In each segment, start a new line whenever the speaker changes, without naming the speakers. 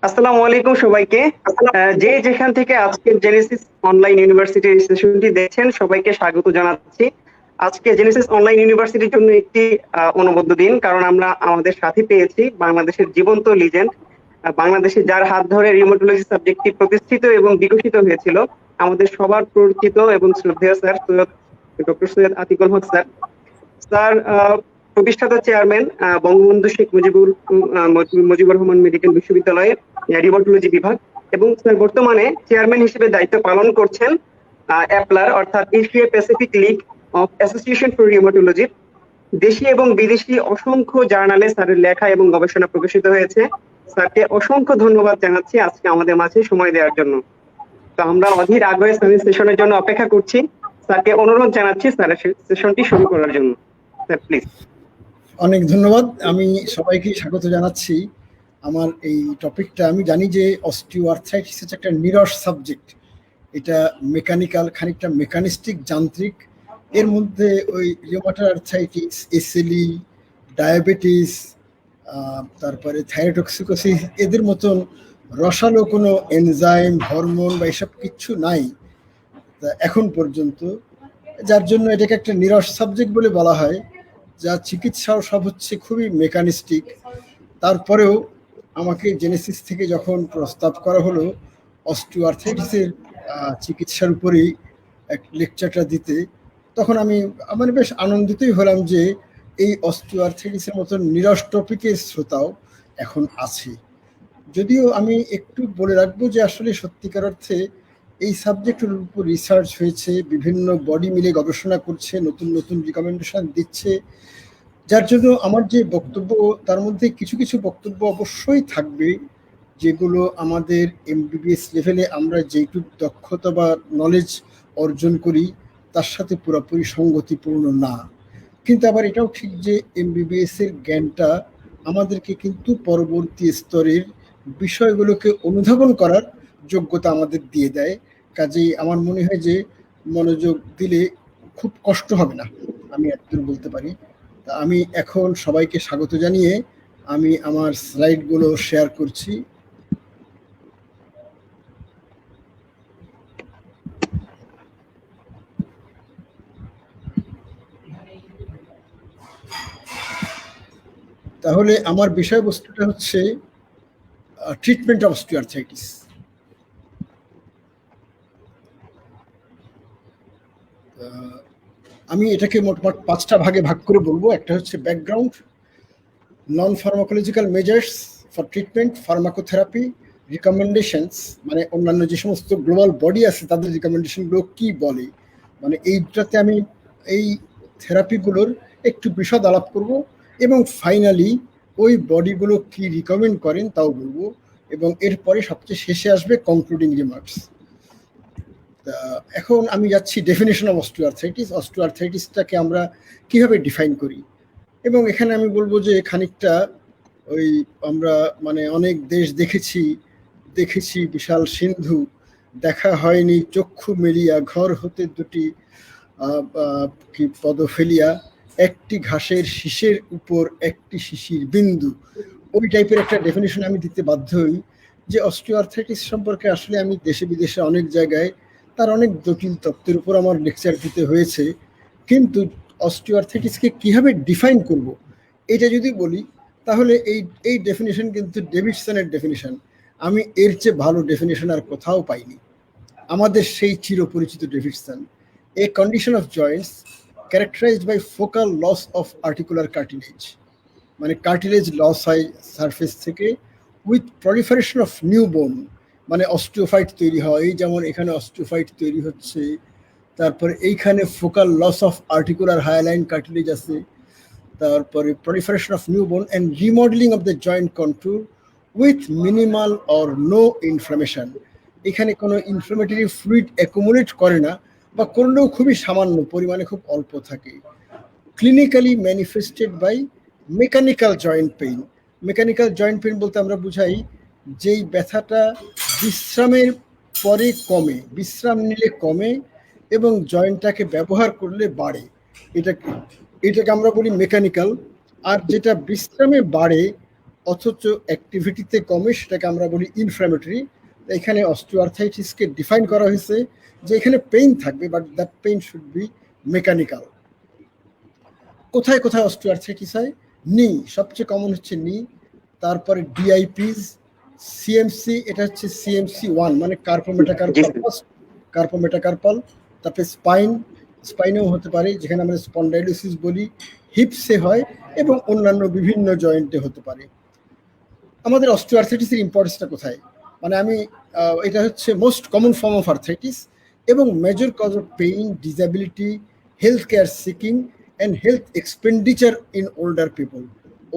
আসসালামু আলাইকুম সবাইকে। যে যেখান থেকে আজকের জেনেসিস অনলাইন ইউনিভার্সিটির সেশনটি দেখছেন সবাইকে স্বাগত জানাচ্ছি। আজকে জেনেসিস অনলাইন ইউনিভার্সিটির জন্য একটি অনবদ্য দিন, কারণ আমরা আমাদের সাথে পেয়েছি বাংলাদেশের জীবন্ত লিজেন্ড, বাংলাদেশে যার হাত ধরে রিউমাটোলজি সাবজেক্টটি প্রতিষ্ঠিত এবং বিকশিত হয়েছিল, আমাদের সবার পরিচিত এবং শ্রদ্ধেয় স্যার ডক্টর সৈয়দ আতিকুল হক স্যার। স্যার প্রতিষ্ঠাতা চেয়ারম্যান বঙ্গবন্ধু শেখ মুজিবুর রহমান মেডিকেল বিশ্ববিদ্যালয়ের রিউমাটোলজি বিভাগ, এবং স্যার বর্তমানে চেয়ারম্যান হিসেবে দায়িত্ব পালন করছেন অ্যাপলার অর্থাৎ Asia Pacific league of association for rheumatology. দেশি এবং বিদেশি অসংখ্য জার্নালে স্যারের লেখা এবং গবেষণা প্রকাশিত হয়েছে। স্যারকে অসংখ্য ধন্যবাদ জানাচ্ছি আজকে আমাদের মাঝে সময় দেওয়ার জন্য। তো আমরা অধীর আগ্রহে স্যারের সেশনের জন্য অপেক্ষা করছি। স্যারকে অনুরোধ জানাচ্ছি স্যারের সেশনটি শুরু করার জন্য। Sir please.
অনেক ধন্যবাদ। আমি সবাইকে স্বাগত জানাচ্ছি। আমার এই টপিকটা, আমি জানি যে অস্টিওআর্থ্রাইটিস হচ্ছে একটা নিরস সাবজেক্ট। এটা মেকানিক্যাল, খানিকটা মেকানিস্টিক, যান্ত্রিক। এর মধ্যে ওই রিউমাটয়েড আর্থ্রাইটিস, এসএলই, ডায়াবেটিস, তারপরে থাইরোটক্সিকোসিস, এদের মতন রসালো কোনো এনজাইম, হরমোন বা এসব কিচ্ছু নাই এখন পর্যন্ত, যার জন্য এটাকে একটা নিরস সাবজেক্ট বলে বলা হয়। যা চিকিৎসাও সব হচ্ছে খুবই মেকানিস্টিক। তারপরেও আমাকে জেনেসিস থেকে যখন প্রস্তাব করা হলো অস্টিওআর্থ্রাইটিসের চিকিৎসার উপরেই এক লেকচারটা দিতে, তখন আমি মানে বেশ আনন্দিতই হলাম যে এই অস্টিওআর্থ্রাইটিসের মতন নিরস টপিকের শ্রোতাও এখন আছে। যদিও আমি একটু বলে রাখবো যে আসলে সত্যিকার অর্থে এই সাবজেক্টের উপর রিসার্চ হয়েছে, বিভিন্ন বডি মিলে গবেষণা করছে, নতুন নতুন রিকমেন্ডেশন দিচ্ছে, যার জন্য আমার যে বক্তব্য তার মধ্যে কিছু কিছু বক্তব্য অবশ্যই থাকবে যেগুলো আমাদের এমবিবিএস লেভেলে আমরা যেটুকু দক্ষতা বা নলেজ অর্জন করি তার সাথে পুরোপুরি সঙ্গতিপূর্ণ না। কিন্তু আবার এটাও ঠিক যে এমবিবিএস এর জ্ঞানটা আমাদেরকে কিন্তু পরবর্তী স্তরের বিষয়গুলোকে অনুধাবন করার যোগ্যতা আমাদের দিয়ে দেয়। কাজেই আমার মনে হয় যে মনোযোগ দিলে খুব কষ্ট হবে না, আমি একদম বলতে পারি। আমি এখন সবাইকে স্বাগত জানিয়ে আমি আমার স্লাইডগুলো শেয়ার করছি। তাহলে আমার বিষয়বস্তুটা হচ্ছে ট্রিটমেন্ট অফ অস্টিওআর্থ্রাইটিস। আমি এটাকে মোট 5টা ভাগে ভাগ করে বলবো। একটা হচ্ছে background, non pharmacological measures for treatment, pharmacotherapy, recommendations, মানে অন্যান্য যে সমস্ত গ্লোবাল বডি আছে তাদের রিকমেন্ডেশনগুলো কি বলে, মানে এইটাতে আমি এই থেরাপিগুলোর একটু বিশদ আলাপ করব, এবং ফাইনালি ওই বডিগুলো কি রিকমেন্ড করেন তাও বলবো, এবং এরপরে সবচেয়ে শেষে আসবে কনক্লুডিং রিমার্কস। এখন আমি যাচ্ছি ডেফিনেশন অফ অস্টিওআর্থ্রাইটিস। অস্টিওআর্থ্রাইটিসটাকে আমরা কিভাবে ডিফাইন করি, এবং এখানে আমি বলবো যে খানিকটা ওই আমরা মানে অনেক দেশ দেখেছি বিশাল সিন্ধু, দেখা হয়নি চক্ষু মেলিয়া, ঘর হতে দুটি কি পদ ফেলিয়া, একটি ঘাসের শীষের উপর একটি শিশির বিন্দু। ওই টাইপের একটা ডেফিনেশন আমি দিতে বাধ্য হই যে অস্টিওআর্থ্রাইটিস সম্পর্কে আসলে আমি দেশে বিদেশে অনেক জায়গায় তার অনেক জটিল তত্ত্বের উপর আমার লেকচার দিতে হয়েছে, কিন্তু অস্টিওআর্থ্রাইটিসকে কিভাবে ডিফাইন করব এটা যদি বলি তাহলে এই ডেফিনেশন কিন্তু ডেভিডসনের ডেফিনেশন। আমি এর চেয়ে ভালো ডেফিনেশন আর কোথাও পাইনি। আমাদের সেই চিরপরিচিত Davidson, a condition of joints characterized by focal loss of articular cartilage, মানে কার্টিলেজ লস হয় সারফেস থেকে, with proliferation of new bone, মানে অস্টিওফাইট তৈরি হয়, এই যেমন এখানে অস্টিওফাইট তৈরি হচ্ছে। তারপরে এইখানে focal loss of articular hyaline cartilage আছে। তারপরে proliferation of new bone and remodelling of the joint control with minimal or no inflammation. এখানে কোনো ইনফ্লামেটরি ফ্লুইড অ্যাকুমুলেট করে না, বা করলেও খুবই সামান্য পরিমাণে, খুব অল্প থাকে। Clinically manifested by mechanical joint pain. Mechanical joint pain বলতে আমরা বুঝাই যেই ব্যথাটা বিশ্রামের পরে কমে, বিশ্রাম নিলে কমে এবং জয়েন্টটাকে ব্যবহার করলে বাড়ে, এটাকে আমরা বলি মেকানিক্যাল। আর যেটা বিশ্রামে বাড়ে অথচ অ্যাক্টিভিটিতে কমে, সেটাকে আমরা বলি ইনফ্ল্যামেটরি। এখানে অস্টিওআর্থ্রাইটিসকে ডিফাইন করা হয়েছে যে এখানে পেইন থাকবে, but that pain should be mechanical. কোথায় কোথায় অস্টিওআর্থ্রাইটিস হয়? নি, সবচেয়ে কমন হচ্ছে নি, তারপরে ডিআইপিস, সিএমসি, এটা হচ্ছে সিএমসি 1 মানে কার্পোমেটাকার্পাল, তারপরে স্পাইনেও হতে পারে, যেখানে আমরা স্পন্ডাইলোসিস বলি, হিপসে হয়, এবং অন্যান্য বিভিন্ন জয়েন্টে হতে পারে। আমাদের অস্টিওআর্থ্রাইটিসের ইম্পর্টেন্সটা কোথায়? মানে আমি এটা হচ্ছে most common form of arthritis এবং major cause of pain, disability, health care seeking and health expenditure in older people.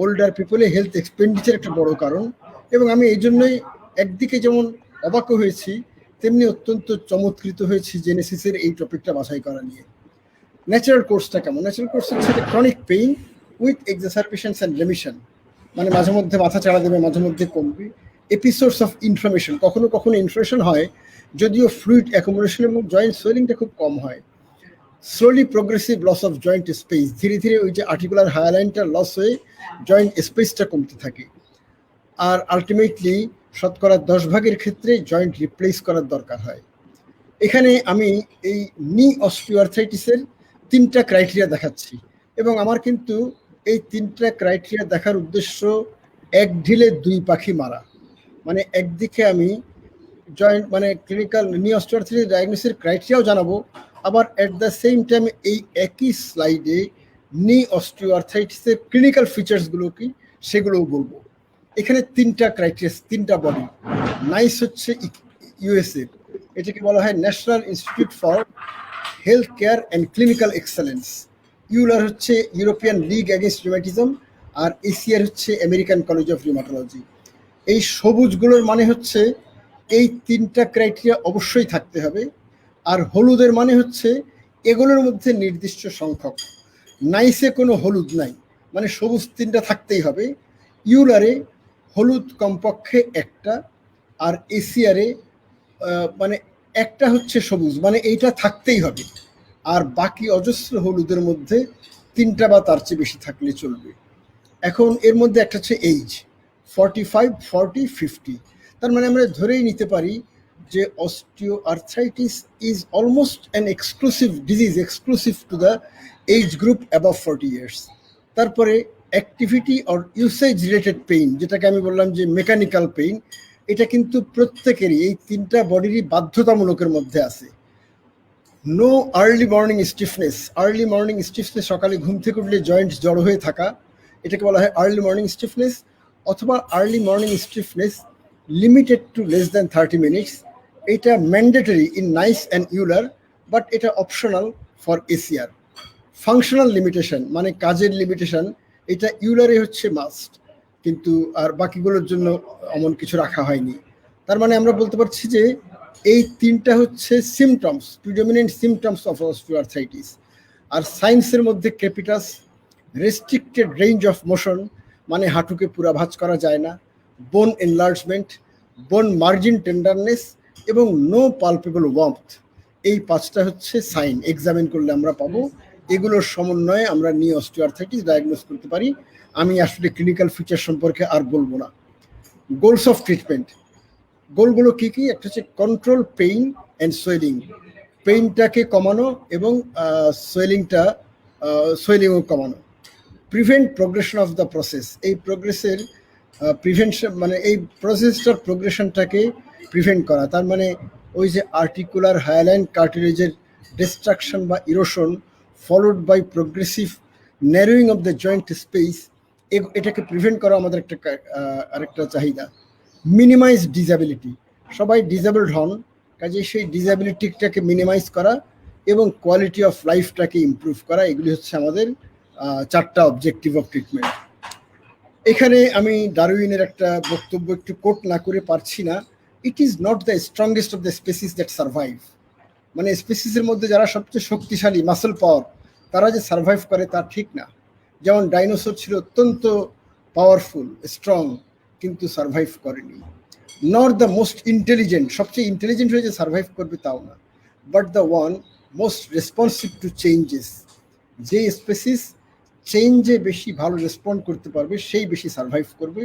Older পিপলে হেলথ এক্সপেন্ডিচার একটা বড় কারণ, এবং আমি এই জন্যই একদিকে যেমন অবাক হয়েছি, তেমনি অত্যন্ত চমৎকৃত হয়েছি জেনেসিসের এই টপিকটা বাছাই করা নিয়ে। ন্যাচারাল কোর্সটা কেমন? ন্যাচারাল কোর্স হচ্ছে chronic pain with exacerbations and remission, মানে মাঝে মধ্যে মাথা চাড়া দেবে, মাঝে মধ্যে কমবে। এপিসোডস অফ ইনফ্লামেশন, কখনো কখনো ইনফ্লামেশন হয়, যদিও ফ্লুইড অ্যাকুমুলেশন এবং জয়েন্ট সোয়েলিংটা খুব কম হয়। Slowly progressive loss of joint space, ধীরে ধীরে ওই যে আর্টিকুলার হায়ালাইনটা লস হয়ে জয়েন্ট স্পেসটা কমতে থাকে। আর আলটিমেটলি শতকরা 10 ভাগের ক্ষেত্রে জয়েন্ট রিপ্লেস করার দরকার হয়। এখানে আমি এই নি অস্টিওআর্থ্রাইটিসের 3টা ক্রাইটেরিয়া দেখাচ্ছি, এবং আমার কিন্তু এই 3টা ক্রাইটেরিয়া দেখার উদ্দেশ্য এক ঢিলে 2 পাখি মারা। মানে একদিকে আমি জয়েন্ট মানে ক্লিনিক্যাল নি অস্টিওআর্থ্রাইটিস ডায়াগনোসিসের ক্রাইটেরিয়াও জানাবো, আবার এট দ্য সেম টাইম এই একই স্লাইডে নি অস্টিওআর্থ্রাইটিসের ক্লিনিক্যাল ফিচার্সগুলো কি সেগুলোও বলবো। এখানে 3টা ক্রাইটেরিয়া, 3টা বডি। নাইস হচ্ছে ইউএসএ, এটাকে বলা হয় national institute for health care and clinical excellence. Euler হচ্ছে ইউরোপিয়ান লিগ অ্যাগেন্স্ট রিউমাটিজম, আর এসিআর হচ্ছে আমেরিকান কলেজ অফ রিউমাটোলজি। এই সবুজগুলোর মানে হচ্ছে এই 3টা ক্রাইটেরিয়া অবশ্যই থাকতে হবে, আর হলুদের মানে হচ্ছে এগুলোর মধ্যে নির্দিষ্ট সংখ্যক। নাইসে কোনো হলুদ নাই, মানে সবুজ 3টা থাকতেই হবে। ইউলারে হলুদ কমপক্ষে একটা, আর এসিআরে মানে একটা হচ্ছে সবুজ, মানে এইটা থাকতেই হবে, আর বাকি অজস্র হলুদের মধ্যে 3টা বা তার চেয়ে বেশি থাকলে চলবে। এখন এর মধ্যে একটা হচ্ছে এইজ 45, 40, 50, তার মানে আমরা ধরেই নিতে পারি যে osteoarthritis is almost an exclusive disease, exclusive to the age group above 40 years. তারপরে activity or usage related pain, যেটাকে আমি বললাম যে মেকানিক্যাল পেইন, এটা কিন্তু প্রত্যেকেরই এই 3টা বডিরই বাধ্যতামূলকের মধ্যে আছে। No early morning stiffness, early morning stiffness, সকালে ঘুম থেকে উঠলে জয়েন্ট জড়ো হয়ে থাকা, এটাকে বলা হয় আর্লি মর্নিং স্টিফনেস, অথবা early morning stiffness limited to less than 30 minutes. এটা mandatory in NICE and EULAR, but এটা optional for ACR. Functional limitation মানে কাজের লিমিটেশন, এটা ইউলারে হচ্ছে মাস্ট, কিন্তু আর বাকিগুলোর জন্য এমন কিছু রাখা হয়নি। তার মানে আমরা বলতে পারছি যে এই 3টা হচ্ছে symptoms, predominant symptoms of osteoarthritis. আর সাইন্সের মধ্যে crepitus, restricted range of motion, মানে হাঁটুকে পুরা ভাঁজ করা যায় না, বোন এনলার্জমেন্ট, বোন মার্জিন টেন্ডারনেস, এবং নো পালপেবল ওয়ার্মথ। এই 5টা হচ্ছে সাইন, এক্সামিন করলে আমরা পাবো। এগুলোর সমন্বয়ে আমরা নি অস্টিওআর্থ্রাইটিস ডায়াগনোস করতে পারি। আমি আসলে ক্লিনিক্যাল ফিচার সম্পর্কে আর বলবো না। গোলস অফ ট্রিটমেন্ট, গোলগুলো কি কি? একটা হচ্ছে কন্ট্রোল পেইন অ্যান্ড সোয়েলিং, পেইনটাকে কমানো এবং সোয়েলিংও কমানো। Prevent progression of the process, এই প্রোগ্রেসের প্রিভেনশন মানে এই প্রসেসটার প্রোগ্রেশনটাকে প্রিভেন্ট করা। তার মানে ওই যে আর্টিকুলার হায়ালাইন কার্টিলেজের ডিস্ট্রাকশন বা erosion followed by progressive narrowing of the joint space, এটাকে প্রিভেন্ট করা আমাদের আরেকটা চাহিদা। মিনিমাইজ ডিসএবিলিটি, সবাই ডিসেবলড হন, কাজে সেই ডিসএবিলিটিটাকে মিনিমাইজ করা এবং কোয়ালিটি অফ লাইফটাকে ইমপ্রুভ করা, এগুলি হচ্ছে আমাদের 4টা অবজেক্টিভ অফ ট্রিটমেন্ট। এখানে আমি ডারউইনের একটা বক্তব্য একটু কোট না করে পারছি না। It is not the strongest of the species that survive, মানে স্পেসিসের মধ্যে যারা সবচেয়ে শক্তিশালী মাসল পাওয়ার, তারা যে সার্ভাইভ করে তা ঠিক না। যেমন ডাইনোসর ছিল অত্যন্ত পাওয়ারফুল স্ট্রং, কিন্তু সার্ভাইভ করেনি। নট দ্য মোস্ট ইন্টেলিজেন্ট, সবচেয়ে ইন্টেলিজেন্ট হয়ে যে সার্ভাইভ করবে তাও না, but the one most responsive to changes, যে স্পেসিস চেঞ্জে বেশি ভালো রেসপন্ড করতে পারবে সেই বেশি সার্ভাইভ করবে।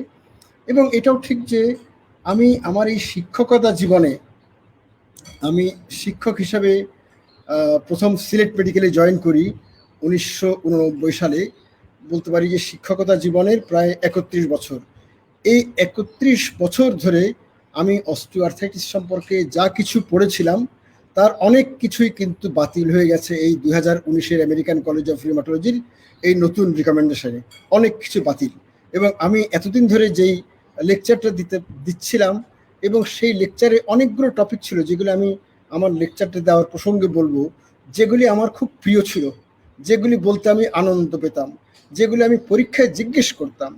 এবং এটাও ঠিক যে আমি আমার এই শিক্ষকতা জীবনে আমি শিক্ষক হিসাবে প্রথম সিলেট মেডিকেলে জয়েন করি 1989 সালে। বলতে পারি যে শিক্ষকতা জীবনের প্রায় 31 বছর। এই 31 বছর ধরে আমি অস্টিওআর্থ্রাইটিস সম্পর্কে যা কিছু পড়েছিলাম তার অনেক কিছুই কিন্তু বাতিল হয়ে গেছে এই 2019-এর আমেরিকান কলেজ অফ রিউমাটোলজির এই নতুন রিকমেন্ডেশনে। অনেক কিছু বাতিল। এবং আমি এতদিন ধরে যেই লেকচারটা দিচ্ছিলাম এবং সেই লেকচারে অনেকগুলো টপিক ছিল যেগুলো আমি আমার লেকচারটা দেওয়ার প্রসঙ্গে বলবো, যেগুলি আমার খুব প্রিয় ছিল, যেগুলি বলতে আমি আনন্দ পেতাম, যেগুলি আমি পরীক্ষায় জিজ্ঞেস করতাম,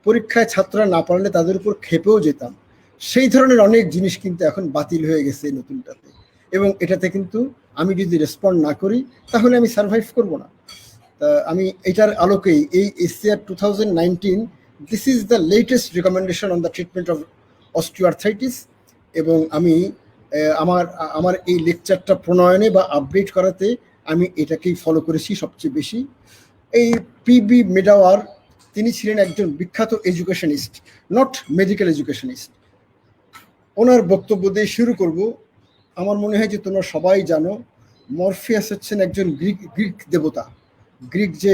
পরীক্ষায় ছাত্ররা না পারলে তাদের উপর ক্ষেপেও যেতাম। সেই ধরনের অনেক জিনিস কিন্তু এখন বাতিল হয়ে গেছে এই নতুনটাতে। এবং এটাতে কিন্তু আমি যদি রেসপন্ড না করি তাহলে আমি সার্ভাইভ করব না। তা আমি এটার আলোকেই এই ACR 2019 this is the latest recommendation on the treatment of osteoarthritis. এবং আমি আমার আমার এই লেকচারটা প্রণয়নে বা আপডেট করাতে আমি এটাকেই ফলো করেছি সবচেয়ে বেশি। এই পিবি মেডাওয়ার তিনি ছিলেন একজন বিখ্যাত এডুকেশনিস্ট, নট মেডিকেল এডুকেশনিস্ট। ওনার বক্তব্য দিয়ে শুরু করব। আমার মনে হয় যে তোমরা সবাই জানো মরফিয়াস হচ্ছেন একজন গ্রিক দেবতা। গ্রিক যে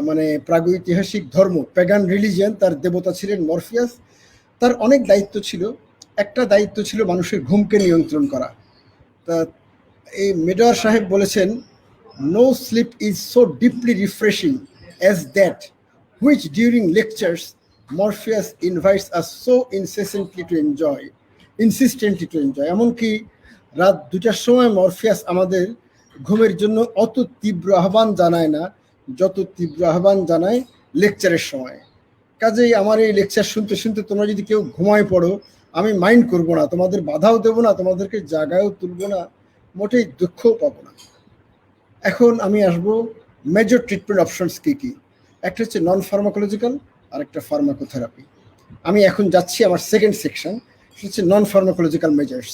মানে প্রাগৈতিহাসিক ধর্ম প্যাগান রিলিজিয়ান, তার দেবতা ছিলেন মরফিয়াস। তার অনেক দায়িত্ব ছিল। একটা দায়িত্ব ছিল মানুষের ঘুমকে নিয়ন্ত্রণ করা। তা এই মেডাওয়ার সাহেব বলেছেন, no sleep is so deeply refreshing as that which during lectures Morpheus invites us so insistently to enjoy. এমনকি রাত 2টার সময় মরফিয়াস আমাদের ঘুমের জন্য অত তীব্র আহ্বান জানায় না যত তীব্র আহ্বান জানায় লেকচারের সময়। কাজেই আমার এই লেকচার শুনতে শুনতে তোমরা যদি কেউ ঘুমায় পড়ো, আমি মাইন্ড করবো না, তোমাদের বাধাও দেবো না, তোমাদেরকে জায়গায়ও তুলবো না, মোটেই দুঃখও পাবো না। এখন আমি আসবো মেজর ট্রিটমেন্ট অপশনস কী কী। একটা হচ্ছে নন ফার্মাকোলজিক্যাল আর একটা ফার্মাকোথেরাপি। আমি এখন যাচ্ছি আমার সেকেন্ড সেকশন, সেটা হচ্ছে non pharmacological measures.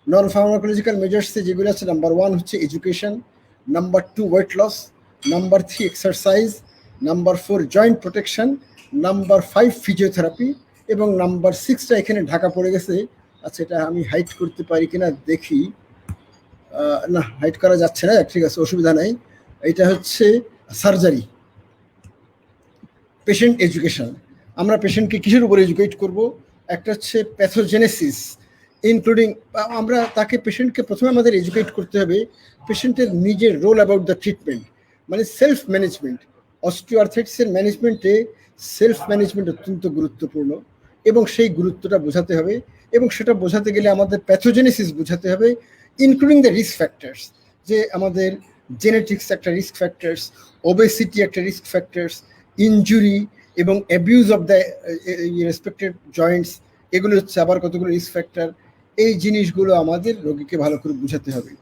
Non pharmacological মেজার্সে যেগুলো আছে, নাম্বার 1 হচ্ছে education, number 2 weight loss, number 3 exercise, number 4 joint protection, number 5 physiotherapy, এবং নাম্বার 6টা এখানে ঢাকা পড়ে গেছে। আচ্ছা, এটা আমি হাইড করতে পারি কিনা দেখি। না, হাইড করা যাচ্ছে না, ঠিক আছে, অসুবিধা নাই। এটা হচ্ছে সার্জারি। পেশেন্ট এডুকেশন, আমরা পেশেন্টকে কিসের উপর এডুকেট করব? একটা হচ্ছে প্যাথোজেনেসিস ইনক্লুডিং, আমরা তাকে পেশেন্টকে প্রথমে আমাদের এডুকেট করতে হবে পেশেন্টের নিজের রোল অ্যাবাউট দ্য ট্রিটমেন্ট, মানে সেলফ ম্যানেজমেন্ট। অস্টিওআর্থ্রাইটিসের ম্যানেজমেন্টে সেলফ ম্যানেজমেন্ট অত্যন্ত গুরুত্বপূর্ণ এবং সেই গুরুত্বটা বোঝাতে হবে। এবং সেটা বোঝাতে গেলে আমাদের প্যাথোজেনেসিস বোঝাতে হবে, ইনক্লুডিং দ্য রিস্ক ফ্যাক্টরস, যে আমাদের জেনেটিক্স একটা রিস্ক ফ্যাক্টরস, ওবেসিটি একটা রিস্ক ফ্যাক্টরস, ইনজুরি এবং abuse of the respected Joints, এগুলো হচ্ছে আবার কতগুলো রিস্ক ফ্যাক্টর। এই জিনিসগুলো আমাদের রোগীকে ভালো করে বুঝাতে হবে।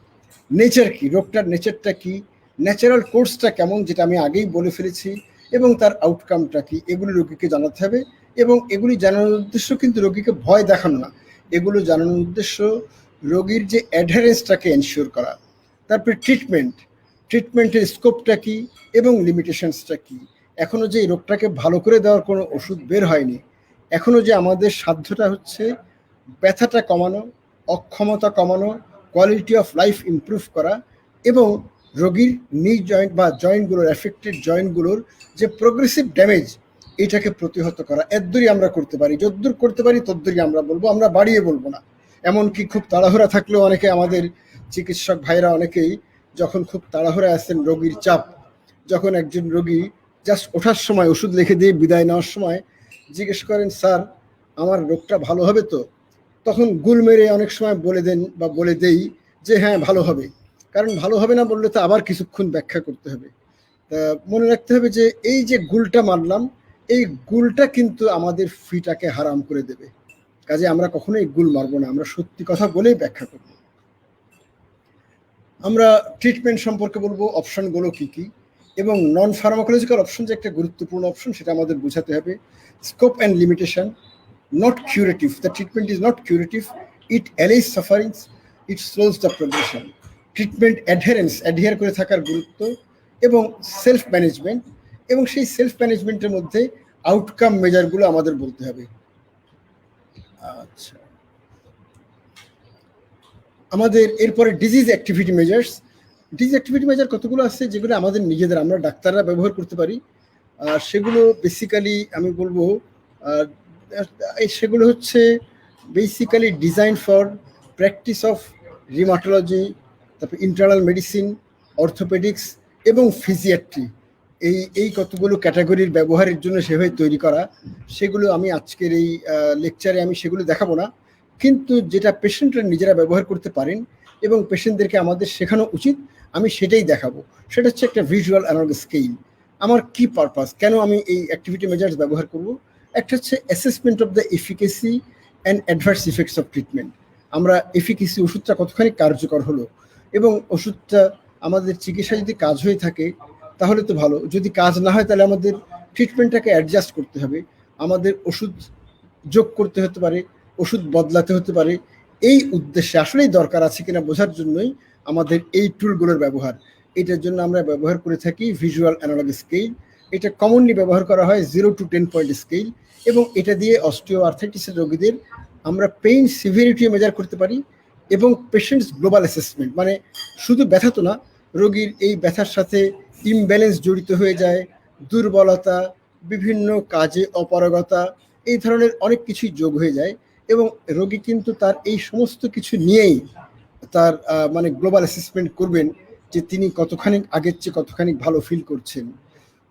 নেচার কি, রোগটার নেচারটা কি, ন্যাচারাল কোর্সটা কেমন, যেটা আমি আগেই বলে ফেলেছি, এবং তার আউটকামটা কি, এগুলো রোগীকে জানাতে হবে। এবং এগুলি জানানোর উদ্দেশ্য কিন্তু রোগীকে ভয় দেখানো না, এগুলো জানানোর উদ্দেশ্য রোগীর যে অ্যাডহারেন্সটাকে এনশিওর করা। তারপরে ট্রিটমেন্টের স্কোপটা কি এবং লিমিটেশনসটা কি। এখনো যে এই রোগটাকে ভালো করে দেওয়ার কোনো ওষুধ বের হয়নি। এখনো যে আমাদের সাধ্যটা হচ্ছে ব্যথাটা কমানো, অক্ষমতা কমানো, কোয়ালিটি অফ লাইফ ইমপ্রুভ করা, এবং রোগীর নি জয়েন্ট বা জয়েন্টগুলোর অ্যাফেক্টেড জয়েন্টগুলোর যে প্রোগ্রেসিভ ড্যামেজ, এটাকে প্রতিহত করা। এদ্দুরই আমরা করতে পারি, যদ্দূর করতে পারি তদ্দুরই আমরা বলবো, আমরা বাড়িয়ে বলবো না। এমনকি খুব তাড়াহুড়া থাকলেও অনেকে আমাদের চিকিৎসক ভাইরা অনেকেই যখন খুব তাড়াহুড়া আছেন, রোগীর চাপ, যখন একজন রোগী জাস্ট ওঠার সময় ওষুধ লিখে দিয়ে বিদায় নেওয়ার সময় জিজ্ঞেস করেন, স্যার আমার রোগটা ভালো হবে তো? তখন গুল মেরে অনেক সময় বলে দেন বা বলে দেই যে হ্যাঁ ভালো হবে। কারণ ভালো হবে না বললে তো আবার কিছুক্ষণ ব্যাখ্যা করতে হবে। তা মনে রাখতে হবে যে এই যে গুলটা মারলাম, এই গুলটা কিন্তু আমাদের ফিটাকে হারাম করে দেবে। কাজে আমরা কখনোই গুল মারবো না, আমরা সত্যি কথা বলেই ব্যাখ্যা করব। আমরা ট্রিটমেন্ট সম্পর্কে বলবো, অপশনগুলো কি কি, এবং নন ফার্মাকোলজিক্যাল অপশন যে একটা গুরুত্বপূর্ণ অপশন সেটা আমাদের বোঝাতে হবে। Scope and limitation, not curative, the treatment is not curative, it allays sufferings, it slows the progression. Treatment adhere করে থাকার গুরুত্ব, এবং সেলফ ম্যানেজমেন্ট, এবং সেই সেলফ ম্যানেজমেন্টের মধ্যে আউটকাম মেজারগুলো আমাদের বলতে হবে। আচ্ছা, আমাদের এরপরে disease activity measures. Disease activity measure কতগুলো আছে যেগুলো আমাদের নিজেদের, আমরা ডাক্তাররা ব্যবহার করতে পারি। আর সেগুলো বেসিক্যালি আমি বলবো সেগুলো হচ্ছে basically design for practice of rheumatology, তারপর ইন্টারনাল মেডিসিন, অর্থোপেডিক্স এবং ফিজিয়াট্রি। এই কতগুলো ক্যাটাগরির ব্যবহারের জন্য সেভাবে তৈরি করা। সেগুলো আমি আজকের এই লেকচারে আমি সেগুলো দেখাবো না, কিন্তু যেটা পেশেন্টরা নিজেরা ব্যবহার করতে পারেন এবং পেশেন্টদেরকে আমাদের শেখানো উচিত, আমি সেটাই দেখাবো। সেটা হচ্ছে একটা ভিজুয়াল অ্যানালগ স্কেল। আমার কি পারপাস, কেন আমি এই অ্যাক্টিভিটি মেজার্স ব্যবহার করব? একটা হচ্ছে assessment of the efficacy and adverse effects of treatment. আমরা এফিকেসি, ওষুধটা কতখানি কার্যকর হলো, এবং ওষুধটা আমাদের চিকিৎসা যদি কাজ হয়ে থাকে তাহলে তো ভালো, যদি কাজ না হয় তাহলে আমাদের ট্রিটমেন্টটাকে অ্যাডজাস্ট করতে হবে, আমাদের ওষুধ যোগ করতে হতে পারে, ওষুধ বদলাতে হতে পারে। এই উদ্দেশ্যে আসলেই দরকার আছে কিনা বোঝার জন্যই আমাদের এই টুলগুলোর ব্যবহার। এটার জন্য আমরা ব্যবহার করে থাকি ভিজুয়াল অ্যানালগ স্কেল। এটা কমনলি ব্যবহার করা হয় 0 to 10 পয়েন্ট স্কেল, এবং এটা দিয়ে অস্টিও আর্থ্রাইটিসের রোগীদের আমরা পেইন সিভিয়ারিটি মেজার করতে পারি এবং পেশেন্টস গ্লোবাল অ্যাসেসমেন্ট, মানে শুধু ব্যথা তো না, রোগীর এই ব্যথার সাথে ইমব্যালেন্স জড়িত হয়ে যায়, দুর্বলতা, বিভিন্ন কাজে অপারগতা, এই ধরনের অনেক কিছুই যোগ হয়ে যায়, এবং রোগী কিন্তু তার এই সমস্ত কিছু নিয়েই তার মানে গ্লোবাল অ্যাসেসমেন্ট করবেন যে তিনি কতখানি আগের চেয়ে কতখানি ভালো ফিল করছেন।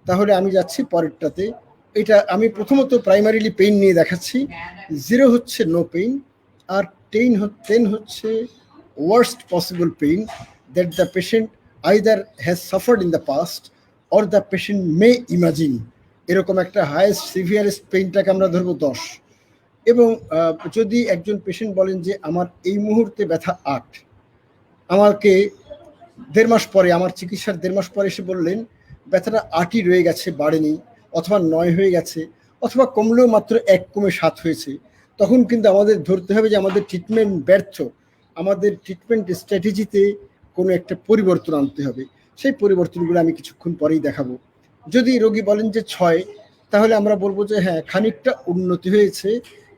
তাহলে আমি যাচ্ছি পরেরটাতে। এটা আমি প্রথমত প্রাইমারিলি পেইন নিয়ে দেখাচ্ছি। 0 হচ্ছে নো পেইন, আর 10 হচ্ছে worst possible pain that the patient either has suffered in the past or the patient May imagine. এরকম একটা হাইয়েস্ট সিভিয়ারেস্ট পেইনটাকে আমরা ধরবো 10। এবং যদি একজন পেশেন্ট বলেন যে আমার এই মুহূর্তে ব্যথা 8, আমাকে 1.5 মাস পরে, আমার চিকিৎসার 1.5 মাস পরে এসে বললেন ব্যথাটা 8ই রয়ে গেছে, বাড়েনি, অথবা 9 হয়ে গেছে, অথবা কমলেও মাত্র 1 কমে 7 হয়েছে, তখন কিন্তু আমাদের ধরতে হবে যে আমাদের ট্রিটমেন্ট ব্যর্থ, আমাদের ট্রিটমেন্ট স্ট্র্যাটেজিতে কোনো একটা পরিবর্তন আনতে হবে। সেই পরিবর্তনগুলো আমি কিছুক্ষণ পরেই দেখাবো। যদি রোগী বলেন যে 6, তাহলে আমরা বলবো যে হ্যাঁ, খানিকটা উন্নতি হয়েছে,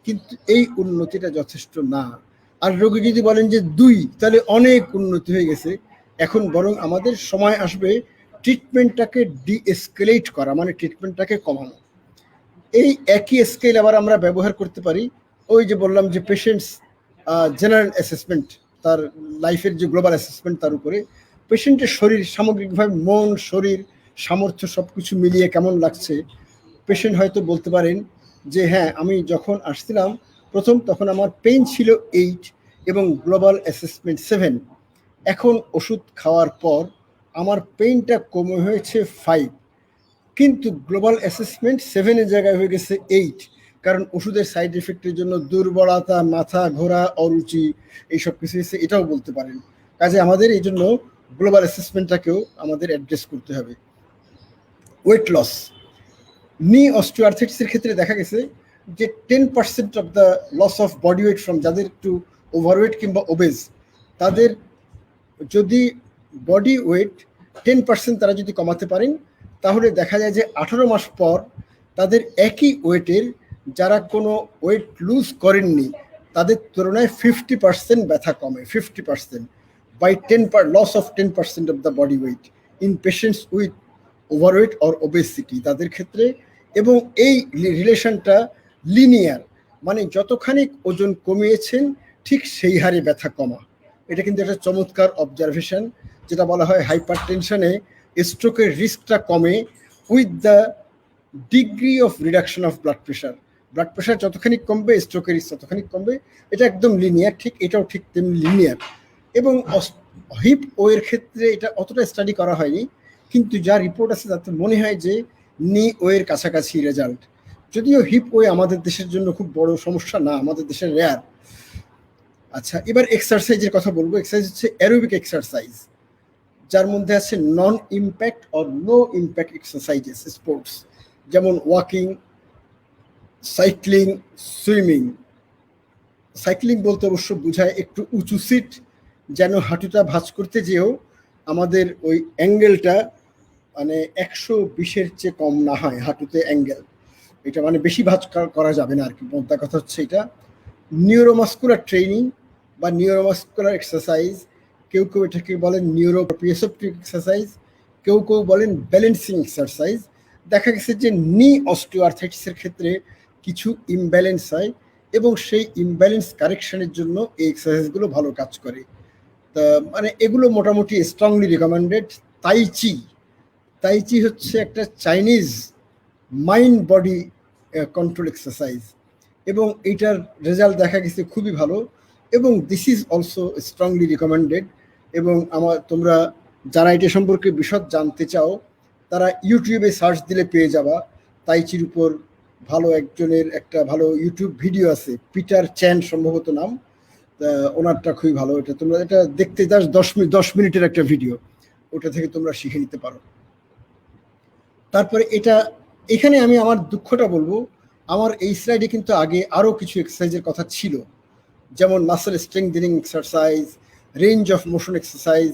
কিন্তু এই উন্নতিটা যথেষ্ট না। আর রোগী যদি বলেন যে 2, তাহলে অনেক উন্নতি হয়ে গেছে, এখন বরং আমাদের সময় আসবে ট্রিটমেন্টটাকে ডিএসকেলেট করা, মানে ট্রিটমেন্টটাকে কমানো। এই একই স্কেল আবার আমরা ব্যবহার করতে পারি, ওই যে বললাম যে পেশেন্টস জেনারেল অ্যাসেসমেন্ট, তার লাইফের যে গ্লোবাল অ্যাসেসমেন্ট, তার উপরে পেশেন্টের শরীর সামগ্রিকভাবে, মন, শরীর, সামর্থ্য সব কিছু মিলিয়ে কেমন লাগছে। পেশেন্ট হয়তো বলতে পারেন যে হ্যাঁ, আমি যখন আসছিলাম প্রথম তখন আমার পেইন ছিল 8 এবং গ্লোবাল অ্যাসেসমেন্ট 7, এখন ওষুধ খাওয়ার পর আমার পেইনটা কমে হয়েছে 5, কিন্তু গ্লোবাল অ্যাসেসমেন্ট 7-এর জায়গায় হয়ে গেছে 8, কারণ ওষুধের সাইড এফেক্টের জন্য দুর্বলতা, মাথা ঘোরা, অরুচি, এইসব কিছু এসে এটাও বলতে পারেন। কাজে আমাদের এই জন্য গ্লোবাল অ্যাসেসমেন্টটাকেও আমাদের অ্যাড্রেস করতে হবে। ওয়েট লস, নি অস্টিওআর্থ্রাইটিসের ক্ষেত্রে দেখা গেছে যে 10% of the loss of body weight from, যাদের একটু ওভারওয়েট কিংবা ওবেজ, তাদের যদি বডি ওয়েট 10% তারা যদি কমাতে পারেন, তাহলে দেখা যায় যে 18 মাস পর তাদের একই ওয়েটের যারা কোনো ওয়েট লুজ করেননি তাদের তুলনায় 50% ব্যথা কমে, 50% by loss of 10% of the body weight in patients with overweight or obesity, তাদের ক্ষেত্রে। এবং এই রিলেশনটা লিনিয়ার, মানে যতখানি ওজন কমিয়েছেন ঠিক সেই হারে ব্যথা কমা। এটা কিন্তু একটা চমৎকার অবজারভেশন, যেটা বলা হয় হাইপার টেনশনে স্ট্রোকের রিস্কটা কমে with the degree of reduction of blood pressure. Blood pressure যতখানি কমবে স্ট্রোকের রিস্ক ততখানি কমবে। এটা একদম লিনিয়ার, ঠিক এটাও ঠিক তেমনি লিনিয়ার। এবং হিপ ওয়ের ক্ষেত্রে এটা অতটা স্টাডি করা হয়নি, কিন্তু যা রিপোর্ট আছে তাতে মনে হয় যে নি ওয়ের কাছাকাছি রেজাল্ট, যদিও হিপ ওয়ে আমাদের দেশের জন্য খুব বড় সমস্যা না, আমাদের দেশের রেয়ার। আচ্ছা, এবার এক্সারসাইজের কথা বলবো। এক্সারসাইজ হচ্ছে অ্যারোবিক এক্সারসাইজ, যার মধ্যে আছে non impact or no impact exercises, sports, যেমন ওয়াকিং, সাইক্লিং, সুইমিং। সাইক্লিং বলতে অবশ্য বোঝায় একটু উঁচু সিট, যেন হাঁটুটা ভাঁজ করতে যেও আমাদের ওই অ্যাঙ্গেলটা মানে 120-এর চেয়ে কম না হয় হাঁটুতে অ্যাঙ্গেল, এটা মানে বেশি ভাঁজ করা যাবে না আর কি, মোদ্দা কথা হচ্ছে এটা। নিউরোমাস্কুলার ট্রেনিং বা নিউরোমাস্কুলার এক্সারসাইজ, কেউ কেউ এটাকে বলেন নিউরোপ্রিওসেপটিভ এক্সারসাইজ, কেউ কেউ বলেন ব্যালেন্সিং এক্সারসাইজ। দেখা গেছে যে নি অস্টিওআর্থাইটিসের ক্ষেত্রে কিছু ইমব্যালেন্স হয় এবং সেই ইমব্যালেন্স কারেকশনের জন্য এই এক্সারসাইজগুলো ভালো কাজ করে। তা মানে এগুলো মোটামুটি স্ট্রংলি রিকমেন্ডেড। তাইচি হচ্ছে একটা Chinese mind body control exercise এবং এইটার রেজাল্ট দেখা গেছে খুবই ভালো এবং this is also strongly recommended. এবং তোমরা যারা এটা সম্পর্কে বিশদ জানতে চাও তারা ইউটিউবে সার্চ দিলে পেয়ে যাবা। তাইচির উপর ভালো একজনের একটা ভালো ইউটিউব ভিডিও আছে, পিটার চ্যান সম্ভবত নাম, ওনারটা খুবই ভালো। এটা তোমরা এটা দেখতে 10 মিনিটের একটা ভিডিও, ওটা থেকে তোমরা শিখে নিতে পারো। তারপরে এখানে আমি আমার দুঃখটা বলবো, আমার এই স্লাইডে কিন্তু আগে আরও কিছু এক্সারসাইজের কথা ছিল, যেমন muscle strengthening exercise, range of motion exercise,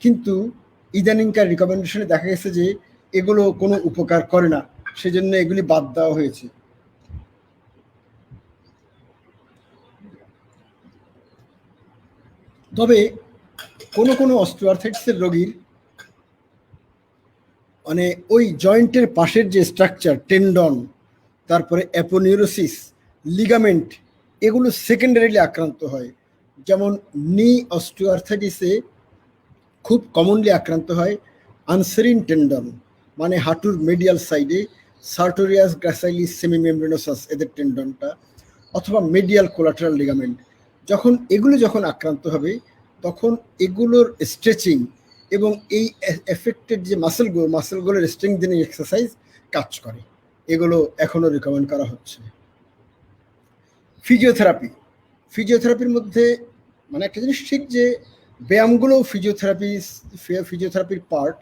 কিন্তু ইদানিংকার রিকমেন্ডেশনে দেখা গেছে যে এগুলো কোনো উপকার করে না, সেজন্য এগুলি বাদ দেওয়া হয়েছে। তবে কোনো অস্টিওআর্থাইটিসের রোগীর মানে ওই জয়েন্টের পাশের যে স্ট্রাকচার, টেন্ডন, তারপরে অ্যাপোনিউরোসিস, লিগামেন্ট, এগুলো সেকেন্ডারিলি আক্রান্ত হয়। যেমন নি অস্টিওআর্থাইটিসে খুব কমনলি আক্রান্ত হয় আনসেরিন টেন্ডন, মানে হাঁটুর মিডিয়াল সাইডে সার্টোরিয়াস গ্রাসাইলিস সেমিমেমব্রেনোসাস এদের টেন্ডনটা, অথবা মিডিয়াল কোলাটারাল লিগামেন্ট। যখন আক্রান্ত হবে তখন এগুলোর স্ট্রেচিং এবং এই এফেক্টেড যে মাসেলগুলোর স্ট্রেংথেনিং এক্সারসাইজ কাজ করে, এগুলো এখনো রিকমেন্ড করা হচ্ছে। ফিজিওথেরাপির মধ্যে মানে একটা জিনিস ঠিক যে ব্যায়ামগুলো ফিজিওথেরাপির পার্ট,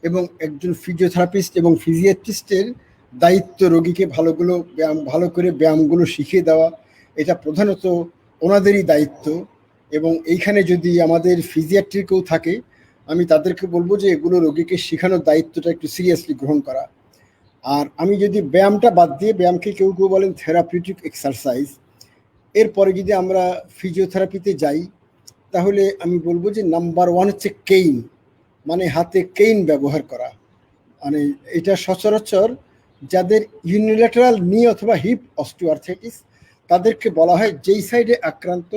এবং একজন ফিজিওথেরাপিস্ট এবং ফিজিয়াট্রিস্টের দায়িত্ব রোগীকে ভালো করে ব্যায়ামগুলো শিখিয়ে দেওয়া, এটা প্রধানত ওনাদেরই দায়িত্ব। এবং এইখানে যদি আমাদের ফিজিয়াট্রি কেউ থাকে, আমি তাদেরকে বলবো যে এগুলো রোগীকে শেখানোর দায়িত্বটা একটু সিরিয়াসলি গ্রহণ করা। আর আমি যদি ব্যায়ামটা বাদ দিয়ে, ব্যায়ামকে কেউ কেউ বলেন থেরাপিউটিক এক্সারসাইজ, এরপরে যদি আমরা ফিজিওথেরাপিতে যাই তাহলে আমি বলবো যে নাম্বার 1 হচ্ছে কেইন, মানে হাতে কেইন ব্যবহার করা। মানে এটা সচরাচর যাদের ইউনিল্যাটারাল নি অথবা হিপ অস্টিওআর্থাইটিস তাদেরকে বলা হয় যেই সাইডে আক্রান্ত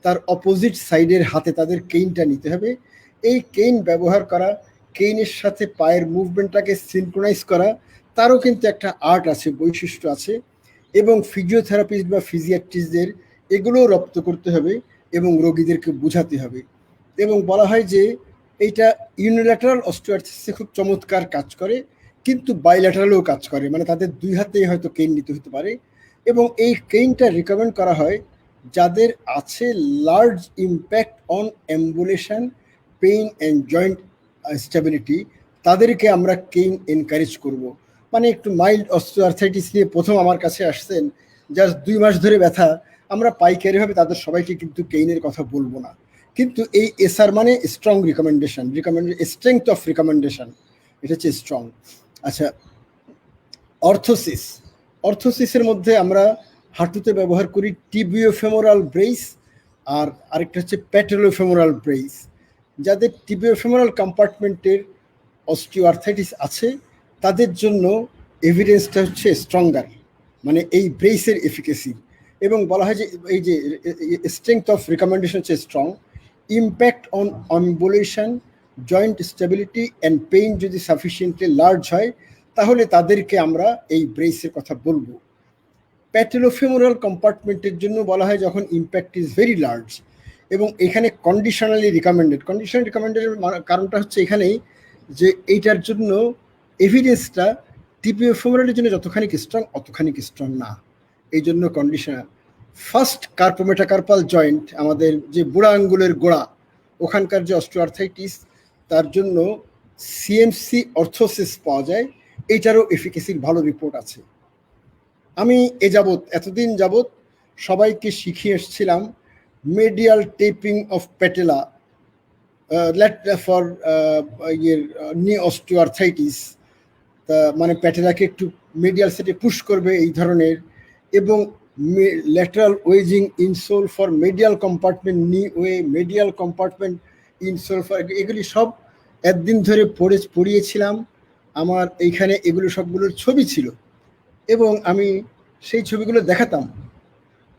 তার অপোজিট সাইডের হাতে তাদের কেইনটা নিতে হবে। এই কেইন ব্যবহার করা, কেইনের সাথে পায়ের মুভমেন্টটাকে সিনক্রোনাইজ করা, তারও কিন্তু একটা আর্ট আছে, বৈশিষ্ট্য আছে, এবং ফিজিওথেরাপিস্ট বা ফিজিয়াট্রিস্টদের এগুলোও রপ্ত করতে হবে এবং রোগীদেরকে বোঝাতে হবে। এবং বলা হয় যে এইটা ইউনিল্যাটারাল অস্টিওআর্থাইটিসে খুব চমৎকার কাজ করে, কিন্তু বাইল্যাটারালও কাজ করে, মানে তাদের দুই হাতেই হয়তো কেইন নিতে হতে পারে। এবং এই কেইনটা রিকমেন্ড করা হয় যাদের আছে large impact on ambulation, pain and joint stability, তাদেরকে আমরা কেইন এনকারেজ করব। মানে একটু মাইল্ড অস্টিওআর্থাইটিস নিয়ে প্রথম আমার কাছে আসছেন, জাস্ট 2 মাস ধরে ব্যথা, আমরা পাইকারিভাবে তাদের সবাইকে কিন্তু কেইনের কথা বলবো না, কিন্তু এই এসআর মানে স্ট্রং স্ট্রেংথ অফ রিকমেন্ডেশন, এটা হচ্ছে স্ট্রং। আচ্ছা, অর্থোসিসের মধ্যে আমরা হাঁটুতে ব্যবহার করি টিবিওফেমোরাল ব্রেস, আর আরেকটা হচ্ছে প্যাটেলোফেমোরাল ব্রেস। যাদের টিবিওফেমোরাল কম্পার্টমেন্টের অস্টিওআর্থাইটিস আছে তাদের জন্য এভিডেন্সটা হচ্ছে স্ট্রঙ্গার, মানে এই ব্রেসের এফিকেসি। এবং বলা হয় যে এই যে স্ট্রেংথ অফ রিকমেন্ডেশন হচ্ছে strong, impact on ambulation, joint stability and pain যদি সাফিসিয়েন্টলি লার্জ হয় তাহলে তাদেরকে আমরা এই ব্রেসের কথা বলবো। প্যাটেলোফেমোরাল কম্পার্টমেন্টের জন্য বলা হয় যখন ইম্প্যাক্ট ইজ ভেরি লার্জ, এবং এখানে কন্ডিশনালি রিকমেন্ডেড কারণটা হচ্ছে এখানেই যে এইটার জন্য এভিডেন্সটা টিবিওফেমোরালের জন্য যতখানি স্ট্রং অতখানি স্ট্রং না, এই জন্য কন্ডিশনাল। ফার্স্ট কার্পোমেটাকার্পাল জয়েন্ট, আমাদের যে বুড়া আঙ্গুলের গোড়া, ওখানকার যে অস্টিওআর্থাইটিস, তার জন্য সিএমসি অর্থোসিস পাওয়া যায়, এইটারও এফিকেসির ভালো রিপোর্ট আছে। আমি এতদিন যাবৎ সবাইকে শিখিয়ে এসেছিলাম মেডিয়াল টেপিং অফ প্যাটেলা ফর নি অস্টিওআর্থাইটিস, তা মানে প্যাটেলাকে একটু মিডিয়াল সেটে পুশ করবে এই ধরনের, এবং lateral wedging insole for medial compartment knee way, medial compartment insole for, এগুলি সব একদিন ধরে পড়িয়েছিলাম। আমার এইখানে এগুলো সবগুলোর ছবি ছিল এবং আমি সেই ছবিগুলো দেখাতাম,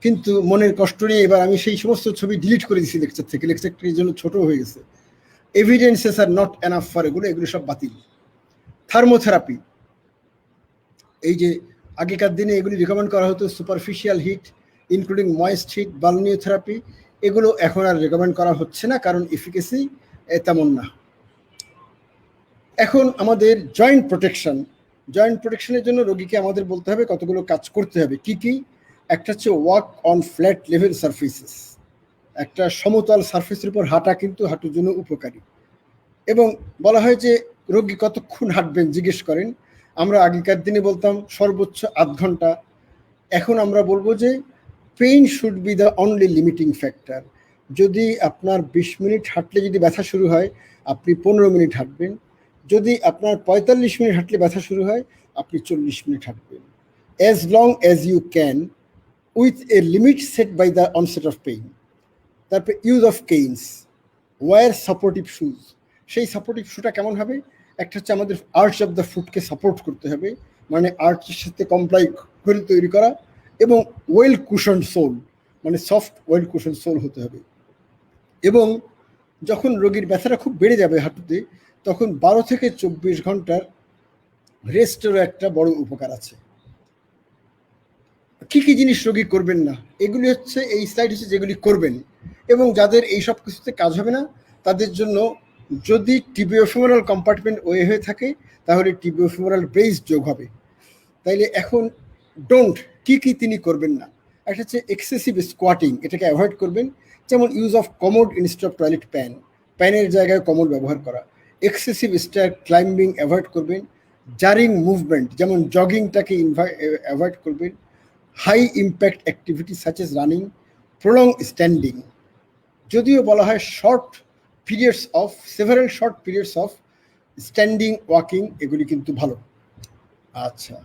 কিন্তু মনের কষ্ট নিয়ে এবার আমি সেই সমস্ত ছবি ডিলিট করে দিয়েছি লেকচার থেকে, লেকচারটির জন্য ছোট হয়ে গেছে। Evidences are not enough for, এগুলো সব বাতিল। থার্মোথেরাপি, এই যে আগেকার দিনে এগুলি রেকমেন্ড করা হতো, superficial heat including moist heat, balneotherapy, এগুলো এখন আর রেকমেন্ড করা হচ্ছে না, কারণ এফিকেসি তেমন না। এখন আমাদের জয়েন্ট প্রোটেকশনের জন্য রোগীকে আমাদের বলতে হবে কতগুলো কাজ করতে হবে। কি কি? একটা হচ্ছে walk on flat level surfaces, একটা সমতল সারফেসের উপর হাঁটা কিন্তু হাঁটুর জন্য উপকারী। এবং বলা হয় যে রোগী কতক্ষণ হাঁটবেন জিজ্ঞেস করেন, আমরা আগেকার দিনে বলতাম সর্বোচ্চ আধ ঘন্টা, এখন আমরা বলবো যে pain should be the only limiting factor. যদি আপনার 20 মিনিট হাঁটলে যদি ব্যথা শুরু হয়, আপনি 15 মিনিট হাঁটবেন। যদি আপনার 45 মিনিট হাঁটলে ব্যথা শুরু হয়, আপনি 40 মিনিট হাঁটবেন। As long as you can, with a limit set by the onset of pain. তারপরে use of canes, wear supportive shoes. সেই সাপোর্টিভ শুটা কেমন হবে? একটা হচ্ছে আমাদের আর্চ অফ দ্য ফুটকে সাপোর্ট করতে হবে, মানে আর্চের সাথে কমপ্লাই করে তৈরি করা, এবং ওয়েল কুশন সোল, মানে সফট ওয়েল কুশন সোল হতে হবে। এবং যখন রোগীর ব্যথাটা খুব বেড়ে যাবে হাঁটুতে, তখন 12 থেকে 24 ঘন্টার রেস্টেরও একটা বড় উপকার আছে। কি কি জিনিস রোগী করবেন না, এগুলি হচ্ছে এই স্লাইড হচ্ছে যেগুলি করবেন, এবং যাদের এই সব কিছুতে কাজ হবে না তাদের জন্য যদি টিবিওফিমোরাল কম্পার্টমেন্ট ওয়ে হয়ে থাকে তাহলে টিবিওফিমোরাল ব্রেস যোগ হবে। তাইলে এখন ডোন্ট, কি কি তিনি করবেন না, একটা হচ্ছে এক্সেসিভ স্কোয়াটিং, এটাকে অ্যাভয়েড করবেন, যেমন use of commode instead of toilet pan, প্যানের জায়গায় কমোড ব্যবহার করা। এক্সেসিভ স্টেয়ার ক্লাইম্বিং অ্যাভয়েড করবেন। জারিং মুভমেন্ট যেমন জগিংটাকে অ্যাভয়েড করবেন। High impact activity such as running, prolong standing, যদিও বলা হয় several short periods of standing walking, এগুলি কিন্তু ভালো। আচ্ছা,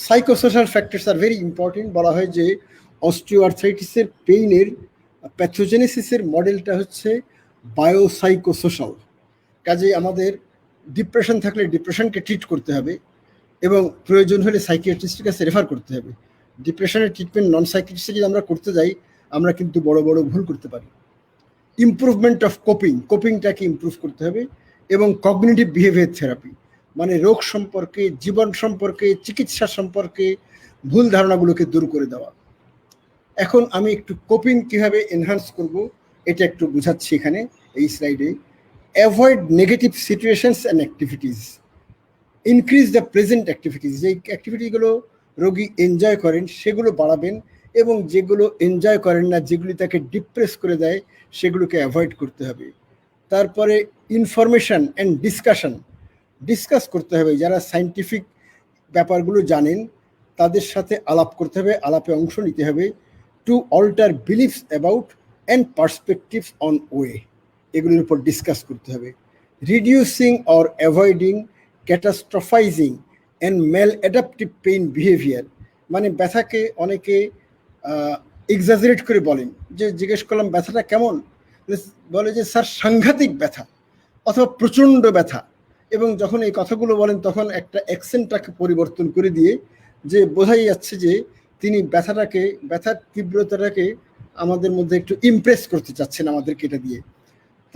psychosocial factors are very important. বলা হয় যে অস্টিওআর্থ্রাইটিসের পেইনের প্যাথোজেনেসিসের মডেলটা হচ্ছে বায়োসাইকোসোশ্যাল। কাজে আমাদের ডিপ্রেশন থাকলে ডিপ্রেশনকে ট্রিট করতে হবে এবং প্রয়োজন হলে সাইকিয়াট্রিস্টের কাছে রেফার করতে হবে। ডিপ্রেশনের ট্রিটমেন্ট নন সাইকিয়াট্রিস্টে যদি আমরা করতে যাই, আমরা কিন্তু বড় বড় ভুল করতে পারি। ইমপ্রুভমেন্ট অফ কোপিংটাকে ইমপ্রুভ করতে হবে, এবং কগনিটিভ বিহেভিয়ার থেরাপি, মানে রোগ সম্পর্কে, জীবন সম্পর্কে, চিকিৎসা সম্পর্কে ভুল ধারণাগুলোকে দূর করে দেওয়া। এখন আমি একটু কোপিং কিভাবে এনহান্স করব এটা একটু বুঝাচ্ছি এখানে এই স্লাইডে। Avoid negative situations and activities, increase the present activities, যেই অ্যাক্টিভিটিগুলো রোগী এনজয় করেন সেগুলো বাড়াবেন, এবং যেগুলো এনজয় করেন না, যেগুলি তাকে ডিপ্রেস করে দেয়, সেগুলোকে অ্যাভয়েড করতে হবে। তারপরে ইনফরমেশন অ্যান্ড ডিসকাস করতে হবে, যারা সায়েন্টিফিক ব্যাপারগুলো জানেন তাদের সাথে আলাপ করতে হবে, আলাপে অংশ নিতে হবে। To alter beliefs about and perspectives on OA, এগুলির উপর ডিসকাস করতে হবে। Reducing or avoiding catastrophizing and maladaptive pain behaviour, মানে ব্যথাকে অনেকে এক্সাজারেট করে বলেন, যে জিজ্ঞেস করলাম ব্যথাটা কেমন, বলে যে স্যার সাংঘাতিক ব্যথা অথবা প্রচণ্ড ব্যথা, এবং যখন এই কথাগুলো বলেন তখন একটা অ্যাকসেন্টটাকে পরিবর্তন করে দিয়ে যে বোঝাই যাচ্ছে যে তিনি ব্যথার তীব্রতাটাকে আমাদের মধ্যে একটু ইমপ্রেস করতে চাচ্ছেন আমাদেরকে এটা দিয়ে।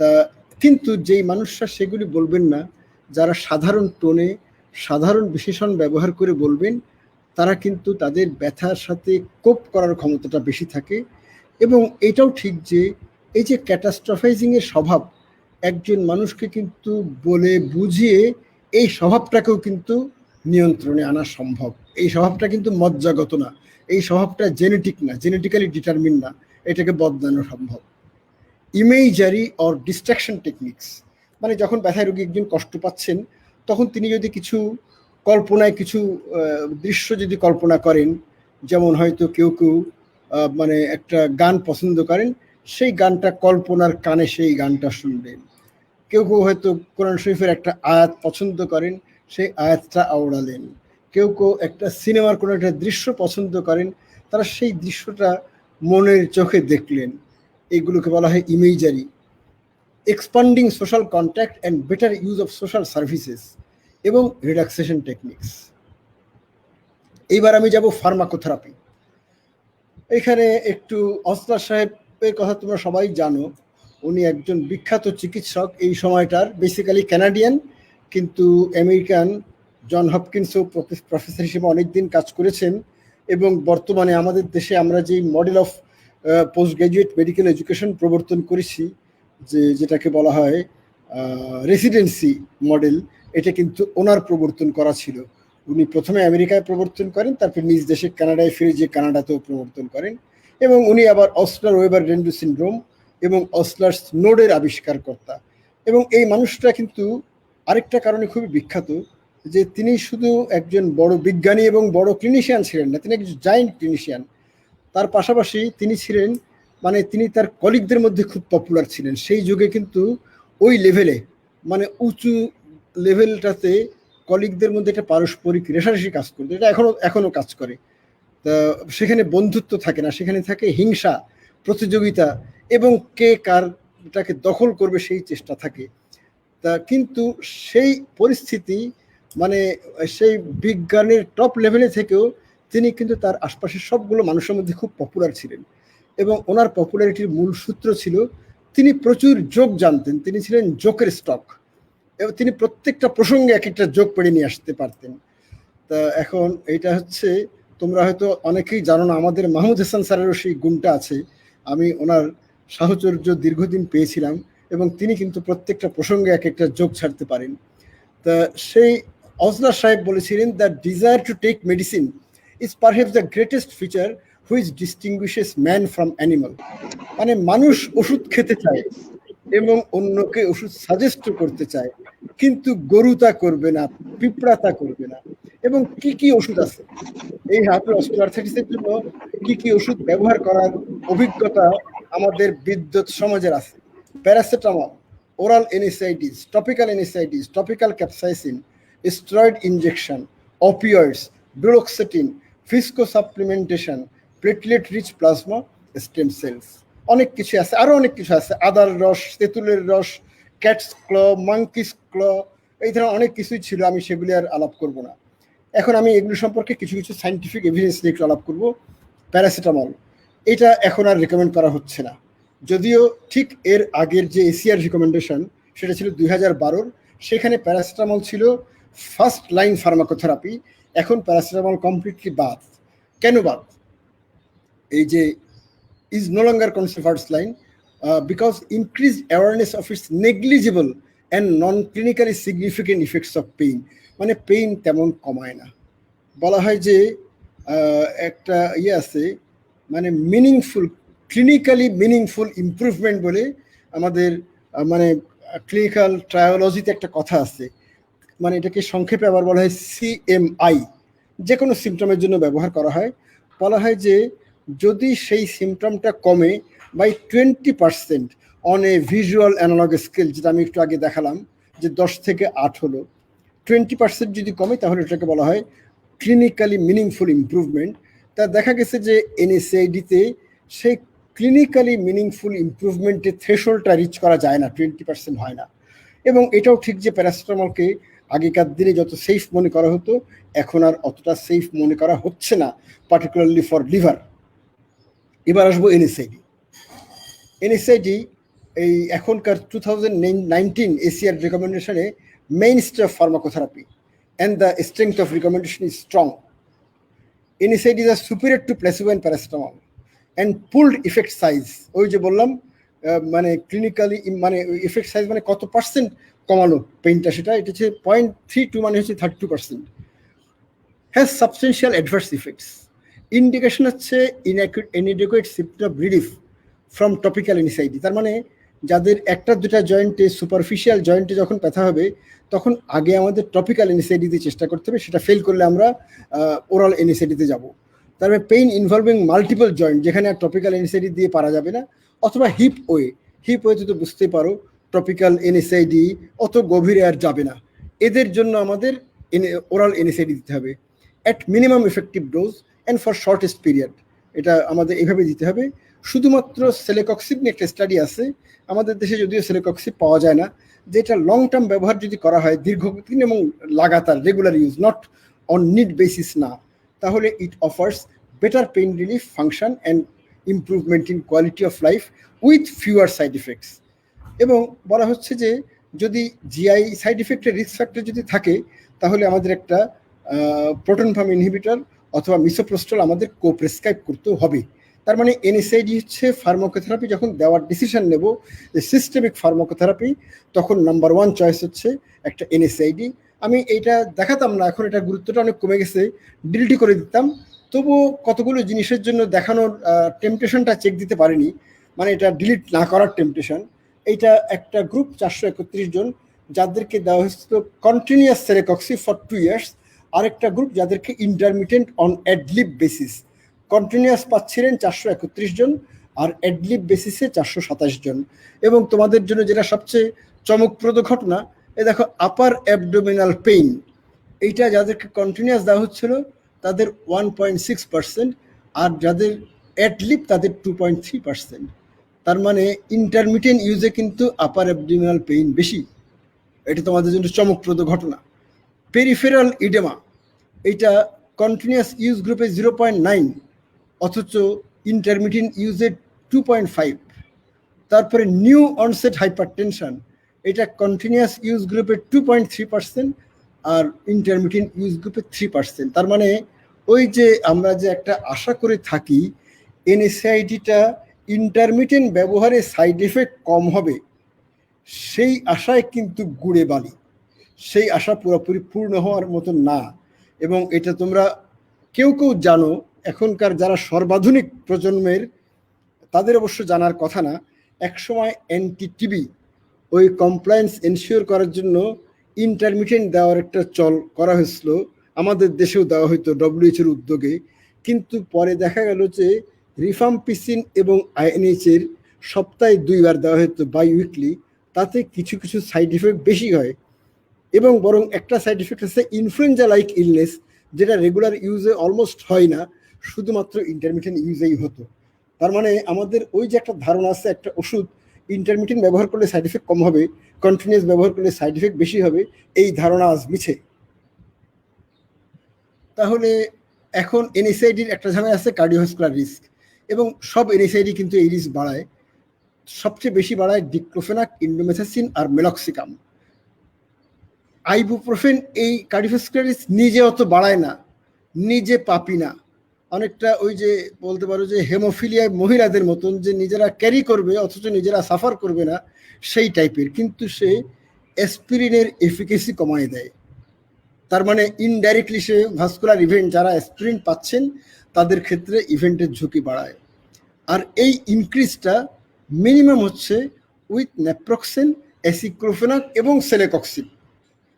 তা কিন্তু যেই মানুষরা সেগুলি বলবেন না, যারা সাধারণ টোনে সাধারণ বিশেষণ ব্যবহার করে বলবেন, তারা কিন্তু তাদের ব্যথার সাথে কোপ করার ক্ষমতাটা বেশি থাকে। এবং এটাও ঠিক যে এই যে ক্যাটাস্ট্রফাইজিংয়ের স্বভাব, একজন মানুষকে কিন্তু বলে বুঝিয়ে এই স্বভাবটাকেও কিন্তু নিয়ন্ত্রণে আনা সম্ভব। এই স্বভাবটা কিন্তু মজ্জাগত না, এই স্বভাবটা জেনেটিক না, জেনেটিক্যালি ডিটারমিন না, এটাকে বদলানো সম্ভব। ইমেজারি অর ডিস্ট্রাকশন টেকনিক্স, মানে যখন ব্যথায় রোগী একজন কষ্ট পাচ্ছেন, তখন তিনি যদি কিছু কল্পনায় কিছু দৃশ্য যদি কল্পনা করেন, যেমন হয়তো কেউ মানে একটা গান পছন্দ করেন, সেই গানটা কল্পনার কানে সেই গানটা শুনবেন। কেউ হয়তো কোরআন শরীফের একটা আয়াত পছন্দ করেন, সেই আয়াতটা আওড়ালেন। কেউ একটা সিনেমার কোনো একটা দৃশ্য পছন্দ করেন, তারা সেই দৃশ্যটা মনের চোখে দেখলেন। এগুলোকে বলা হয় imagery. Expanding social contact and better use of social services এবং রিল্যাক্সেশন টেকনিক্স। এইবার আমি যাব ফার্মাকোথেরাপি। এখানে একটু অসলার সাহেবের কথা তোমরা সবাই জানো। উনি একজন বিখ্যাত চিকিৎসক এই সময়টার, বেসিক্যালি কানাডিয়ান, কিন্তু আমেরিকান জন হপকিন্সও প্রফেসর হিসেবে অনেকদিন কাজ করেছেন। এবং বর্তমানে আমাদের দেশে আমরা যেই model of post graduate medical education প্রবর্তন করেছি, যেটাকে বলা হয় রেসিডেন্সি মডেল, এটা কিন্তু ওনার প্রবর্তন করা ছিল। উনি প্রথমে আমেরিকায় প্রবর্তন করেন, তারপর নিজ দেশে কানাডায় ফিরে যে কানাডাতেও প্রবর্তন করেন। এবং উনি আবার অসলার ওয়েবার রেন্ডু সিনড্রোম এবং অসলার নোডের আবিষ্কারকর্তা। এবং এই মানুষটা কিন্তু আরেকটা কারণে খুবই বিখ্যাত, যে তিনি শুধু একজন বড় বিজ্ঞানী এবং বড় ক্লিনিশিয়ান ছিলেন না, তিনি একজন জায়েন্ট ক্লিনিশিয়ান। তার পাশাপাশি তিনি ছিলেন, মানে তিনি তার কলিগদের মধ্যে খুব পপুলার ছিলেন। সেই যুগে কিন্তু ওই লেভেলে, মানে উঁচু লেভেলটাতে কলিগদের মধ্যে একটা পারস্পরিক রেশারেশি কাজ করতো, এটা এখনো কাজ করে। তা সেখানে বন্ধুত্ব থাকে না, সেখানে থাকে হিংসা, প্রতিযোগিতা এবং কে কারটাকে দখল করবে সেই চেষ্টা থাকে। তা কিন্তু সেই পরিস্থিতি, মানে সেই বিজ্ঞানের টপ লেভেলে থেকেও তিনি কিন্তু তার আশপাশের সবগুলো মানুষের মধ্যে খুব পপুলার ছিলেন। এবং ওনার পপুলারিটির মূল সূত্র ছিল তিনি প্রচুর জোক জানতেন, তিনি ছিলেন জোকের স্টক, এবং তিনি প্রত্যেকটা প্রসঙ্গে এক একটা জোক পেড়ে নিয়ে আসতে পারতেন। তা এখন এইটা হচ্ছে, তোমরা হয়তো অনেকেই জানো না, আমাদের মাহমুদ হাসান স্যারেরও সেই গুণটা আছে। আমি ওনার সাহচর্য দীর্ঘদিন পেয়েছিলাম, এবং তিনি কিন্তু প্রত্যেকটা প্রসঙ্গে এক একটা জোক ছাড়তে পারেন। তা সেই অজলার সাহেব বলেছিলেন, the desire to take medicine is perhaps the greatest feature which distinguishes man from animal. মানে মানুষ ওষুধ খেতে চায় এবং অন্যকে ওষুধ সাজেস্ট করতে চায়, কিন্তু গরু তা করবে না, পিঁপড়া তা করবে না। এবং কি কি ওষুধ আছে এই হার্টের অস্টিওআর্থ্রাইটিসের জন্য, কি কি ওষুধ ব্যবহার করার অভিজ্ঞতা আমাদের বিদ্যুৎ সমাজের আছে। Paracetamol, oral NSAIDs, topical NSAIDs, topical capsaicin, steroid injection, opioids, duloxetine, visco supplementation, platelet rich plasma, stem cells, অনেক কিছু আছে, আরো অনেক কিছু আছে। আদার রস, তেঁতুলের রস, ক্যাটস ক্ল, মাঙ্কিস ক্ল, এই ধরনের অনেক কিছুই ছিল, আমি সেগুলি আর আলাপ করব না। এখন আমি এগুলো সম্পর্কে কিছু কিছু সাইন্টিফিক এভিডেন্স নিয়ে একটু আলাপ করবো। প্যারাসিটামল, এটা এখন আর রেকমেন্ড করা হচ্ছে না, যদিও ঠিক এর আগের যে এশিয়ার রিকমেন্ডেশন সেটা ছিল 2012, সেখানে প্যারাসিটামল ছিল ফার্স্ট লাইন ফার্মাকোথেরাপি। এখন প্যারাসিটামল কমপ্লিটলি বাদ। কেন বাদ? এই যে is no longer considered first line because increased awareness of its negligible and non-clinically significant effects of pain, মানে পেইন তেমন কমায় না। বলা হয় যে একটা আছে, মানে মিনিংফুল, ক্লিনিক্যালি মিনিংফুল ইমপ্রুভমেন্ট বলে আমাদের মানে ক্লিনিক্যাল ট্রায়োলজিতে একটা কথা আছে, মানে এটাকে সংক্ষেপে আবার বলা হয় CMI, যে কোনো সিমটমের জন্য ব্যবহার করা হয়। বলা হয় যে যদি সেই সিমটমটা কমে by 20% on a visual analogue scale, যেটা আমি একটু আগে দেখালাম যে 10 থেকে 8 হলো, 20% যদি কমে তাহলে এটাকে বলা হয় ক্লিনিক্যালি মিনিংফুল ইমপ্রুভমেন্ট। তা দেখা গেছে যে NSAID-তে সেই ক্লিনিক্যালি মিনিংফুল ইমপ্রুভমেন্টের থ্রেশহোল্ডটা রিচ করা যায় না, 20% হয় না। এবং এটাও ঠিক যে প্যারাসিটামলকে আগেকার দিনে যত সেফ মনে করা হতো, এখন আর অতটা সেফ মনে করা হচ্ছে না, পার্টিকুলারলি ফর লিভার। এবার আসবো NSAID এই এখনকার 2019 এশিয়ার রেকমেন্ডেশনে mainstay of pharmacotherapy and the strength of recommendation is strong. NSAID is superior to placebo and paracetamol and pooled effect size, ওই যে বললাম মানে ক্লিনিক্যালি মানে এফেক্ট সাইজ মানে কত পার্সেন্ট কমালো পেইনটা, সেটা এটা হচ্ছে 0.32, মানে হচ্ছে 32%, has substantial adverse effects. Indication হচ্ছে inadequate symptom relief from topical NSAID, তার মানে যাদের একটা দুটা জয়েন্টে, সুপারফিশিয়াল জয়েন্টে যখন ব্যথা হবে তখন আগে আমাদের টপিক্যাল NSAID দিয়ে চেষ্টা করতে হবে, সেটা ফেল করলে আমরা ওরাল NSAID-তে যাব। তারপরে পেইন ইনভলভিং মাল্টিপল জয়েন্ট, যেখানে আর টপিক্যাল NSAID দিয়ে পারা যাবে না, অথবা হিপ ওয়েতে তো বুঝতেই পারো টপিক্যাল NSAID অত গভীরে আর যাবে না, এদের জন্য আমাদের ওরাল NSAID দিতে হবে at minimum effective dose and for shortest period. এটা আমাদের এইভাবে দিতে হবে। শুধুমাত্র সেলেকক্সিব নিয়ে একটা স্টাডি আছে, আমাদের দেশে যদিও সেলেকক্সিব পাওয়া যায় না, যেটা লং টার্ম ব্যবহার যদি করা হয় দীর্ঘদিন এবং লাগাতার regular use, not on need basis না, তাহলে ইট offers better pain relief function and improvement in quality of life with fewer side effects. এবং বলা হচ্ছে যে যদি জিআই সাইড ইফেক্টের রিস্ক ফ্যাক্টর যদি থাকে, তাহলে আমাদের একটা প্রোটন পাম্প ইনহিবিটর অথবা মিসোপ্রোস্টল আমাদের প্রেসক্রাইব করতে হবে। তার মানে এনএসআইডি হচ্ছে ফার্মাকোথেরাপি যখন দেওয়ার ডিসিশন নেব যে সিস্টেমিক ফার্মাকোথেরাপি, তখন নাম্বার 1 চয়েস হচ্ছে একটা এনএসআইডি। আমি এইটা দেখাতাম না, এখন এটা গুরুত্বটা অনেক কমে গেছে, ডিলিটই করে দিতাম। তবুও কতগুলো জিনিসের জন্য দেখানোর টেম্পটেশনটা চেক দিতে পারিনি, মানে এটা ডিলিট না করার টেম্পটেশন। এইটা একটা গ্রুপ 431 জন যাদেরকে দেওয়া হয়েছিল কন্টিনিউয়াস সেলেকক্সি ফর 2 ইয়ার্স, আরেকটা গ্রুপ যাদেরকে ইন্টারমিটেন্ট অন অ্যাডলিব বেসিস। কন্টিনিউয়াস পাচ্ছিলেন 431 জন আর অ্যাডলিব বেসিসে 427 জন। এবং তোমাদের জন্য যেটা সবচেয়ে চমকপ্রদ ঘটনা, এই দেখো আপার অ্যাবডোমিনাল পেইন, এইটা যাদেরকে কন্টিনিউয়াস দেওয়া হচ্ছিল তাদের 1.6%, আর যাদের অ্যাডলিব তাদের 2.3%। তার মানে ইন্টারমিটেন্ট ইউজে কিন্তু আপার অ্যাবডোমিনাল পেইন বেশি। এটা তোমাদের জন্য চমকপ্রদ ঘটনা। পেরিফেরাল ইডেমা, এইটা কন্টিনিউয়াস ইউজ গ্রুপে 0.9, অথচ ইন্টারমিটেন্ট ইউজে 2.5। তারপরে নিউ অনসেট হাইপারটেনশন, এটা কন্টিনিউয়াস ইউজ গ্রুপে 2.3% আর ইন্টারমিটেন্ট ইউজ গ্রুপে 3%। তার মানে ওই যে আমরা যে একটা আশা করে থাকি এনএসআইডিটা ইন্টারমিটেন্ট ব্যবহারে সাইড এফেক্ট কম হবে, সেই আশায় কিন্তু গুড়ে বালি, সেই আশা পুরোপুরি পূর্ণ হওয়ার মতন না। এবং এটা তোমরা কেউ কেউ জানো, এখনকার যারা সর্বাধুনিক প্রজন্মের তাদের অবশ্য জানার কথা না, একসময় এনটিটিবি ওই কমপ্লায়েন্স এনশিওর করার জন্য ইন্টারমিটেন্ট দেওয়ার একটা চল করা হয়েছিল, আমাদের দেশেও দেওয়া হয়তো ডব্লিউএইচওর উদ্যোগে। কিন্তু পরে দেখা গেল যে রিফাম্পিসিন এবং আইএনএইচের সপ্তাহে 2 বার দেওয়া হতো বাই উইকলি, তাতে কিছু কিছু সাইড ইফেক্ট বেশি হয়। এবং বরং একটা সাইড ইফেক্ট আছে ইনফ্লুয়েঞ্জা লাইক ইলনেস, যেটা রেগুলার ইউজে অলমোস্ট হয় না, শুধুমাত্র ইন্টারমিটেন্ট ইউজেই হতো। তার মানে আমাদের ওই যে একটা ধারণা আছে একটা ওষুধ ইন্টারমিটেন্ট ব্যবহার করলে সাইড এফেক্ট কম হবে, কন্টিনিউয়াস ব্যবহার করলে সাইড এফেক্ট বেশি হবে, এই ধারণা আজ মিছে। তাহলে এখন এনএসআইডির একটা ঝামেলা আছে কার্ডিওভাস্কুলার রিস্ক, এবং সব এনএসআইডি কিন্তু এই রিস্ক বাড়ায়। সবচেয়ে বেশি বাড়ায় ডিক্লোফেনাক, ইন্ডোমেথাসিন আর মেলক্সিকাম। আইবুপ্রোফেন এই কার্ডিওভাস্কুলার রিস্ক নিজে অত বাড়ায় না, নিজে পাপি না, অনেকটা ওই যে বলতে পারো যে হেমোফিলিয়া মহিলাদের মতন, যে নিজেরা ক্যারি করবে অথচ নিজেরা সাফার করবে না, সেই টাইপের। কিন্তু সে অ্যাসপিরিনের এফিকেসি কমায় দেয়। তার মানে ইনডাইরেক্টলি সে ভাস্কুলার ইভেন্ট, যারা অ্যাসপিরিন পাচ্ছেন তাদের ক্ষেত্রে ইভেন্টের ঝুঁকি বাড়ায়। আর এই ইনক্রিজটা মিনিমাম হচ্ছে উইথ ন্যাপ্রক্সেন, অ্যাসিক্লোফেনাক এবং সেলেকক্সিব।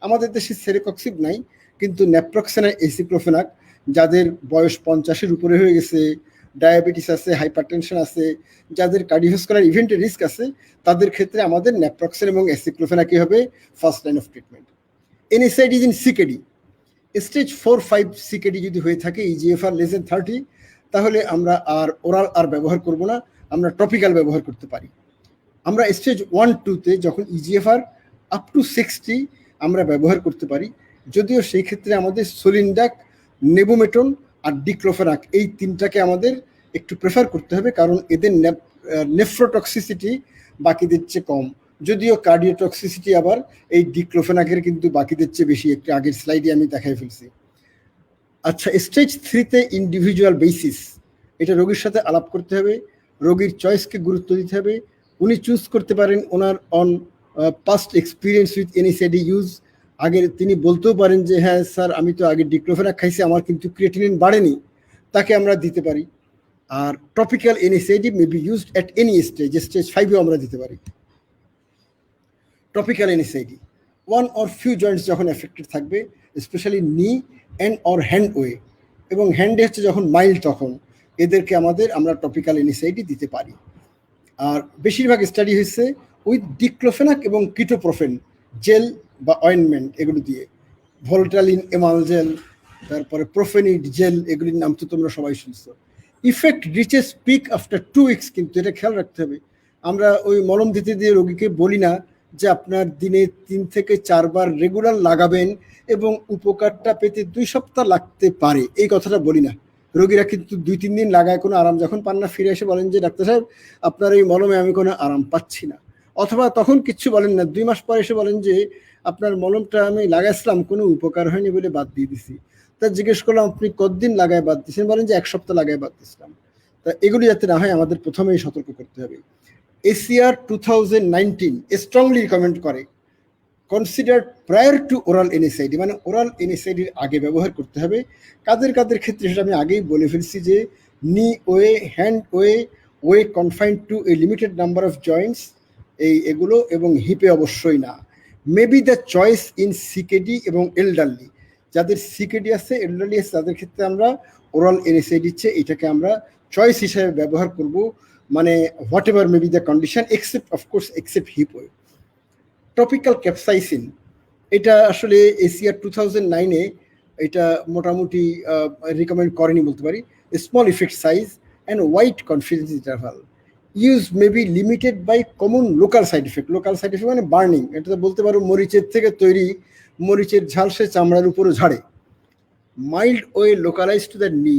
আমাদের দেশে সেলেকক্সিব নাই, কিন্তু ন্যাপ্রক্সেন আর অ্যাসিক্লোফেনাক যাদের বয়স 50-এর উপরে হয়ে গেছে, ডায়াবেটিস আছে, হাইপারটেনশন আছে, যাদের কার্ডিওভাস্কুলার ইভেন্টের রিস্ক আছে, তাদের ক্ষেত্রে আমাদের ন্যাপ্রক্সেন এবং অ্যাসিক্লোফেনাকই হবে first line of treatment. NSAID in CKD, stage 4-5 CKD যদি হয়ে থাকে, ইজিএফআর লেস দেন 30, তাহলে আমরা আর ওরাল আর ব্যবহার করব না, আমরা টপিক্যাল ব্যবহার করতে পারি। আমরা স্টেজ 1-2-তে যখন ইজিএফআর আপ টু 60 আমরা ব্যবহার করতে পারি, যদিও সেই ক্ষেত্রে আমাদের সোলিনডাক, নেবুমেটন আর ডিক্লোফেনাক এই 3টাকে আমাদের একটু প্রেফার করতে হবে, কারণ এদের নেফ্রোটক্সিসিটি বাকিদের চেয়ে কম, যদিও কার্ডিওটক্সিসিটি আবার এই ডিক্লোফেনাকের কিন্তু বাকিদের চেয়ে বেশি, একটু আগের স্লাইডে আমি দেখাই ফেলছি। আচ্ছা, স্টেজ 3-তে ইন্ডিভিজুয়াল বেসিস, এটা রোগীর সাথে আলাপ করতে হবে, রোগীর চয়েসকে গুরুত্ব দিতে হবে। উনি চুজ করতে পারেন ওনার own past experience with NSAID use. আগে তিনি বলতেও পারেন যে হ্যাঁ স্যার, আমি তো আগে ডিক্লোফেনাক খাইছি, আমার কিন্তু ক্রিয়েটিনিন বাড়েনি, তাকে আমরা দিতে পারি। আর topical NSAID may be used at any stage, stage 5-এও আমরা দিতে পারি topical NSAID. 1 or few joints যখন এফেক্টেড থাকবে, specially knee and or hand OA, এবং হ্যান্ডে হচ্ছে যখন মাইল্ড, তখন এদেরকে আমরা টপিক্যাল এনএসআইডি দিতে পারি। আর বেশিরভাগ স্টাডি হয়েছে উইথ ডিক্লোফেনাক এবং কিটোপ্রোফেন জেল বা অয়েনমেন্ট, এগুলো দিয়ে, ভোল্টালিন এমাল জেল, তারপরে প্রোফেনিড জেল, এগুলির নাম তো তোমরা সবাই শুনছো। Effect reaches peak after 2 weeks, কিন্তু এটা খেয়াল রাখতে হবে। আমরা ওই মলম দিতে দিয়ে রোগীকে বলি না যে আপনার দিনে 3 থেকে 4 বার রেগুলার লাগাবেন এবং উপকারটা পেতে 2 সপ্তাহ লাগতে পারে, এই কথাটা বলি না। রোগীরা কিন্তু 2-3 দিন লাগায়, কোনো আরাম যখন পান না ফিরে এসে বলেন যে ডাক্তার সাহেব আপনার এই মলমে আমি কোনো আরাম পাচ্ছি না, অথবা তখন কিচ্ছু বলেন না, 2 মাস পর এসে বলেন যে আপনার মলমটা আমি লাগাইছিলাম কোনো উপকার হয়নি বলে বাদ দিয়ে দিছি। তা জিজ্ঞেস করলাম আপনি কতদিন লাগায় বাদ দিয়েছেন, বলেন যে 1 সপ্তাহ লাগায় বাদ দিয়েছিলাম। তা এগুলি যাতে না হয় আমাদের প্রথমেই সতর্ক করতে হবে। ACR 2019 স্ট্রংলি রিকমেন্ড করে consider prior to oral NSAID, মানে ওরাল এনএসআইডির আগে ব্যবহার করতে হবে। কাদের কাদের ক্ষেত্রে সেটা আমি আগেই বলে ফেলছি যে নি way, hand way, way confined two a limited number of Joints, এগুলো, এবং হিপে অবশ্যই না। Maybe the choice in CKD এবং এলডারলি, যাদের সিকেডি আছে, এলডারলি আছে, তাদের ক্ষেত্রে আমরা ওরাল এনএসআইডি দিচ্ছে, এটাকে আমরা চয়েস হিসেবে ব্যবহার করব, মানে whatever maybe the condition, except of course except hip OA. Topical capsaicin, এটা আসলে ACR 2009-এ এটা মোটামুটি রিকমেন্ড করেনি বলতে পারি। Small effect size and wide confidence interval, use may be limited by common local side effect. Local side effect মানে burning, এটা তো বলতে পারো মরিচের থেকে তৈরি, মরিচের ঝাল সে চামড়ার উপরও ঝাড়ে। Mild OA localize to the knee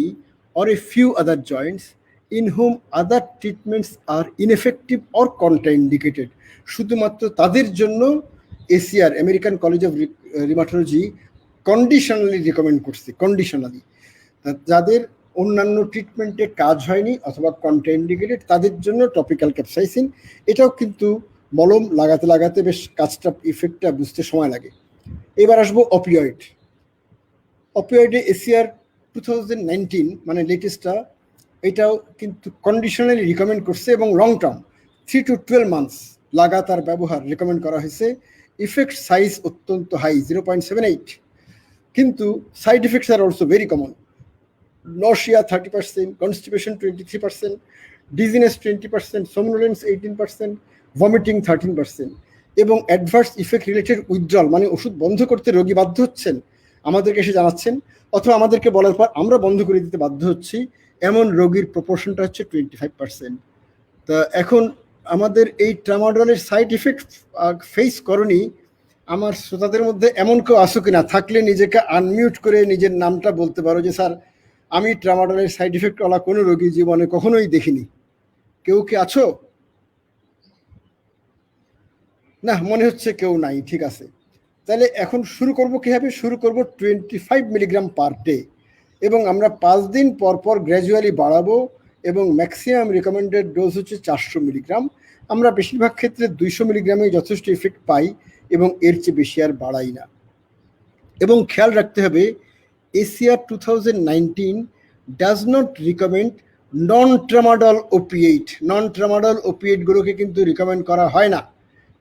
or a few other joints in whom other treatments are ineffective or contraindicated, শুধুমাত্র তাদের জন্য ACR American College of Rheumatology conditionally recommend করছে, কন্ডিশনালি। যাদের অন্যান্য ট্রিটমেন্টে কাজ হয়নি অথবা কন্ট্রাইন্ডিকেটেড তাদের জন্য টপিক্যাল ক্যাপসাইসিন। এটাও কিন্তু মলম লাগাতে লাগাতে বেশ কাজটা, ইফেক্টটা বুঝতে সময় লাগে। এবার আসবো অপিওয়েড। অপিওয়েডে ACR 2019 মানে লেটেস্টটা, এটাও কিন্তু কন্ডিশনালি রিকমেন্ড করছে এবং লং টার্ম 3 to 12 মান্থস লাগাতার ব্যবহার রেকমেন্ড করা হয়েছে। ইফেক্ট সাইজ অত্যন্ত হাই, 0.78, কিন্তু side effects are also very common. Nausea 30%, constipation 23%, dizziness 20%, somnolence 18%, vomiting 13%, এবং অ্যাডভার্স ইফেক্ট রিলেটেড উইথড্রল, মানে ওষুধ বন্ধ করতে রোগী বাধ্য হচ্ছেন, আমাদেরকে এসে জানাচ্ছেন, অথবা আমাদেরকে বলার পর আমরা বন্ধ করে দিতে বাধ্য হচ্ছি, এমন রোগীর প্রপোর্শনটা হচ্ছে 25%। তা এখন আমাদের এই ট্রামাডলের সাইড ইফেক্ট ফেস করনি, আমার শ্রোতাদের মধ্যে এমন কেউ আসো কিনা, থাকলে নিজেকে আনমিউট করে নিজের নামটা বলতে পারো যে স্যার আমি ট্রামাডলের সাইড ইফেক্টওয়ালা কোনো রোগী জীবনে কখনোই দেখিনি। কেউ কি আছো? না, মনে হচ্ছে কেউ নাই। ঠিক আছে, তাহলে এখন শুরু করব কীভাবে? শুরু করব 25 মিলিগ্রাম পার ডে, এবং আমরা 5 দিন পর পর গ্র্যাজুয়ালি বাড়াবো, এবং ম্যাক্সিমাম রিকমেন্ডেড ডোজ হচ্ছে 400 মিলিগ্রাম। আমরা বেশিরভাগ ক্ষেত্রে 200 মিলিগ্রামে যথেষ্ট ইফেক্ট পাই এবং এর চেয়ে বেশি আর বাড়াই না। এবং খেয়াল রাখতে হবে ACR 2019 does not recommend non tramadol opiate. Non tramadol ওপিয়েটগুলোকে কিন্তু রিকমেন্ড করা হয় না,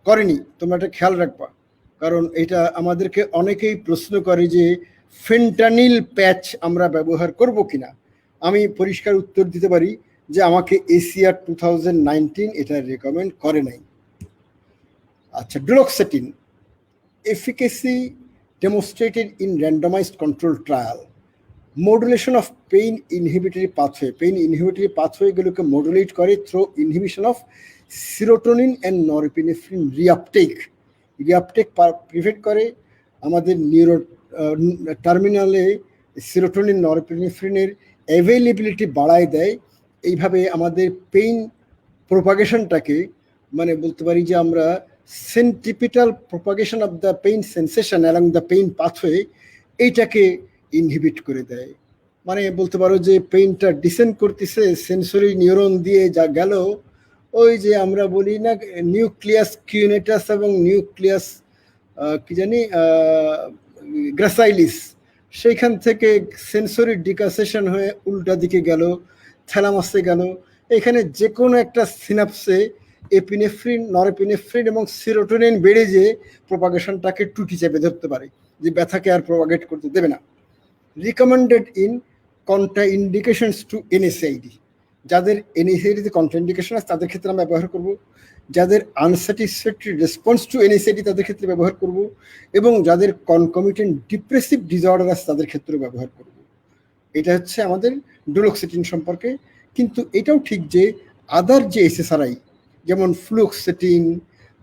করেনি, তোমরা এটা খেয়াল রাখবা। কারণ এটা আমাদেরকে অনেকেই প্রশ্ন করে যে ফেন্টানিল প্যাচ আমরা ব্যবহার করব কিনা। আমি পরিষ্কার উত্তর দিতে পারি যে আমাকে ACR 2019 এটা রেকমেন্ড করে নাই। আচ্ছা, duloxetine, efficacy demonstrated in randomized controlled trial, modulation of pain inhibitory pathway, pain inhibitory pathway গুলোকে মডুলেট করে through inhibition of serotonin and norepinephrine reuptake prevent করে, আমাদের নিউরো টার্মিনালে সিরোটোনিন নরএপিনেফ্রিনের অ্যাভেলেবিলিটি বাড়ায় দেয়। এইভাবে আমাদের পেইন প্রোপাগেশনটাকে, মানে বলতে পারি যে আমরা centripetal propagation of the pain sensation along the pain pathway, এইটাকে ইনহিবিট করে দেয়। মানে বলতে পারো যে পেইনটা ডিসেন্ড করতেছে সেন্সরি নিউরন দিয়ে, যা গেল ওই যে আমরা বলি না নিউক্লিয়াস কিউনেটাস এবং নিউক্লিয়াস কি জানি গ্রাসাইলিস, সেইখান থেকে সেন্সরি ডিকাসেশন হয়ে উল্টা দিকে গেল, থ্যালামাসে গেল। এখানে যে কোনো একটা সিনাপসে এপিনেফ্রিন, নরএপিনেফ্রিন এবং সিরোটোনিন বেড়ে যে প্রোপাগেশনটাকে টুটি চেপে ধরতে পারে, যে ব্যথাকে আর প্রোপাগেট করতে দেবে না। রিকমেন্ডেড ইন কন্ট্রাইন্ডিকেশনস টু NSAID, যাদের NSAID-তে কন্ট্রাইন্ডিকেশন আছে তাদের ক্ষেত্রে আমরা ব্যবহার করব, যাদের আনস্যাটিসফ্যাক্টরি রেসপন্স টু NSAID তাদের ক্ষেত্রে ব্যবহার করব, এবং যাদের কনকমিটেন্ট ডিপ্রেসিভ ডিসঅর্ডার আছে তাদের ক্ষেত্রে ব্যবহার করব। এটা হচ্ছে আমাদের ডুলোক্সেটিন সম্পর্কে। কিন্তু এটাও ঠিক যে আদার যে এসএসআরআই যেমন ফ্লুক্সেটিন,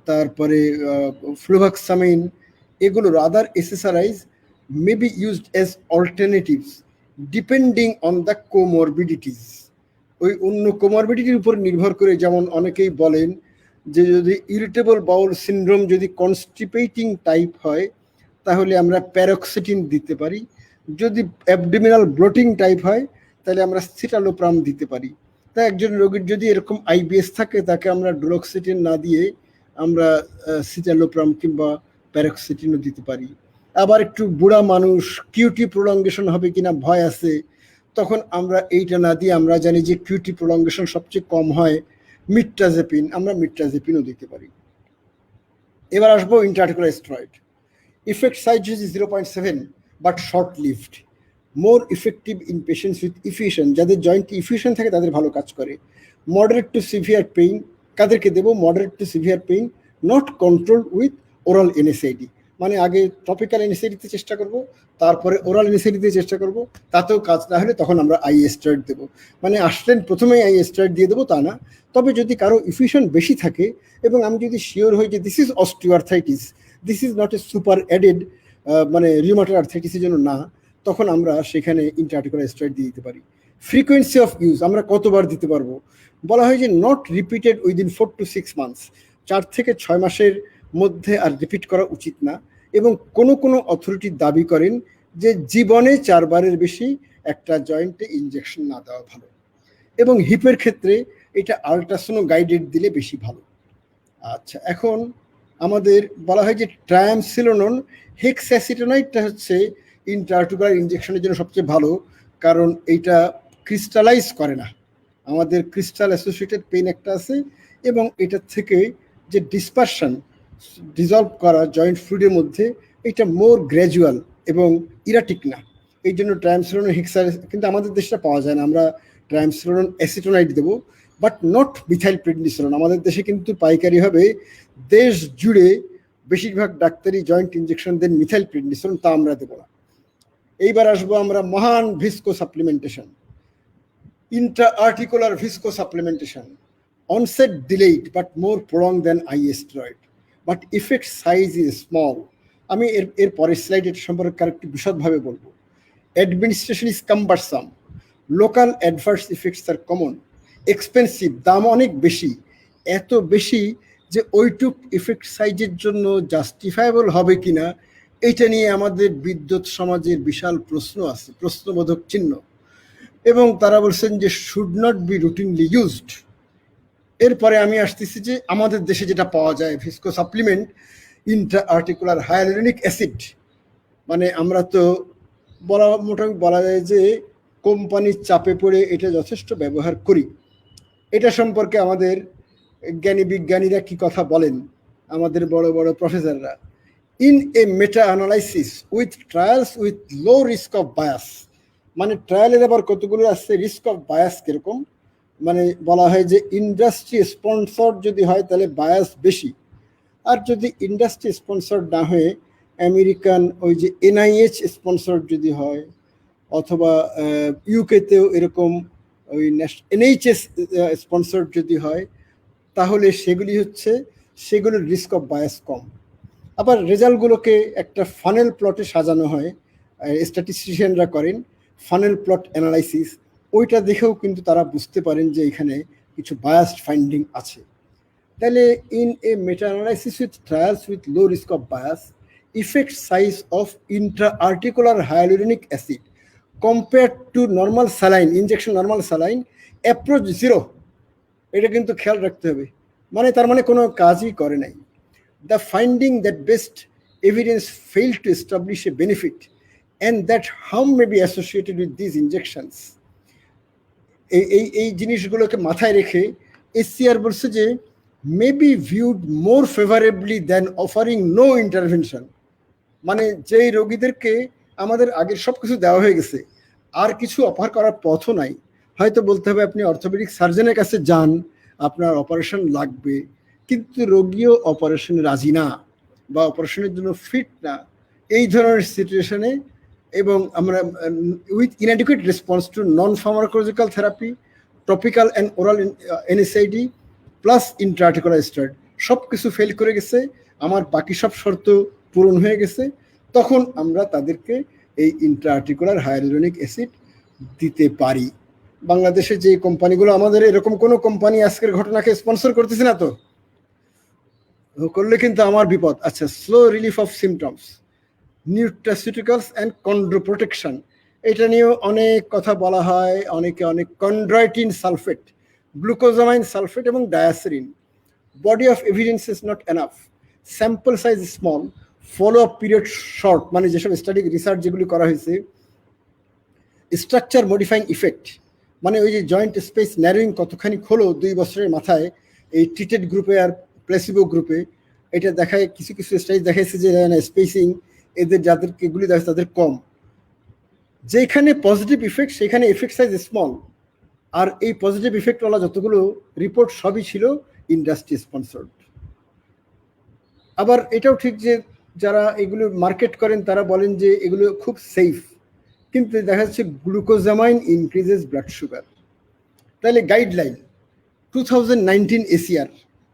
তারপরে ফ্লুভাক্সামিন, এগুলোর other SSRIs may be used as alternatives depending on the comorbidities. ওই অন্য কোমরবিডিটির উপর নির্ভর করে, যেমন অনেকেই বলেন যে যদি ইরিটেবল বাউল সিনড্রোম যদি কনস্টিপেটিং টাইপ হয় তাহলে আমরা প্যারক্সিটিন দিতে পারি, যদি অ্যাবডোমিনাল ব্লোটিং টাইপ হয় তাহলে আমরা সিটালোপ্রাম দিতে পারি। তাই একজন রোগীর যদি এরকম আইবিএস থাকে তাকে আমরা ড্রোক্সিটিন না দিয়ে আমরা সিটালোপ্রাম কিংবা প্যারক্সিটিনও দিতে পারি। আবার একটু বুড়া মানুষ, কিউটি প্রলঙ্গেশন হবে কিনা ভয় আছে, তখন আমরা এইটা না দিয়ে, আমরা জানি যে কিউটি প্রলঙ্গেশন সবচেয়ে কম হয় মিট্রাজেপিন, আমরা মিট্রাজেপিনও দিতে পারি। এবার আসবো intraarticular steroid. Effect size is 0.7 but short lived, more effective in patients with effusion, যাদের জয়েন্টে ইফিউশন থাকে তাদের ভালো কাজ করে। মডারেট টু সিভিয়ার পেইন, কাদেরকে দেবো? Moderate two severe pain, not control with oral NSAID, মানে আগে টপিক্যাল এনএসআইডিতে চেষ্টা করব, তারপরে ওরাল এনএসআইডিতে চেষ্টা করব, তাতেও কাজ না হলে তখন আমরা আইএ স্টেরয়েড দেবো। মানে আসলেন প্রথমেই আইএ স্টেরয়েড দিয়ে দেবো তা না, তবে যদি কারো ইফিউশন বেশি থাকে এবং আমি যদি শিওর হই যে this is osteoarthritis, this is not a super added মানে রিউমাটয়েড আর্থ্রাইটিসের জন্য না, তখন আমরা সেখানে ইন্ট্রাআর্টিকুলার স্টেরয়েড দিয়ে দিতে পারি। ফ্রিকোয়েন্সি অফ ইউজ আমরা কতবার দিতে পারবো? বলা হয় যে not repeated within 4 to 6 months, 4 থেকে 6 মাসের মধ্যে আর রিপিট করা উচিত না। এবং কোনো কোনো অথরিটি দাবি করেন যে জীবনে 4 বারের বেশি একটা জয়েন্টে ইনজেকশন না দেওয়া ভালো, এবং হিপের ক্ষেত্রে এটা আল্ট্রাসোনো গাইডেড দিলে বেশি ভালো। আচ্ছা, এখন আমাদের বলা হয় যে ট্রায়ামসিলোনন হেক্সাসিটোনাইডটা হচ্ছে ইন্ট্রাআর্টিকুলার ইনজেকশনের জন্য সবচেয়ে ভালো, কারণ এইটা ক্রিস্টালাইজ করে না। আমাদের ক্রিস্টাল অ্যাসোসিয়েটেড পেইন একটা আছে, এবং এটা থেকে যে ডিসপারশন, ডিজলভ করা জয়েন্ট ফ্লুইডের মধ্যে, এটা মোর গ্র্যাজুয়াল এবং ইরাটিক না। এই জন্য ট্রায়ামসিলোনন হেক্সা, কিন্তু আমাদের দেশটা পাওয়া যায় না, আমরা ট্রায়ামসিলোনন অ্যাসিটোনাইড দেবো, বাট নট মিথাইল প্রেডনিসোলন। আমাদের দেশে কিন্তু পাইকারিভাবে দেশ জুড়ে বেশিরভাগ ডাক্তারি জয়েন্ট ইনজেকশন দেন মিথাইল প্রেডনিসোলন, তা আমরা দেবো না। এইবার আসবো আমরা মহান visco supplementation, intraarticular visco supplementation. Onset delayed but more prolong than IA steroid, but effect size is small. আমি এর পরের স্লাইড এটা সম্পর্কে আরেকটু বিশদভাবে বলবো। Administration is cumbersome, local adverse effects are common, expensive, দাম অনেক বেশি, এত বেশি যে ওইটুক ইফেক্ট সাইজের জন্য জাস্টিফায়েবল হবে কিনা এটা নিয়ে আমাদের বিদ্যুৎ সমাজের বিশাল প্রশ্ন আছে, প্রশ্নবোধক চিহ্ন। এবং তারা বলছেন যে should not be routinely used. এরপরে আমি আসতেছি যে আমাদের দেশে যেটা পাওয়া যায় visco supplement, intraarticular hyaluronic acid. মানে আমরা তো মোটামুটি বলা যায় যে কোম্পানির চাপে পড়ে এটা যথেষ্ট ব্যবহার করি। এটা সম্পর্কে আমাদের জ্ঞানী বিজ্ঞানীরা কি কথা বলেন, আমাদের বড় বড় প্রফেসররা। In a meta analysis with trials with low risk of bias, মানে ট্রায়ালের আবার কতগুলো আসছে, রিস্ক অফ বায়াস কিরকম, মানে বলা হয় যে ইন্ডাস্ট্রি স্পন্সর যদি হয় তাহলে বায়াস বেশি, আর যদি ইন্ডাস্ট্রি স্পন্সর না হয়ে আমেরিকান ওই যে এনআইএইচ স্পন্সর যদি হয়, অথবা ইউকেতেও এরকম ওই এনএইচএস স্পন্সর যদি হয়, তাহলে সেগুলোর রিস্ক অফ বায়াস কম। আবার রেজাল্টগুলোকে একটা ফানেল প্লটে সাজানো হয়, স্ট্যাটিস্টিশিয়ানরা করেন ফানেল প্লট অ্যানালাইসিস, ওইটা দেখেও কিন্তু তারা বুঝতে পারেন যে এখানে কিছু বায়াসড ফাইন্ডিং আছে। তাহলে in a meta analysis with trials with low risk of bias, effect size of intraarticular hyaluronic acid compare to normal saline injection, normal saline approach 0, এটা কিন্তু খেয়াল রাখতে হবে। মানে তার মানে কোনো কাজই করে নাই। The finding that best evidence fail to establish a benefit and that harm may be associated with this injections. এই জিনিসগুলোকে মাথায় রেখে এসসিআর বলছে যে may be viewed more favourably than offering no intervention. মানে যেই রোগীদেরকে আমাদের আগের সব কিছু দেওয়া হয়ে গেছে, আর কিছু অফার করার পথও নাই, হয়তো বলতে হবে আপনি অর্থোপেডিক সার্জনের কাছে যান, আপনার অপারেশন লাগবে, কিন্তু রোগীও অপারেশনে রাজি না বা অপারেশনের জন্য ফিট না, এই ধরনের সিচুয়েশনে, এবং আমরা with inadequate response to non pharmacological therapy topical and oral NSAID plus intraarticular steroid সব কিছু ফেল করে গেছে, আমার বাকি সব শর্ত পূরণ হয়ে গেছে, তখন আমরা তাদেরকে এই ইন্ট্রাআর্টিকুলার হায়ালুরোনিক অ্যাসিড দিতে পারি। বাংলাদেশে যে কোম্পানিগুলো, আমাদের এরকম কোনো কোম্পানি আজকের ঘটনাকে স্পন্সর করতেছে না, তো করলে কিন্তু আমার বিপদ। আচ্ছা, slow relief of symptoms, nutraceuticals and chondroprotection, এটা নিয়েও অনেক কথা বলা হয়, অনেকে অনেক কন্ড্রয়টিন সালফেট, গ্লুকোজামাইন সালফেট এবং diacerein. Body of evidence is not enough, sample size small, follow up period short, মানে যেসব স্টাডি রিসার্চ যেগুলি করা হয়েছে। স্ট্রাকচার মডিফাইং ইফেক্ট, মানে ওই যে জয়েন্ট স্পেস ন্যারোয়িং কতখানি হলো 2 বছরের মাথায় এই ট্রিটেড গ্রুপে আর প্লেসিবো গ্রুপে, এটা দেখায় কিছু কিছু স্টাডি দেখাইছে যে স্পেসিং এদের যাদেরকে এগুলি দেখাচ্ছে তাদের কম। যেখানে পজিটিভ ইফেক্ট সেখানে এফেক্ট সাইজ স্মল, আর এই পজিটিভ ইফেক্টওয়ালা যতগুলো রিপোর্ট সবই ছিল ইন্ডাস্ট্রি স্পন্সর্ড। আবার এটাও ঠিক যে যারা এগুলো মার্কেট করেন তারা বলেন যে এগুলো খুব সেফ, কিন্তু দেখা যাচ্ছে গ্লুকোজামাইন ইনক্রিজেস ব্লাড সুগার। তাহলে গাইডলাইন 2019 এসিআর,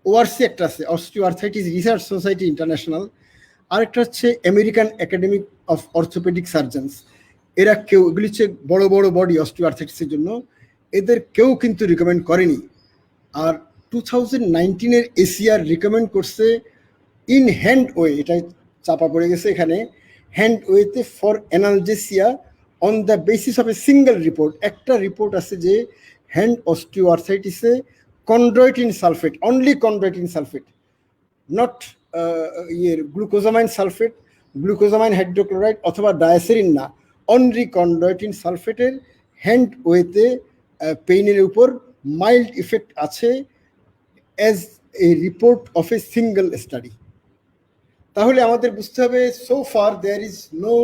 ওআরসি একটা আছে, অস্টিওআর্থ্রাইটিস রিসার্চ সোসাইটি ইন্টারন্যাশনাল, আরেকটা হচ্ছে American academy of orthopaedic surgeons. এরা কেউ, এগুলি হচ্ছে বড় বড় বডি অস্টিওআর্থ্রাইটিসের জন্য, এদের কেউ কিন্তু রিকমেন্ড করেনি। আর 2019 এসিআর রিকমেন্ড করছে ইন হ্যান্ড ওয়ে, এটা চাপা পড়ে গেছে এখানে, হ্যান্ড ওয়েতে for analgesia on the basis of a single report. একটা রিপোর্ট আছে যে হ্যান্ড অস্টিওআর্থ্রাইটিসে chondroitin sulphate, only chondroitin sulphate, not glucosamine sulphate, glucosamine hydrochloride অথবা ডায়াসেরিন না, অনলি কন্ড্রয়টিন সালফেটের হ্যান্ড ওয়েতে পেইনের উপর মাইল্ড ইফেক্ট আছে as a report of a single study. তাহলে আমাদের বুঝতে হবে, so far there is no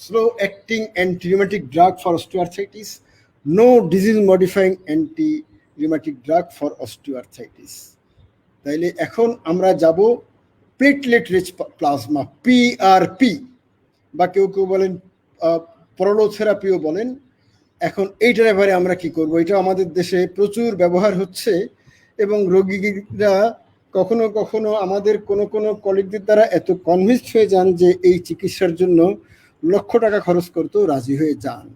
slow acting anti rheumatic drug for osteoarthritis, no disease modifying anti rheumatic drug for osteoarthritis. তাইলে এখন আমরা যাব প্লেটলেট রিচ প্লাজমা, পিআরপি, বা কেউ কেউ বলেন প্রোলোথেরাপিও বলেন। এখন এইটার ব্যাপারে আমরা কি করব? এটা আমাদের দেশে প্রচুর ব্যবহার হচ্ছে এবং রোগীরা কখনো কখনো আমাদের কোনো কোনো কলিগদের দ্বারা এত কনভিন্সড হয়ে যান যে এই চিকিৎসার জন্য লক্ষ টাকা খরচ করতেও রাজি হয়ে যান।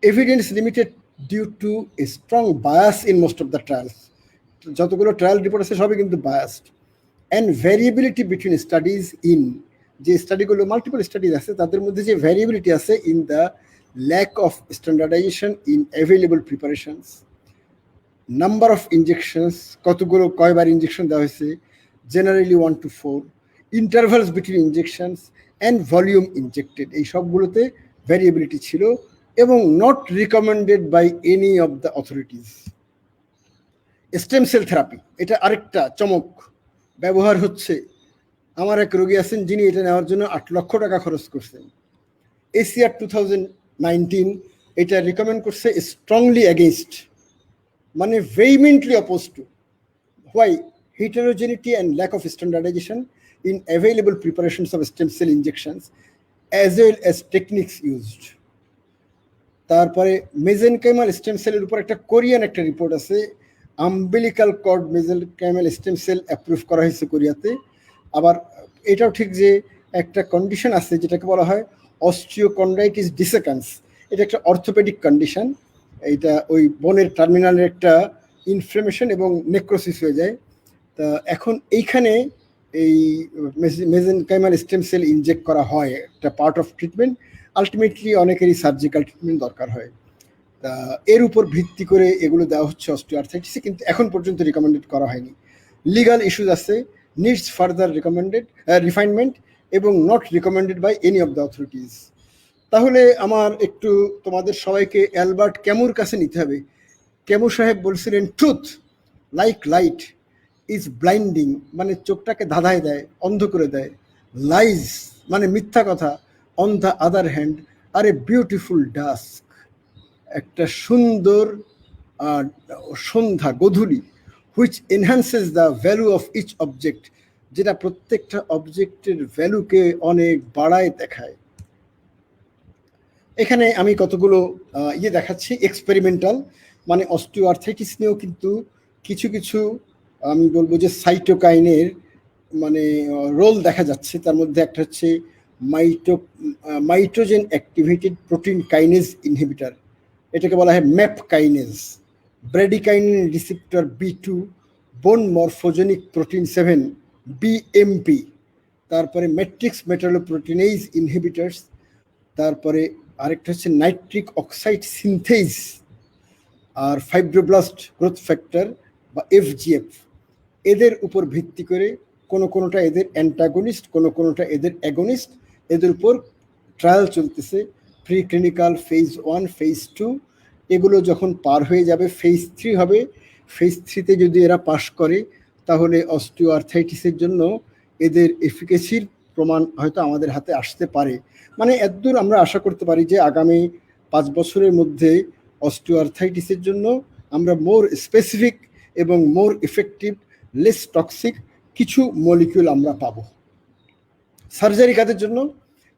Evidence limited due to a strong bias in most of the trials, যতগুলো ট্রায়াল রিপোর্ট আছে সবই কিন্তু biased, and variability between studies in, যে স্টাডিগুলো মাল্টিপল স্টাডিজ আছে তাদের মধ্যে যে ভ্যারিয়েবিলিটি আছে in the lack of standardisation in available preparations, number of injections, কতগুলো কয়বার ইনজেকশন দেওয়া হয়েছে, generally 1 to 4, intervals between injections and volume injected, এই সবগুলোতে ভ্যারিয়েবিলিটি ছিল এবং not recommended by any of the authorities. Stem cell therapy, এটা আরেকটা চমক, ব্যবহার হচ্ছে। আমার এক রোগী আছেন যিনি এটা নেওয়ার জন্য 8 লক্ষ টাকা খরচ করছেন। এসিআর 2019 এটা রিকমেন্ড করছে স্ট্রংলি এগেইনস্ট, মানে vehemently opposed to. Why? Heterogeneity and lack of standardization in available preparations of stem cell injections as well as techniques used. তারপরে মেজেনকাইমাল স্টেম সেলের উপর একটা কোরিয়ান একটা রিপোর্ট আছে, umbilical cord mesenchymal stem cell approve করা হয়েছে কোরিয়াতে। আবার এটাও ঠিক যে একটা কন্ডিশন আছে যেটাকে বলা হয় অস্টিওকন্ড্রাইটিস ডিসেকান্স, এটা একটা অর্থোপেডিক কন্ডিশন, এইটা ওই বোনের টার্মিনালের একটা ইনফ্লেমেশন এবং নেক্রোসিস হয়ে যায়। তা এখন এইখানে এই মেজেনকাইমাল স্টেম সেল ইনজেক্ট করা হয়, একটা পার্ট অফ ট্রিটমেন্ট, আলটিমেটলি অনেকেরই সার্জিক্যাল ট্রিটমেন্ট দরকার হয়। তা এর উপর ভিত্তি করে এগুলো দেওয়া হচ্ছে অস্টিওআর্থ্রাইটিসে, কিন্তু এখন পর্যন্ত রিকমেন্ডেড করা হয়নি। লিগাল ইস্যুজ আছে, নিডস ফার্দার রিফাইনমেন্ট এবং not recommended by any of the authorities. তাহলে আমার একটু তোমাদের সবাইকে অ্যালবার্ট ক্যামুর কাছে নিতে হবে। ক্যামু সাহেব বলছিলেন, truth like light is blinding, মানে চোখটাকে ধাঁধায় দেয়, অন্ধ করে দেয়। লাইজ মানে মিথ্যা কথা, on the other hand are a beautiful dusk, একটা সুন্দর সন্ধ্যা, গধূলি, which enhances the value of each object, যেটা প্রত্যেকটা অবজেক্টের ভ্যালুকে অনেক বাড়ায় দেখায়। এখানে আমি কতগুলো দেখাচ্ছি এক্সপেরিমেন্টাল, মানে অস্টিওআর্থ্রাইটিস নিয়েও কিন্তু কিছু কিছু আমি বলবো যে সাইটোকাইনের মানে রোল দেখা যাচ্ছে। তার মধ্যে একটা হচ্ছে মাইটোজেন অ্যাক্টিভেটেড প্রোটিন কাইনেজ ইনহিবিটর, এটাকে বলা হয় ম্যাপ কাইনেজ, ব্রেডিকাইনিন রিসেপ্টর B2, বোন মরফোজেনিক প্রোটিন 7 BMP, তারপরে ম্যাট্রিক্স মেটালোপ্রোটিনেজ ইনহিবিটার্স, তারপরে আরেকটা হচ্ছে নাইট্রিক অক্সাইড সিনথেজ, আর ফাইব্রোব্লাস্ট গ্রোথ ফ্যাক্টর বা FGF। এদের উপর ভিত্তি করে কোনোটা এদের অ্যান্টাগনিস্ট, কোনোটা এদের অ্যাগনিস্ট, এদের উপর ট্রায়াল চলতেছে। প্রি ক্লিনিক্যাল ফেজ 1, ফেজ 2, এগুলো যখন পার হয়ে যাবে ফেজ 3 হবে। ফেজ 3তে যদি এরা পাশ করে তাহলে অস্টিওআর্থ্রাইটিসের জন্য এদের এফিকেসির প্রমাণ হয়তো আমাদের হাতে আসতে পারে। মানে এতদূর আমরা আশা করতে পারি যে আগামী 5 বছরের মধ্যে অস্টিওআর্থ্রাইটিসের জন্য আমরা মোর স্পেসিফিক এবং মোর ইফেক্টিভ, লেস টক্সিক কিছু মলিকিউল আমরা পাবো। সার্জারি কাদের জন্য?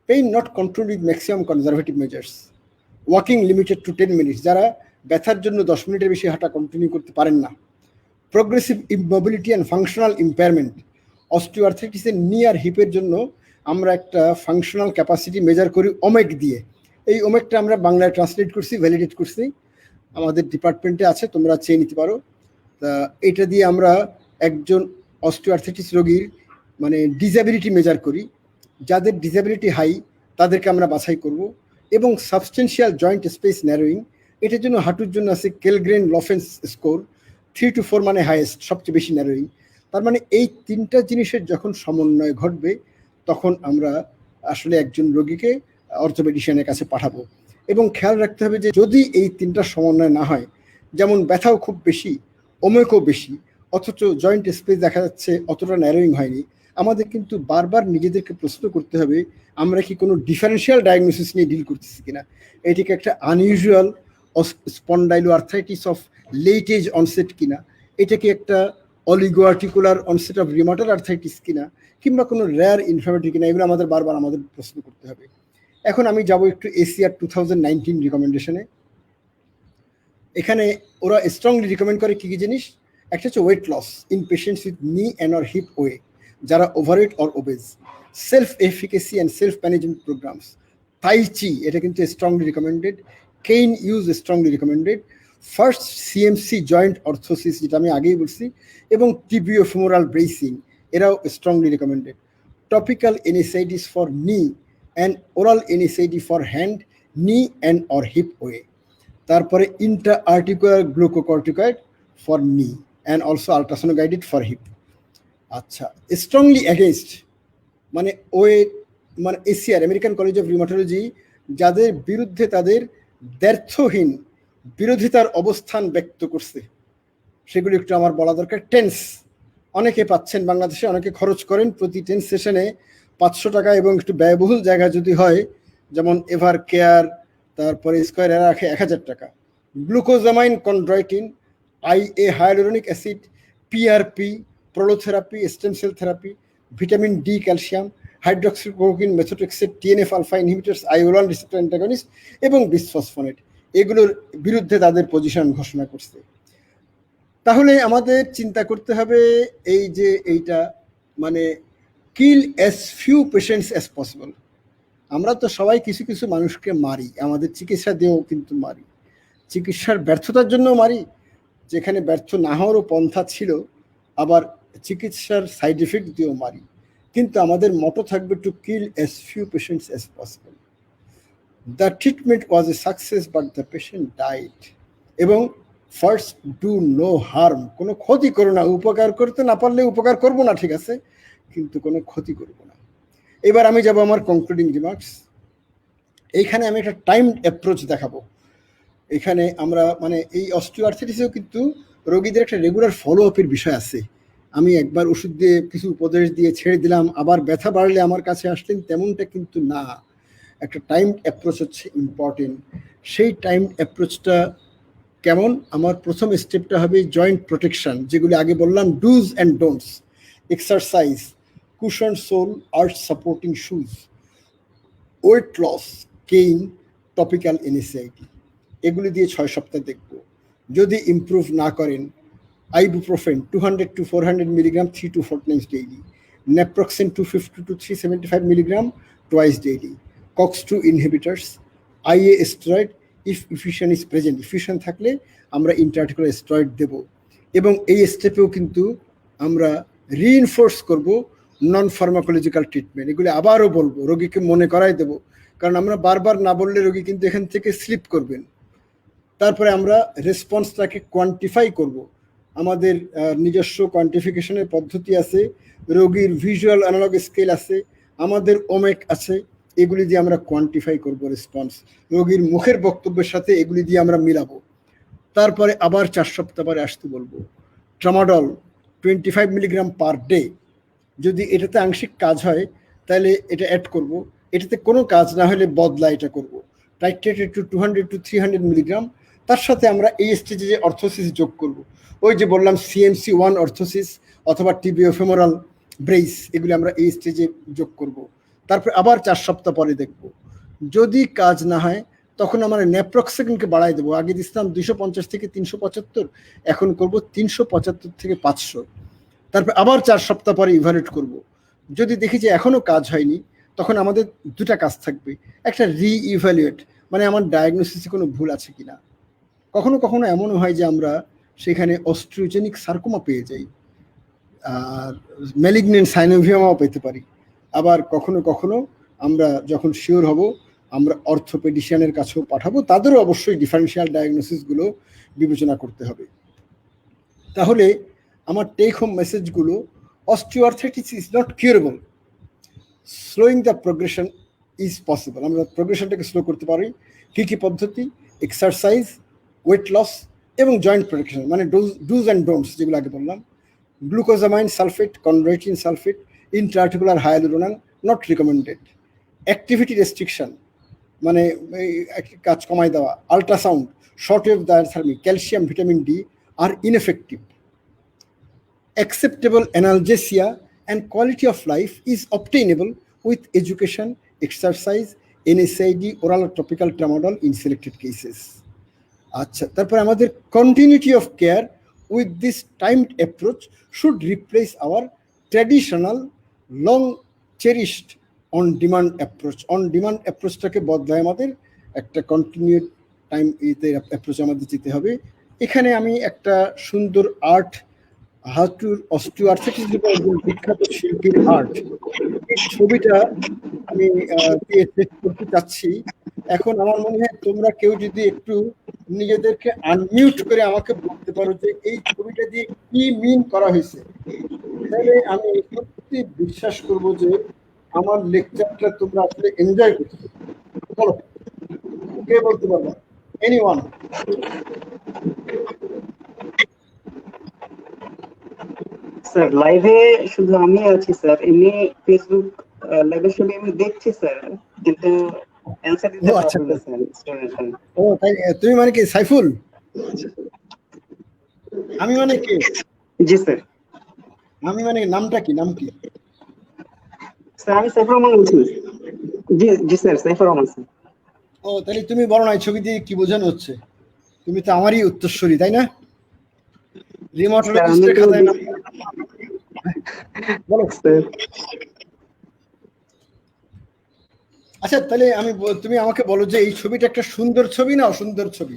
Pain not control with maximum conservative measures, walking limited to 10 minutes, যারা ব্যথার জন্য 10 মিনিটের বেশি হাঁটা কন্টিনিউ করতে পারেন না। Progressive immobility and functional impairment, অস্টিওআর্থ্রাইটিসের নি আর হিপের জন্য আমরা একটা ফাংশনাল ক্যাপাসিটি মেজার করি ওমেক দিয়ে। এই ওমেকটা আমরা বাংলায় ট্রান্সলেট করছি, ভ্যালিডেট করছি, আমাদের ডিপার্টমেন্টে আছে, তোমরা চেয়ে নিতে পারো। তা এটা দিয়ে আমরা একজন অস্টিওআর্থ্রাইটিস রোগীর মানে ডিসএবিলিটি মেজার করি। যাদের ডিসএবিলিটি হাই তাদেরকে আমরা বাছাই করব। এবং সাবস্টেন্সিয়াল জয়েন্ট স্পেস ন্যারোয়িং, এটার জন্য হাঁটুর জন্য আছে কেলগ্রেন লফেন্স স্কোর 3 to 4, মানে হাইয়েস্ট, সবচেয়ে বেশি ন্যারোয়িং। তার মানে এই 3টা জিনিসের যখন সমন্বয় ঘটবে তখন আমরা আসলে একজন রোগীকে অর্থোপেডিশিয়ানের কাছে পাঠাবো। এবং খেয়াল রাখতে হবে যে যদি এই 3টা সমন্বয় না হয়, যেমন ব্যথাও খুব বেশি, ওমেকও বেশি, অথচ জয়েন্ট স্পেস দেখা যাচ্ছে অতটা ন্যারোয়িং হয়নি, আমাদের কিন্তু বারবার নিজেদেরকে প্রশ্ন করতে হবে আমরা কি কোনো ডিফারেন্সিয়াল ডায়াগনোসিস নিয়ে ডিল করতেছি কিনা। এটিকে একটা unusual spondyloarthritis of late age onset কিনা, এটা কি একটা oligoarticular onset of rheumatoid arthritis কিনা, কিংবা কোনো রেয়ার ইনফার্মিটি কিনা, এগুলো আমাদের বারবার আমাদের প্রশ্ন করতে হবে। এখন আমি যাব একটু ACR 2019 রিকমেন্ডেশনে। এখানে ওরা স্ট্রংলি রিকমেন্ড করে কী কী জিনিস। একটা হচ্ছে weight loss in patients with knee and or hip OA, যারা overweight or obese, self efficacy and self management programmes, tai chi, এটা কিন্তু strongly recommended, cane use strongly recommended, first CMC joint orthosis, যেটা আমি আগেই বলছি, এবং tibiofemoral bracing, এরাও strongly recommended. Topical NSAIDs for knee and oral NSAID for hand, knee and or hip OA. তারপরে intraarticular glucocorticoid for knee and also ultrasound guided for hip. আচ্ছা, strongly against মানে OA মানে ACR, American College of Rheumatology, যাদের বিরুদ্ধে তাদের দ্ব্যর্থহীন বিরোধিতার অবস্থান ব্যক্ত করছে, সেগুলি একটু আমার বলা দরকার। টেন্স অনেকে পাচ্ছেন বাংলাদেশে, অনেকে খরচ করেন প্রতি টেন্স সেশনে 500 টাকা, এবং একটু ব্যয়বহুল জায়গা যদি হয় যেমন এভার কেয়ার, তারপরে স্কয়ার, এরা রাখে 1000 টাকা। Glucosamine chondroitin, IA hyaluronic acid, PRP, prolotherapy, stem cell therapy, vitamin D, calcium, hydroxychloroquine, methotrexate, TNF alpha inhibitors, IL one receptor antagonist এবং বিসফসফোনেট, এগুলোর বিরুদ্ধে তাদের পজিশন ঘোষণা করছে। তাহলে আমাদের চিন্তা করতে হবে এই যে এইটা মানে kill as few patients as possible. আমরা তো সবাই কিছু কিছু মানুষকে মারি, আমাদের চিকিৎসা দিয়েও কিন্তু মারি, চিকিৎসার ব্যর্থতার জন্য মারি, যেখানে ব্যর্থ না হওয়ারও পন্থা ছিল, আবার চিকিৎসার সাইড এফেক্ট দিয়েও মারি। কিন্তু আমাদের মটো থাকবে to kill as few patients as possible. The treatment was a success but the patient died. এবং ফার্স্ট ডু নো হার্ম, কোনো ক্ষতি করো না। উপকার করতে না পারলে উপকার করবো না, ঠিক আছে, কিন্তু কোনো ক্ষতি করবো না। এবার আমি যাব আমার কনক্লুডিং রিমার্কস। এইখানে আমি একটা টাইম অ্যাপ্রোচ দেখাবো। এখানে আমরা মানে এই অস্টিওআর্থ্রাইটিসেও কিন্তু রোগীদের একটা রেগুলার ফলো আপের বিষয় আছে। আমি একবার ওষুধ দিয়ে কিছু উপদেশ দিয়ে ছেড়ে দিলাম, আবার ব্যথা বাড়লে আমার কাছে আসলেন, তেমনটা কিন্তু না। একটা টাইম অ্যাপ্রোচ হচ্ছে ইম্পর্টেন্ট। সেই টাইম অ্যাপ্রোচটা কেমন? আমার প্রথম স্টেপটা হবে জয়েন্ট প্রোটেকশন, যেগুলি আগে বললাম, dos and don'ts, exercise, cushion sole, arch supporting shoes, weight loss, cane, topical NSAID, এগুলি দিয়ে 6 সপ্তাহ দেখব। যদি ইমপ্রুভ না করেন, ibuprofen 200 to 400 milligram 3 to 4 times daily, naproxen 250 to 375 milligram twice daily, COX-2 inhibitors, IA steroid if effusion is present. Effusion থাকলে আমরা ইন্ট্রাআর্টিকুলার steroid দেব, এবং এই স্টেপেও কিন্তু আমরা রিইনফোর্স করব নন ফার্মাকোলজিক্যাল ট্রিটমেন্ট। এগুলি আবারও বলবো, রোগীকে মনে করাই দেব, কারণ আমরা বারবার না বললে রোগী কিন্তু এখান থেকে স্লিপ করবেন। তারপরে আমরা রেসপন্সটাকে কোয়ান্টিফাই করব। আমাদের নিজস্ব কোয়ান্টিফিকেশনের পদ্ধতি আছে, রোগীর ভিজুয়াল অ্যানালগ স্কেল আছে, আমাদের ওমেক আছে, এগুলি দিয়ে আমরা কোয়ান্টিফাই করব রেসপন্স, রোগীর মুখের বক্তব্যের সাথে এগুলি দিয়ে আমরা মিলাবো। তারপরে আবার 4 সপ্তাহ পরে আসতে বলবো। ট্রামাডল 25 মিলিগ্রাম পার ডে, যদি এটাতে আংশিক কাজ হয় তাহলে এটা অ্যাড করব, এটাতে কোনো কাজ না হলে বদলা এটা করব। টাইট্রেটেড টু 200 to 300 মিলিগ্রাম, তার সাথে আমরা এই স্টেজে যে অর্থোসিস যোগ করব, ওই যে বললাম CMC1 অর্থোসিস অথবা টিবিওফেমোরাল ব্রেস, এগুলি আমরা এই স্টেজে যোগ করব। তারপরে আবার 4 সপ্তাহ পরে দেখব, যদি কাজ না হয় তখন আমরা ন্যাপ্রক্সেনকে বাড়াই দেবো। আগে দিচ্ছিলাম 250 থেকে 375, এখন করব 375 থেকে 500। তারপর আবার 4 সপ্তাহ পরে ইভালুয়েট করব। যদি দেখি যে এখনো কাজ হয়নি, তখন আমাদের দুটা কাজ থাকবে, একটা রি-ইভ্যালুয়েট, মানে আমার ডায়াগনোসিসে কোনো ভুল আছে কিনা। কখনো কখনো এমনও হয় যে আমরা সেখানে অস্ট্রিওজেনিক সার্কোমা পেয়ে যাই, আর ম্যালিগনেন্ট সাইনোভিয়ামাও পেতে পারি। আবার কখনো কখনো আমরা যখন শিওর হব আমরা অর্থোপেডিশিয়ানের কাছেও পাঠাবো, তাদেরও অবশ্যই ডিফারেন্সিয়াল ডায়াগনোসিসগুলো বিবেচনা করতে হবে। তাহলে আমার টেক হোম মেসেজগুলো, osteoarthritis is not curable, slowing the progression is possible. আমরা প্রোগ্রেশনটাকে স্লো করতে পারি। কী কী পদ্ধতি? এক্সারসাইজ, ওয়েট লস এবং জয়েন্ট প্রোটেকশন, মানে ডুজ অ্যান্ড ডোন্টস যেগুলো আগে বললাম। Glucosamine sulphate, chondroitin sulphate, intraarticular hyaluronan not recommended. Activity restriction, মানে কাজ কমাই দেওয়া। Ultrasound, short wave diathermy, calcium, vitamin D are ineffective. Acceptable analgesia and quality of life is obtainable with education, exercise, NSAID, oral or topical tramadol in selected cases. আচ্ছা, তারপর আমাদের continuity of care with this timed approach should replace our traditional long cherished on demand approach. On demand approachটাকে বদলায় আমাদের একটা continued time approach আমাদের যেতে হবে। এখানে আমি একটা সুন্দর আর্ট, হাতুর অস্টিওআর্থ্রাইটিস একজন বিখ্যাত শিল্পীর আর্ট, এই ছবিটা আমি করতে চাচ্ছি। এখন আমার মনে হয় তোমরা কেউ যদি একটু নিজেদেরকে আনমিউট করে আমাকে বলতে পারো যে এই ছবিটা দিয়ে কি মিন করা হয়েছে, তাহলে আমি সত্যি বিশ্বাস করব যে আমার লেকচারটা তোমরা আসলে এনজয় করছো। বলো, কে বলতে পারবো? এনিওয়ান?
স্যার লাইভে শুধু আমি আছি স্যার, এমনি ফেসবুক লাইভের সময় আমি দেখছি স্যার, কিন্তু অ্যানসার দিতে পারছি না স্যার স্টুডেন্ট।
ও তাই, তুমি মানে কি সাইফুল? আমি মানে কে?
জি স্যার।
আমি মানে নামটা কি, নাম কি?
স্যার আমি সাইফুর রহমান বলছি। জি জি স্যার, সাইফুর রহমান স্যার।
ও তাহলে তুমি বলো না এই ছবি দিয়ে কি বোঝানো হচ্ছে? তুমি তো আমারই উত্তরসূরি, তাই না? রিমোটলজিস্টের খাতায় নাম বলো স্যার। আচ্ছা তাহলে তুমি আমাকে বলো যে এই ছবিটা একটা সুন্দর ছবি না অসুন্দর ছবি?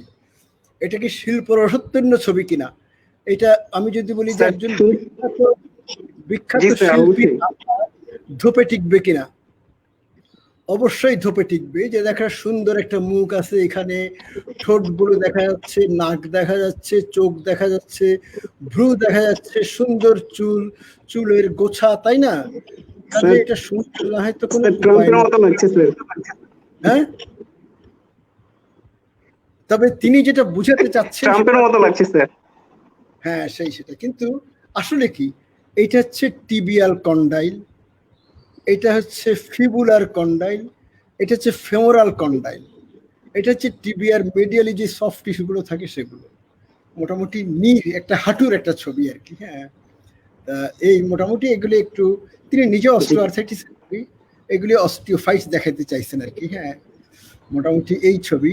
এটা কি শিল্প রসোত্তীর্ণ ছবি কিনা? এটা আমি যদি বলি যে একজন বিখ্যাত শিল্পী ধোপে টিকবে কিনা? অবশ্যই ধোপে টিকবে। যে দেখা সুন্দর একটা মুখ আছে, এখানে ঠোঁটগুলো দেখা যাচ্ছে, নাক দেখা যাচ্ছে, চোখ দেখা যাচ্ছে, ভ্রু দেখা যাচ্ছে, সুন্দর চুল, চুলের গোছা, তাই না? এটা সুন্দর না হয়তো কোনো হ্যাঁ, তবে তিনি যেটা বুঝাতে চাচ্ছেন
ট্রাম্পের মতো লাগছে স্যার।
হ্যাঁ সেটা, কিন্তু আসলে কি এটা হচ্ছে টিবিয়াল কন্ডাইল, এটা হচ্ছে ফিবুলার কন্ডাইল, এটা হচ্ছে ফেমোরাল কন্ডাইল, এটা হচ্ছে টিবিয়ার মিডিয়ালি যে সফট টিস্যুগুলো থাকে সেগুলো। মোটামুটি একটা হাঁটুর একটা ছবি আর কি। হ্যাঁ, এই মোটামুটি এগুলি একটু তিনি নিজে অস্টিওআর্থ্রাইটিস, এগুলি অস্টিওফাইটস দেখাতে চাইছেন আর কি। হ্যাঁ, মোটামুটি এই ছবি।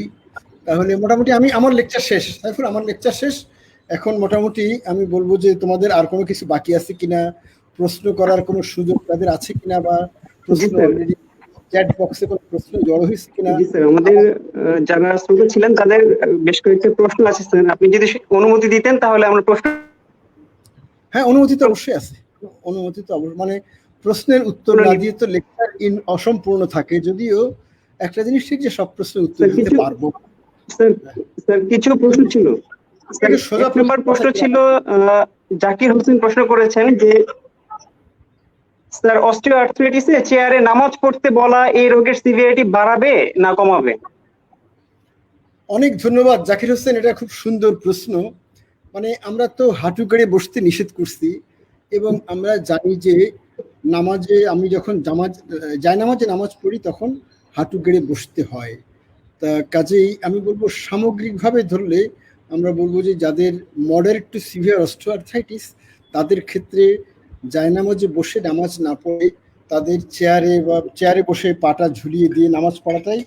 তাহলে মোটামুটি আমি আমার লেকচার শেষ, সাইফুল আমার লেকচার শেষ। এখন মোটামুটি আমি বলবো যে তোমাদের আর কোনো কিছু বাকি আছে কিনা, প্রশ্ন করার কোনো সুযোগ তাদের আছে কিনা, বা
জি
প্রশ্ন
স্যার।
অলরেডি চ্যাট বক্সে কোনো প্রশ্ন জড়ো হয়েছে কিনা।
জি স্যার, আমাদের যারা শ্রোতা ছিলেন তাদের বেশ কয়েকটা প্রশ্ন আছে স্যার, আপনি যদি অনুমতি দিতেন তাহলে আমরা প্রশ্ন।
হ্যাঁ, অনুমতি তো অবশ্যই আছে, অনুমতি তো অবশ্যই, মানে প্রশ্নের উত্তর না দিয়ে তো লেকচার অসম্পূর্ণ থাকে। যদিও একটা জিনিস ঠিক যে সব প্রশ্নের উত্তর দিতে পারবো।
স্যার স্যার কিছু প্রশ্ন ছিল স্যার।
সোজা
এক নম্বর প্রশ্ন ছিল, জাকির হোসেন প্রশ্ন করেছেন যে স্যার অস্টিও আর্থ্রাইটিসে চেয়ারে নামাজ পড়তে বলা এই রোগের সিভিয়ারিটি বাড়াবে না কমাবে?
অনেক ধন্যবাদ জাকির হোসেন, এটা খুব সুন্দর প্রশ্ন। মানে আমরা তো হাঁটু গেড়ে বসতে নিষেধ করছি, এবং আমরা জানি যে নামাজে আমি যখন জায়নামাজে নামাজ পড়ি তখন হাঁটু গেড়ে বসতে হয়। তা কাজেই আমি বলবো সামগ্রিকভাবে ধরলে আমরা বলবো যে যাদের মডারেট টু সিভিয়ার অস্টিওআর্থ্রাইটিস তাদের ক্ষেত্রে জায়নামাজে বসে নামাজ না পড়ে তাদের চেয়ারে বসে পাটা ঝুলিয়ে দিয়ে নামাজ পড়াটাই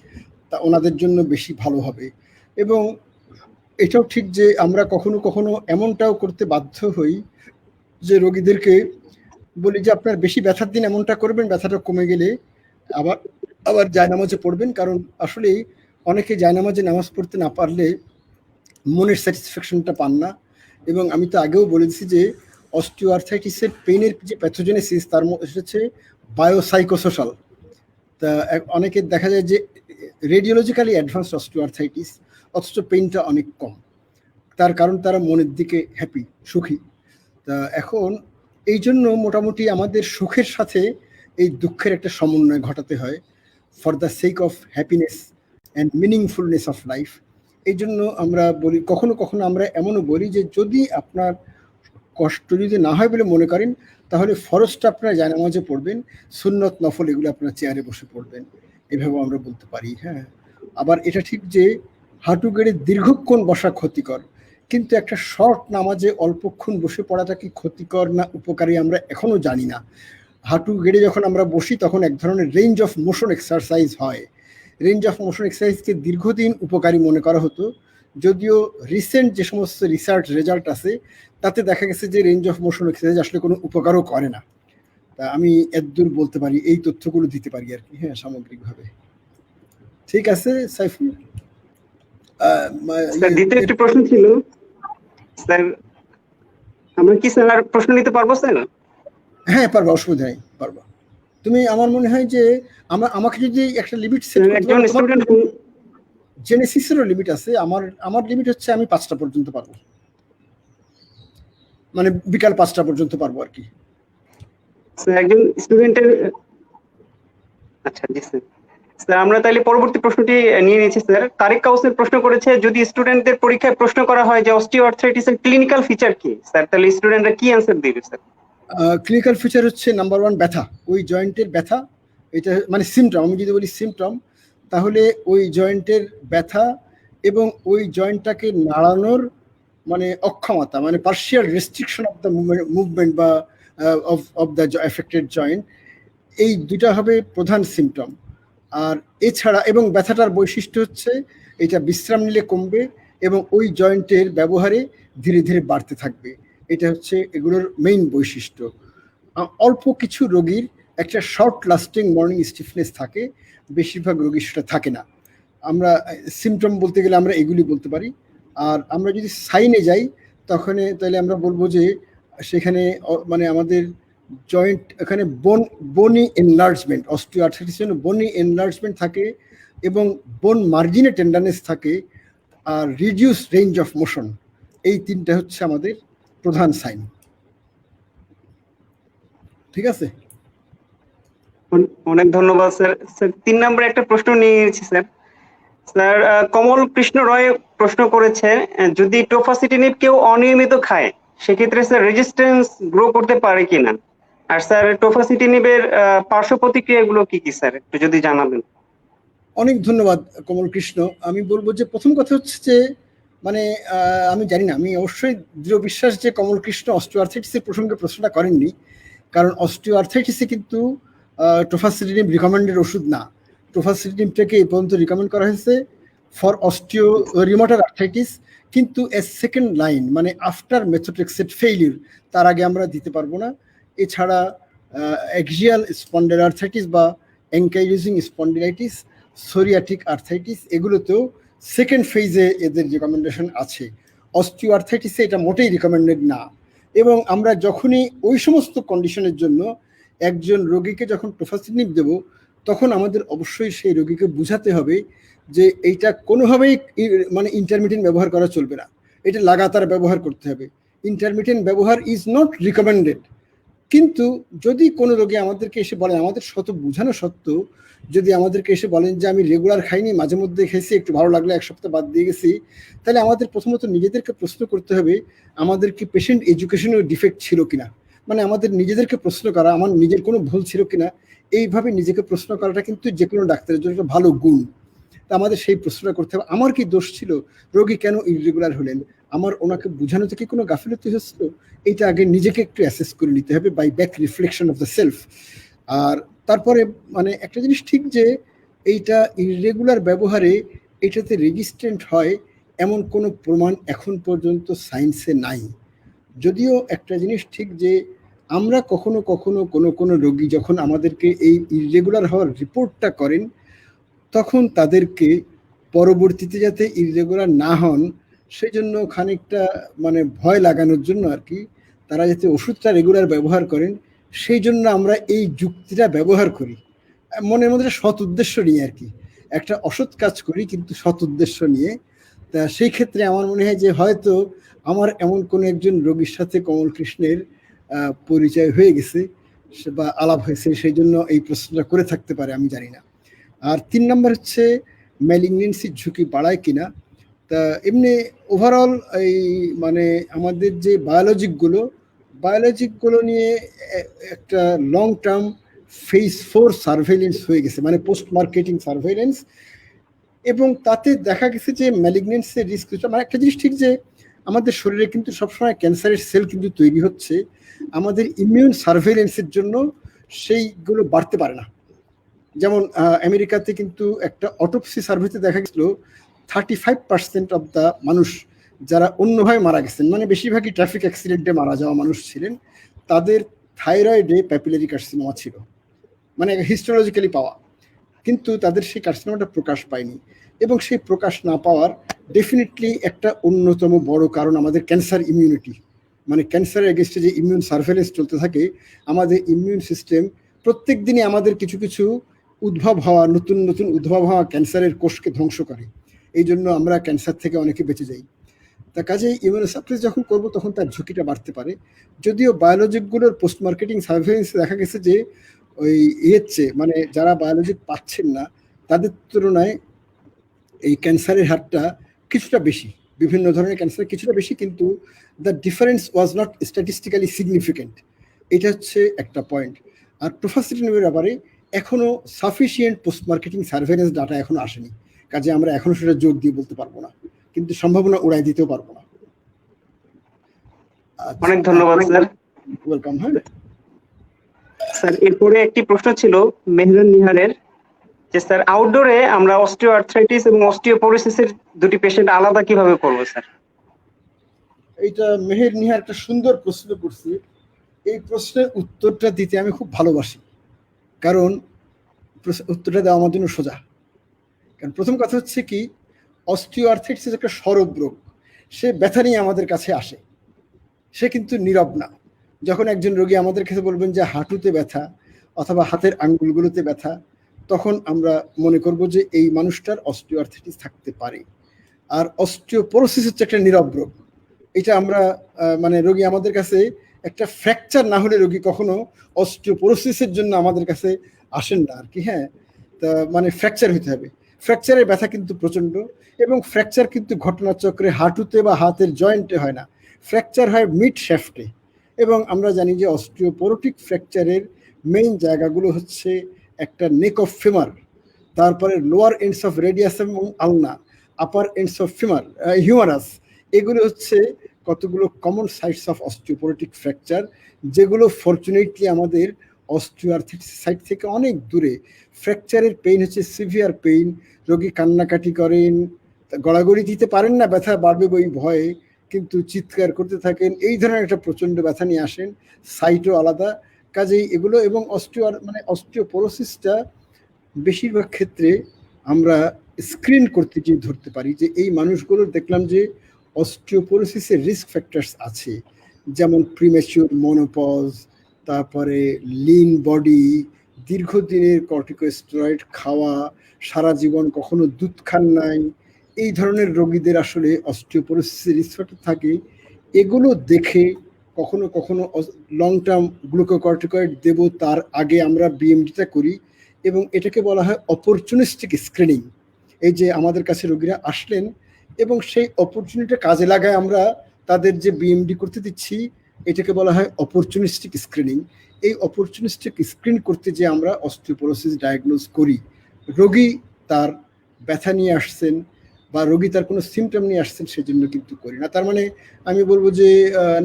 তা ওনাদের জন্য বেশি ভালো হবে। এবং এটাও ঠিক যে আমরা কখনো কখনো এমনটাও করতে বাধ্য হই যে রোগীদেরকে বলি যে আপনার বেশি ব্যথার দিন এমনটা করবেন, ব্যথাটা কমে গেলে আবার আবার জায়নামাজে পড়বেন। কারণ আসলে অনেকে জায়নামাজে নামাজ পড়তে না পারলে মনের স্যাটিসফ্যাকশনটা পান না। এবং আমি তো আগেও বলেছি যে অস্টিওআর্থ্রাইটিসের পেইনের যে প্যাথোজেনেসিস তার মধ্যে হচ্ছে বায়োসাইকোসোশাল। তা অনেকের দেখা যায় যে রেডিওলজিক্যালি অ্যাডভান্সড অস্টিওআর্থ্রাইটিস, অথচ পেইনটা অনেক কম। তার কারণ তারা মনের দিকে হ্যাপি, সুখী। তা এখন এই জন্য মোটামুটি আমাদের সুখের সাথে এই দুঃখের একটা সমন্বয় ঘটাতে হয় for the sake of happiness and meaningfulness of life. এই জন্য আমরা বলি, কখনো কখনো আমরা এমনও বলি যে যদি আপনার কষ্ট যদি না হয় বলে মনে করেন তাহলে ফরজটা আপনারা জায়নামাজে পড়বেন, সুন্নত নফল এগুলো আপনারা চেয়ারে বসে পড়বেন, এভাবেও আমরা বলতে পারি। হ্যাঁ, আবার এটা ঠিক যে হাঁটু গেড়ে দীর্ঘক্ষণ বসা ক্ষতিকর, কিন্তু একটা শর্ট নামাজে অল্পক্ষণ বসে পড়াটা কি ক্ষতিকর না উপকারী আমরা এখনো জানি না। হাঁটু গেড়ে যখন আমরা বসি তখন এক ধরনের রেঞ্জ অফ মোশন এক্সারসাইজ হয়। রেঞ্জ অফ মোশন এক্সারসাইজকে দীর্ঘদিন উপকারী মনে করা হতো, যদিও রিসেন্ট যে সমস্ত রিসার্চ রেজাল্ট আছে তাতে দেখা গেছে যে রেঞ্জ অফ মোশন এক্সারসাইজ আসলে কোনো উপকারও করে না। তা আমি এতদূর বলতে পারি, এই তথ্যগুলো দিতে পারি আর কি। হ্যাঁ, সামগ্রিকভাবে ঠিক আছে সাইফুল।
স্যার দ্বিতীয় একটি প্রশ্ন ছিল স্যার, আমরা কি স্যার আর প্রশ্ন নিতে পারবো স্যার?
হ্যাঁ পারবো, অসুবিধা নেই, পারবো। তুমি আমার মনে হয় যে আমাকে যদি একটা লিমিট সেট করতে পারো, স্টুডেন্ট জেনেসিসেরও লিমিট আছে, আমার লিমিট হচ্ছে আমি 5টা পর্যন্ত পারবো, মানে বিকাল 5টা পর্যন্ত পারবো আর কি।
স্যার একজন স্টুডেন্টের, আচ্ছা জি স্যার। স্যার আমরা তাহলে পরবর্তী প্রশ্নটি নিয়ে নিয়েছি স্যার। তারিক কাউসের প্রশ্ন করেছে, যদি স্টুডেন্টদের পরীক্ষায় প্রশ্ন করা হয় যে অস্টিওআর্থ্রাইটিসের ক্লিনিক্যাল ফিচার কি স্যার, তাহলে স্টুডেন্টরা কি অ্যান্সার দিবে স্যার?
ক্লিনিক্যাল ফিচার হচ্ছে নাম্বার 1 ব্যথা, ওই জয়েন্টের ব্যথা। এটা মানে সিমটম, আমি যদি বলি সিমটম তাহলে ওই জয়েন্টের ব্যথা এবং ওই জয়েন্টটাকে নাড়ানোর মানে অক্ষমতা, মানে partial restriction of the movement বা অফ দ্য এফেক্টেড জয়েন্ট, এই দুটা হবে প্রধান সিমটম। আর এছাড়া এবং ব্যথাটার বৈশিষ্ট্য হচ্ছে এটা বিশ্রাম নিলে কমবে এবং ওই জয়েন্টের ব্যবহারে ধীরে ধীরে বাড়তে থাকবে। এটা হচ্ছে এগুলোর মেইন বৈশিষ্ট্য। অল্প কিছু রোগীর একটা শর্ট লাস্টিং মর্নিং স্টিফনেস থাকে, বেশিরভাগ রোগীর সেটা থাকে না। আমরা সিমটম বলতে গেলে আমরা এগুলি বলতে পারি। আর আমরা যদি সাইনে যাই তাহলে আমরা বলবো যে সেখানে মানে আমাদের জয়েন্ট এখানে বনি এনলার্জমেন্ট, অস্টিওআর্থ্রাইটিসের জন্য বনি এনলার্জমেন্ট থাকে এবং বোন মার্জিনে টেন্ডারনেস থাকে, আর রিডিউস রেঞ্জ অফ মোশন। এই তিনটা হচ্ছে আমাদের প্রধান সাইন। ঠিক আছে,
অনেক ধন্যবাদ স্যার। স্যার 3 নম্বরে একটা প্রশ্ন নিয়ে নিয়েছি স্যার। স্যার কমল কৃষ্ণ রয় প্রশ্ন করেছে, যদি টোফাসিটিনিব কেউ অনিয়মিত খায় সেক্ষেত্রে স্যার রেজিস্ট্যান্স গ্রো করতে পারে কিনা? আর স্যার টোফাসিটিনিবের পার্শ্ব প্রতিক্রিয়াগুলো কি কি স্যার, একটু যদি জানাবেন।
অনেক ধন্যবাদ কমল কৃষ্ণ। আমি বলবো যে প্রথম কথা হচ্ছে যে মানে আমি জানি না, আমি অবশ্যই দৃঢ় বিশ্বাস যে কমল কৃষ্ণ অস্টিওআর্থ্রাইটিসের প্রসঙ্গে প্রশ্নটা করেননি, কারণ অস্টিওআর্থ্রাইটিসে কিন্তু টোফাসিটিনিব রিকমেন্ডেড ওষুধ না। টোফাসিটিনিবটাকে এই পর্যন্ত রিকমেন্ড করা হয়েছে ফর অস্টিও রিউমাটয়েড আর্থ্রাইটিস, কিন্তু এ সেকেন্ড লাইন মানে আফটার মেথোট্রেক্সেট ফেইলিউর, তার আগে আমরা দিতে পারবো না। এছাড়া অ্যাক্সিয়াল স্পন্ডাইলাইটিস বা অ্যাঙ্কাইলোজিং স্পন্ডিলাইটিস, সোরিয়াটিক আর্থ্রাইটিস, এগুলোতেও সেকেন্ড ফেজে এদের রিকমেন্ডেশন আছে। অস্টিও আর্থ্রাইটিসে এটা মোটেই রিকমেন্ডেড না। এবং আমরা যখনই ওই সমস্ত কন্ডিশনের জন্য একজন রোগীকে যখন টোফাসিনিব দেব, তখন আমাদের অবশ্যই সেই রোগীকে বুঝাতে হবে যে এইটা কোনোভাবেই মানে ইন্টারমিডিয়েন্ট ব্যবহার করা চলবে না, এটা লাগাতার ব্যবহার করতে হবে। ইন্টারমিডিয়েন্ট ব্যবহার ইজ নট রিকমেন্ডেড। কিন্তু যদি কোনো রোগী আমাদেরকে এসে বলেন, আমাদের শত বোঝানো সত্ত্বেও যদি আমাদেরকে এসে বলেন যে আমি রেগুলার খাইনি, মাঝে মধ্যে খেয়েছি, একটু ভালো লাগলে এক সপ্তাহ বাদ দিয়ে গেছি, তাহলে আমাদের প্রথমত নিজেদেরকে প্রশ্ন করতে হবে আমাদের কি পেশেন্ট এডুকেশনের ডিফেক্ট ছিল কিনা, মানে আমাদের নিজেদেরকে প্রশ্ন করা আমার নিজের কোনো ভুল ছিল কিনা। এইভাবে নিজেকে প্রশ্ন করাটা কিন্তু যে কোনো ডাক্তারের জন্য একটা ভালো গুণ। তা আমাদের সেই প্রশ্নটা করতে হবে, আমার কি দোষ ছিল, রোগী কেন ইররেগুলার হলেন, আমার ওনাকে বোঝানোতে কি কোনো গাফিলতি হচ্ছিল, এইটা আগে নিজেকে একটু অ্যাসেস করে নিতে হবে by back reflection of the self. আর তারপরে মানে একটা জিনিস ঠিক যে এইটা ইররেগুলার ব্যবহারে এটাতে রেজিস্ট্যান্ট হয় এমন কোনো প্রমাণ এখন পর্যন্ত সায়েন্সে নাই। যদিও একটা জিনিস ঠিক যে আমরা কখনো কখনো কোনো রোগী যখন আমাদেরকে এই ইররেগুলার হওয়ার রিপোর্টটা করেন, তখন তাদেরকে পরবর্তীতে যাতে ইররেগুলার না হন সেই জন্য খানিকটা মানে ভয় লাগানোর জন্য আর কি, তারা যাতে ওষুধটা রেগুলার ব্যবহার করেন সেই জন্য আমরা এই যুক্তিটা ব্যবহার করি, মনের মধ্যে সৎ উদ্দেশ্য নিয়ে আর কি, একটা অসৎ কাজ করি কিন্তু সৎ উদ্দেশ্য নিয়ে। তা সেই ক্ষেত্রে আমার মনে হয় যে হয়তো আমার এমন কোনো একজন রোগীর সাথে কমল কৃষ্ণের পরিচয় হয়ে গেছে বা আলাপ হয়েছে, সেই জন্য এই প্রশ্নটা করে থাকতে পারে, আমি জানি না। আর 3 নম্বর হচ্ছে ম্যালিগনেন্সির ঝুঁকি বাড়ায় কিনা। তা এমনি ওভারঅল এই মানে আমাদের যে বায়োলজিকগুলো নিয়ে একটা লং টার্ম ফেজ 4 সার্ভেইলেন্স হয়ে গেছে, মানে পোস্ট মার্কেটিং সার্ভেইলেন্স, এবং তাতে দেখা গেছে যে ম্যালিগনেন্সের রিস্ক, মানে একটা জিনিস ঠিক যে আমাদের শরীরে কিন্তু সবসময় ক্যান্সারের সেল কিন্তু তৈরি হচ্ছে, আমাদের ইমিউন সার্ভেইলেন্সের জন্য সেইগুলো বাড়তে পারে না। যেমন আমেরিকাতে কিন্তু একটা অটোপসি সার্ভেতে দেখা গেছিল 35% অফ দ্য মানুষ যারা অন্যভাবে মারা গেছেন, মানে বেশিরভাগই ট্রাফিক অ্যাক্সিডেন্টে মারা যাওয়া মানুষ ছিলেন, তাদের থাইরয়েডে প্যাপিলারি কার্সিনোমা ছিল, মানে হিস্টোলজিক্যালি পাওয়া, কিন্তু তাদের সেই কার্সিনোমাটা প্রকাশ পায়নি। এবং সেই প্রকাশ না পাওয়ার ডেফিনেটলি একটা অন্যতম বড় কারণ আমাদের ক্যান্সার ইমিউনিটি, মানে ক্যান্সারের এগেনস্টে যে ইমিউন সার্ভেলেন্স চলতে থাকে, আমাদের ইমিউন সিস্টেম প্রত্যেক দিনই আমাদের কিছু কিছু নতুন নতুন উদ্ভব হওয়া ক্যান্সারের কোষকে ধ্বংস করে, এই জন্য আমরা ক্যান্সার থেকে অনেকে বেঁচে যাই। তা কাজে ইমিউনোসাপ্রেস যখন করব তখন তার ঝুঁকিটা বাড়তে পারে। যদিও বায়োলজিকগুলোর পোস্ট মার্কেটিং সার্ভেলেন্সে দেখা গেছে যে ওই মানে যারা বায়োলজিক পাচ্ছেন না তাদের তুলনায় এই ক্যান্সারের হারটা কিছুটা বেশি, বিভিন্ন ধরনের ক্যান্সার কিছুটা বেশি, কিন্তু the difference was not statistically significant, এটা হচ্ছে একটা পয়েন্ট। আর টোফাসিলিনের ব্যাপারে এখনো sufficient post marketing surveillance data এখনো আসেনি, কাজে আমরা এখনো সেটা জোর দিয়ে বলতে পারবো না, কিন্তু সম্ভাবনা উড়াই দিতেও পারবো না।
অনেক ধন্যবাদ স্যার।
ওয়েলকাম। হ্যাঁ
স্যার, এরপরে একটি প্রশ্ন ছিল মেহরান নিহারের, যে স্যার আউটডোরে আমরা অস্টিও আর্থ্রাইটিস এবং অস্টিওপোরোসিসের দুটি পেশেন্ট আলাদা কিভাবে করব স্যার?
এইটা মেহের নিহার একটা সুন্দর প্রশ্ন করছে। এই প্রশ্নের উত্তরটা দিতে আমি খুব ভালোবাসি, কারণ উত্তরটা দেওয়া আমার জন্য সোজা। কারণ প্রথম কথা হচ্ছে কি, অস্টিও আর্থ্রাইটিস একটা সরব রোগ, সে ব্যথা নিয়ে আমাদের কাছে আসে, সে কিন্তু নীরব না। যখন একজন রোগী আমাদের কাছে বলবেন যে হাঁটুতে ব্যথা অথবা হাতের আঙ্গুলগুলোতে ব্যথা, তখন আমরা মনে করব যে এই মানুষটার অস্টিও আর্থ্রাইটিস থাকতে পারে। আর অস্টিওপোরোসিস হচ্ছে একটা নীরব রোগ, এটা আমরা মানে রোগী আমাদের কাছে একটা ফ্র্যাকচার না হলে রোগী কখনো অস্টিওপোরোসিসের জন্য আমাদের কাছে আসেন না আর কি। হ্যাঁ, তা মানে ফ্র্যাকচার হতে হবে, ফ্র্যাকচারের ব্যথা কিন্তু প্রচণ্ড, এবং ফ্র্যাকচার কিন্তু ঘটনাচক্রে হাঁটুতে বা হাতের জয়েন্টে হয় না, ফ্র্যাকচার হয় মিড শ্যাফটে। এবং আমরা জানি যে অস্টিওপোরোটিক ফ্র্যাকচারের মেইন জায়গাগুলো হচ্ছে একটা নেক অফ ফিমার, তারপরে লোয়ার এন্ডস অফ রেডিয়াস এবং আলনা, আপার এন্ডস অফ ফিমার হিউমারাস, এগুলো হচ্ছে কতগুলো common sites of osteoporotic fracture, যেগুলো ফরচুনেটলি আমাদের অস্টিওআর্থ্রাইটিস সাইট থেকে অনেক দূরে। ফ্র্যাকচারের পেইন হচ্ছে সিভিয়ার পেইন, রোগী কান্নাকাটি করেন, গড়াগড়ি দিতে পারেন না ব্যথা বাড়বে ওই ভয়ে, কিন্তু চিৎকার করতে থাকেন, এই ধরনের একটা প্রচণ্ড ব্যথা নিয়ে আসেন, সাইটও আলাদা। কাজেই এগুলো এবং অস্টিওপোরোসিসটা বেশিরভাগ ক্ষেত্রে আমরা স্ক্রিন করতে গিয়ে ধরতে পারি যে এই মানুষগুলোর দেখলাম যে অস্টিওপোরোসিসের রিস্ক ফ্যাক্টরস আছে, যেমন প্রিম্যাচিউর মনোপজ, তারপরে লিন বডি, দীর্ঘদিনের কর্টিকোস্টেরয়েড খাওয়া, সারা জীবন কখনো দুধ খান নাই, এই ধরনের রোগীদের আসলে অস্টিওপোরোসিসের রিস্ক ফ্যাক্টর থাকে। এগুলো দেখে কখনো কখনো লং টার্ম গ্লুকোকর্টিকয়েড দেব, তার আগে আমরা বিএমডিটা করি, এবং এটাকে বলা হয় অপরচুনিস্টিক স্ক্রিনিং। এই যে আমাদের কাছে রোগীরা আসলেন এবং সেই অপরচুনিটি কাজে লাগায় আমরা তাদের যে বিএমডি করতে দিচ্ছি, এটাকে বলা হয় অপরচুনিস্টিক স্ক্রিনিং। এই অপরচুনিস্টিক স্ক্রিন করতে যে আমরা অস্টিওপোরোসিস ডায়াগনোজ করি, রোগী তার ব্যথা নিয়ে আসছেন বা রোগী তার কোনো সিমটম নিয়ে আসছেন সেজন্য কিন্তু করি না। তার মানে আমি বলবো যে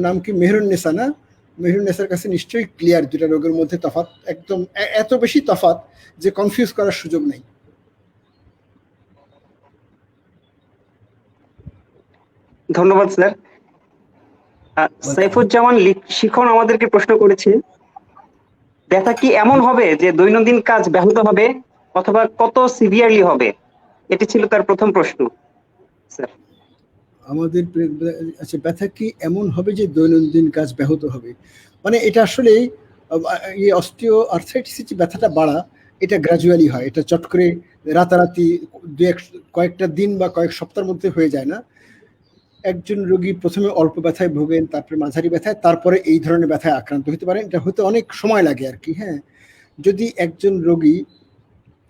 নাম কি মেহরুন্নেসা না? মেহরুন্নেসার কাছে নিশ্চয়ই ক্লিয়ার দুটা রোগের মধ্যে তফাৎ, একদম এত বেশি তফাৎ যে কনফিউজ করার সুযোগ নেই।
ধন্যবাদ স্যার। সাইফুজ্জামান শিখন আমাদেরকে প্রশ্ন করেছে, ব্যথা কি এমন হবে যে দৈনন্দিন কাজ ব্যাহত হবে অথবা কত সিভিয়ারলি হবে? এটি ছিল তার প্রথম প্রশ্ন স্যার।
আমাদের আচ্ছা, ব্যথা কি এমন হবে যে দৈনন্দিন কাজ ব্যাহত হবে? মানে এটা আসলে এই অস্টিও আর্থ্রাইটিসের যে ব্যথাটা বাড়া, এটা গ্র্যাজুয়ালি হয়, এটা চট করে রাতারাতি কয়েকটা দিন বা কয়েক সপ্তাহের মধ্যে হয়ে যায় না। একজন রোগী প্রথমে অল্প ব্যথায় ভোগেন, তারপরে মাঝারি ব্যথায়, তারপরে এই ধরনের ব্যথায় আক্রান্ত হতে পারেন। এটা হতে অনেক সময় লাগে আর কি। হ্যাঁ, যদি একজন রোগী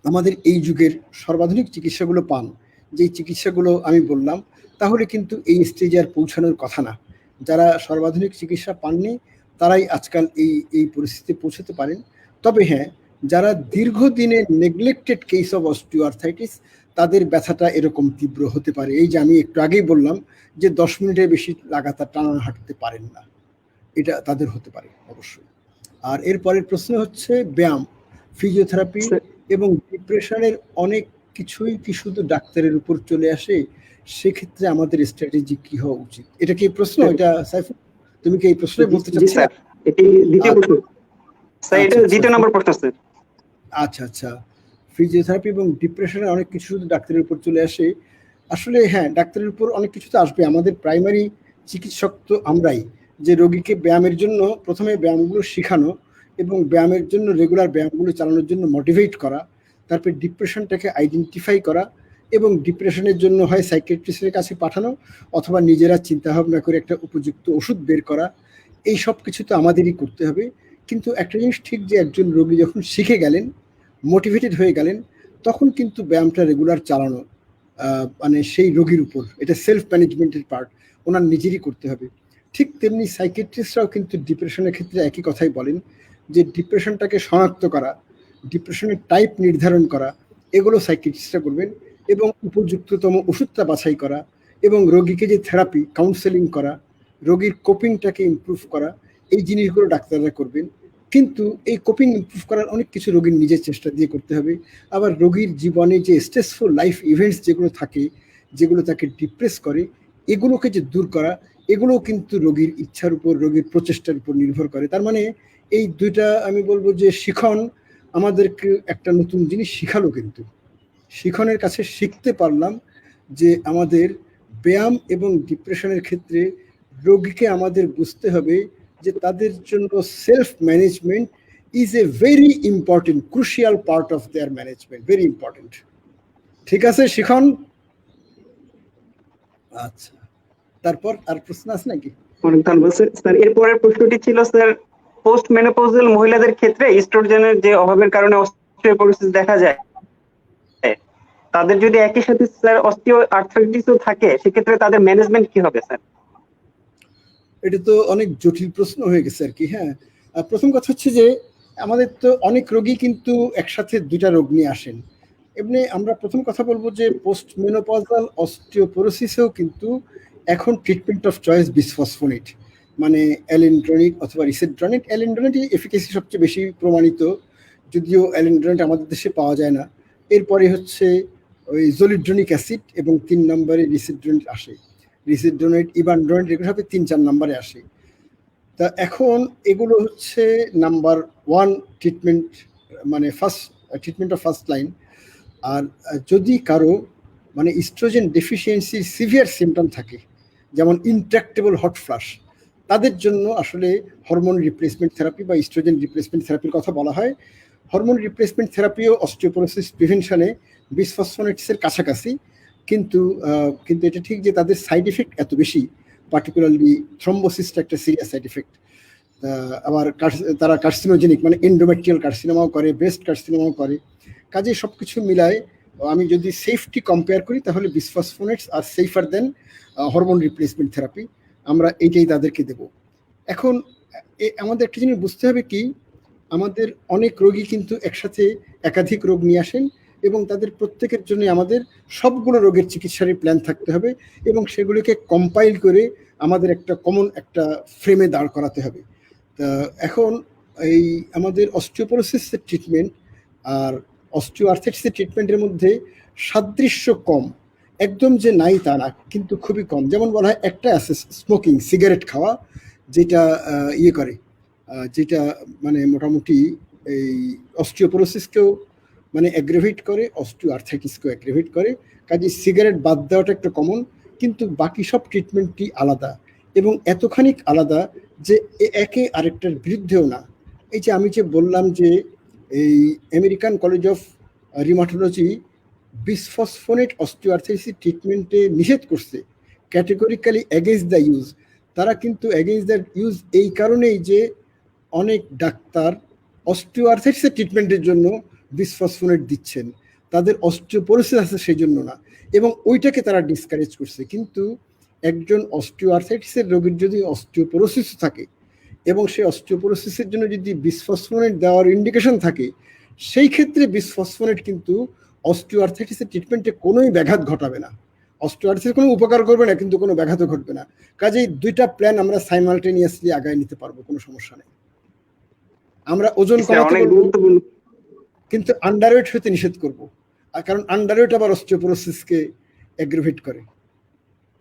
আমাদের এই যুগের সর্বাধুনিক চিকিৎসাগুলো পান, যেই চিকিৎসাগুলো আমি বললাম, তাহলে কিন্তু এই স্টেজে আর পৌঁছানোর কথা না। যারা সর্বাধুনিক চিকিৎসা পাননি তারাই আজকাল এই পরিস্থিতিতে পৌঁছাতে পারেন। তবে হ্যাঁ, যারা দীর্ঘদিনের নেগলেক্টেড কেস অফ অস্টিওআর্থ্রাইটিস, তাদের ব্যথাটা এরকম তীব্র হতে পারে। এই যে আমি একটু আগেই বললাম যে 10 মিনিটের বেশি লাগাতার টানা হাঁটতে পারেন না, এটা তাদের হতে পারে অবশ্যই। আর এরপরের প্রশ্ন হচ্ছে ব্যায়াম, ফিজিওথেরাপি এবং ডিপ্রেশনের অনেক কিছুই কি শুধু ডাক্তারের উপর চলে আসে? সেক্ষেত্রে আমাদের স্ট্র্যাটেজি কি হওয়া উচিত? এটা কি প্রশ্ন? এটা সাইফুল, তুমি কি এই প্রশ্নই বলতে চাচ্ছিলে?
স্যার এটি দ্বিতীয় প্রশ্ন স্যার, এটা দ্বিতীয় নম্বর প্রশ্ন স্যার।
আচ্ছা আচ্ছা, ফিজিওথেরাপি এবং ডিপ্রেশনের অনেক কিছু শুধু ডাক্তারের উপর চলে আসে। আসলে হ্যাঁ, ডাক্তারের উপর অনেক কিছু তো আসবে। আমাদের প্রাইমারি চিকিৎসক তো আমরাই, যে রোগীকে ব্যায়ামের জন্য প্রথমে ব্যায়ামগুলো শেখানো এবং ব্যায়ামের জন্য রেগুলার ব্যায়ামগুলো চালানোর জন্য মোটিভেট করা, তারপরে ডিপ্রেশনটাকে আইডেন্টিফাই করা এবং ডিপ্রেশনের জন্য হয় সাইকিয়াট্রিস্টের কাছে পাঠানো অথবা নিজেরা চিন্তাভাবনা করে একটা উপযুক্ত ওষুধ বের করা। এই সব কিছু তো আমাদেরই করতে হবে। কিন্তু একটা জিনিস ঠিক, যে একজন রোগী যখন শিখে গেলেন, মোটিভেটেড হয়ে গেলেন, তখন কিন্তু ব্যায়ামটা রেগুলার চালানো মানে সেই রোগীর উপর, এটা সেলফ ম্যানেজমেন্টের পার্ট, ওনার নিজেরই করতে হবে। ঠিক তেমনি সাইকিয়াট্রিস্টরাও কিন্তু ডিপ্রেশনের ক্ষেত্রে একই কথাই বলেন, যে ডিপ্রেশনটাকে শনাক্ত করা, ডিপ্রেশনের টাইপ নির্ধারণ করা, এগুলো সাইকিয়াট্রিস্টরা করবেন, এবং উপযুক্ততম ওষুধটা বাছাই করা, এবং রোগীকে যে থেরাপি কাউন্সেলিং করা, রোগীর কোপিংটাকে ইমপ্রুভ করা, এই জিনিসগুলো ডাক্তাররা করবেন। কিন্তু এই কোপিং ইমপ্রুভ করার অনেক কিছু রোগীর নিজের চেষ্টা দিয়ে করতে হবে। আবার রোগীর জীবনে যে স্ট্রেসফুল লাইফ ইভেন্টস যেগুলো থাকে, যেগুলো তাকে ডিপ্রেস করে, এগুলোকে যে দূর করা, এগুলোও কিন্তু রোগীর ইচ্ছার উপর, রোগীর প্রচেষ্টার উপর নির্ভর করে। তার মানে এই দুইটা আমি বলবো যে শিখন আমাদেরকে একটা নতুন জিনিস শিখালো। কিন্তু শিখনের কাছে শিখতে পারলাম যে আমাদের ব্যায়াম এবং ডিপ্রেশনের ক্ষেত্রে রোগীকে আমাদের বুঝতে হবে যে তাদের জন্য self management is a very important, crucial part of their management, very important. ঠিক আছে শিখন? আচ্ছা, তারপর আর প্রশ্ন আছে নাকি?
অনেক ধন্যবাদ স্যার। এরপরের প্রশ্নটি ছিল স্যার, পোস্ট মেনোপজাল মহিলাদের ক্ষেত্রে ইস্ট্রোজেনের যে অভাবের কারণে অস্টিওপোরোসিস দেখা যায়, তাদের যদি একই সাথে স্যার অস্টিও আর্থ্রাইটিসও থাকে, সেক্ষেত্রে তাদের ম্যানেজমেন্ট কি হবে স্যার?
এটা তো অনেক জটিল প্রশ্ন হয়ে গেছে আর কি। হ্যাঁ, প্রথম কথা হচ্ছে যে আমাদের তো অনেক রোগী কিন্তু একসাথে দুইটা রোগ নিয়ে আসেন। এমনি আমরা প্রথম কথা বলবো যে পোস্ট মেনোপজাল অস্টিওপোরোসিসেও কিন্তু এখন ট্রিটমেন্ট অফ চয়েস বিসফসফোনেট, মানে অ্যালিন্ড্রোনিক অথবা রিসেড্রনিক। অ্যালিন্ড্রোনিক এফিকেসি সবচেয়ে বেশি প্রমাণিত, যদিও অ্যালিন্ড্রোনিক আমাদের দেশে পাওয়া যায় না। এরপরে হচ্ছে ওই জলিড্রোনিক অ্যাসিড এবং 3 নম্বরে রিসেড্রোনিক আসে। রিসেড্রোনেট, ইবানড্রোনেট এগুলো সব 3-4 নম্বরে আসে। তা এখন এগুলো হচ্ছে নাম্বার 1 ট্রিটমেন্ট, মানে first treatment of first line. আর যদি কারো মানে ইস্ট্রোজেন ডেফিসিয়েন্সির সিভিয়ার সিমটম থাকে, যেমন ইনট্রাক্টেবল হট ফ্লাশ, তাদের জন্য আসলে হরমোন রিপ্লেসমেন্ট থেরাপি বা ইস্ট্রোজেন রিপ্লেসমেন্ট থেরাপির কথা বলা হয়। হরমোন রিপ্লেসমেন্ট থেরাপিও অস্টিওপোরোসিস প্রিভেনশনে বিসফসফোনেটসের কাছাকাছি, কিন্তু এটা ঠিক যে তাদের সাইড এফেক্ট এত বেশি, পার্টিকুলারলি থ্রম্বোসিসটা একটা সিরিয়াস সাইড এফেক্ট। আবার তারা কার্সিনোজেনিক মানে এন্ডোমেট্রিয়াল কার্সিনোমাও করে, ব্রেস্ট কার্সিনোমাও করে। কাজে সব কিছু মিলায় আমি যদি সেফটি কম্পেয়ার করি তাহলে বিসফসফোনেটস আর সেফার দেন হরমোন রিপ্লেসমেন্ট থেরাপি, আমরা এইটাই তাদেরকে দেব। এখন আমাদের একটা জিনিস বুঝতে হবে কি, আমাদের অনেক রোগী কিন্তু একসাথে একাধিক রোগ নিয়ে আসেন এবং তাদের প্রত্যেকের জন্য আমাদের সবগুলো রোগের চিকিৎসার প্ল্যান থাকতে হবে এবং সেগুলিকে কম্পাইল করে আমাদের একটা কমন একটা ফ্রেমে দাঁড় করাতে হবে। তা এখন এই আমাদের অস্টিওপোরোসিসের ট্রিটমেন্ট আর অস্টিওআর্থ্রাইটিসের ট্রিটমেন্টের মধ্যে সাদৃশ্য কম, একদম যে নাই তা না, কিন্তু খুবই কম। যেমন বলা হয় একটা আছে স্মোকিং, সিগারেট খাওয়া, যেটা ইয়ে করে, যেটা মানে মোটামুটি এই অস্টিওপোরোসিসকেও মানে অ্যাগ্রেভেট করে, অস্টিওআর্থ্রাইটিসকেও অ্যাগ্রেভেট করে। কাজে সিগারেট বাদ দেওয়াটা একটা কমন, কিন্তু বাকি সব ট্রিটমেন্টই আলাদা এবং এতখানি আলাদা যে একে আরেকটার বিরুদ্ধেও না। এই যে আমি যে বললাম যে এই American College of Rheumatology bisphosphonate osteoarthritis ট্রিটমেন্টে নিষেধ করছে, ক্যাটেগরিক্যালি এগেইনস্ট দ্য ইউজ। তারা কিন্তু এগেইনস্ট দ্য ইউজ এই কারণেই যে অনেক ডাক্তার অস্টিওআর্থ্রাইটিসের ট্রিটমেন্টের জন্য বিসফসফোনেট দিচ্ছেন, তাদের অস্টিওপোরোসিস আছে সেই জন্য না, এবং ওইটাকে তারা ডিসকারেজ করছে। কিন্তু একজন অস্টিওআর্থ্রাইটিসের রোগীর যদি অস্টিওপোরোসিস থাকে এবং সেই অস্টিওপোরোসিসের জন্য যদি বিসফসফোনেট দেওয়ার ইন্ডিকেশন থাকে, সেই ক্ষেত্রে বিসফসফোনেট কিন্তু অস্টিওআর্থ্রাইটিসের ট্রিটমেন্টে কোনোই ব্যাঘাত ঘটাবে না, অস্টিওআর্থ্রাইটিসের কোনো উপকার করবে না, কিন্তু কোনো ব্যাঘাতও ঘটবে না। কাজেই দুইটা প্ল্যান আমরা সাইমালটেনিয়াসলি আগায় নিতে পারবো, কোনো সমস্যা নেই। আমরা ওজন কমাতে বলবো, কিন্তু আন্ডারওয়েট হতে নিষেধ করব, আর কারণ আন্ডারওয়েট আবার অস্টিওপোরোসিসকে অ্যাগ্রেভেট করে।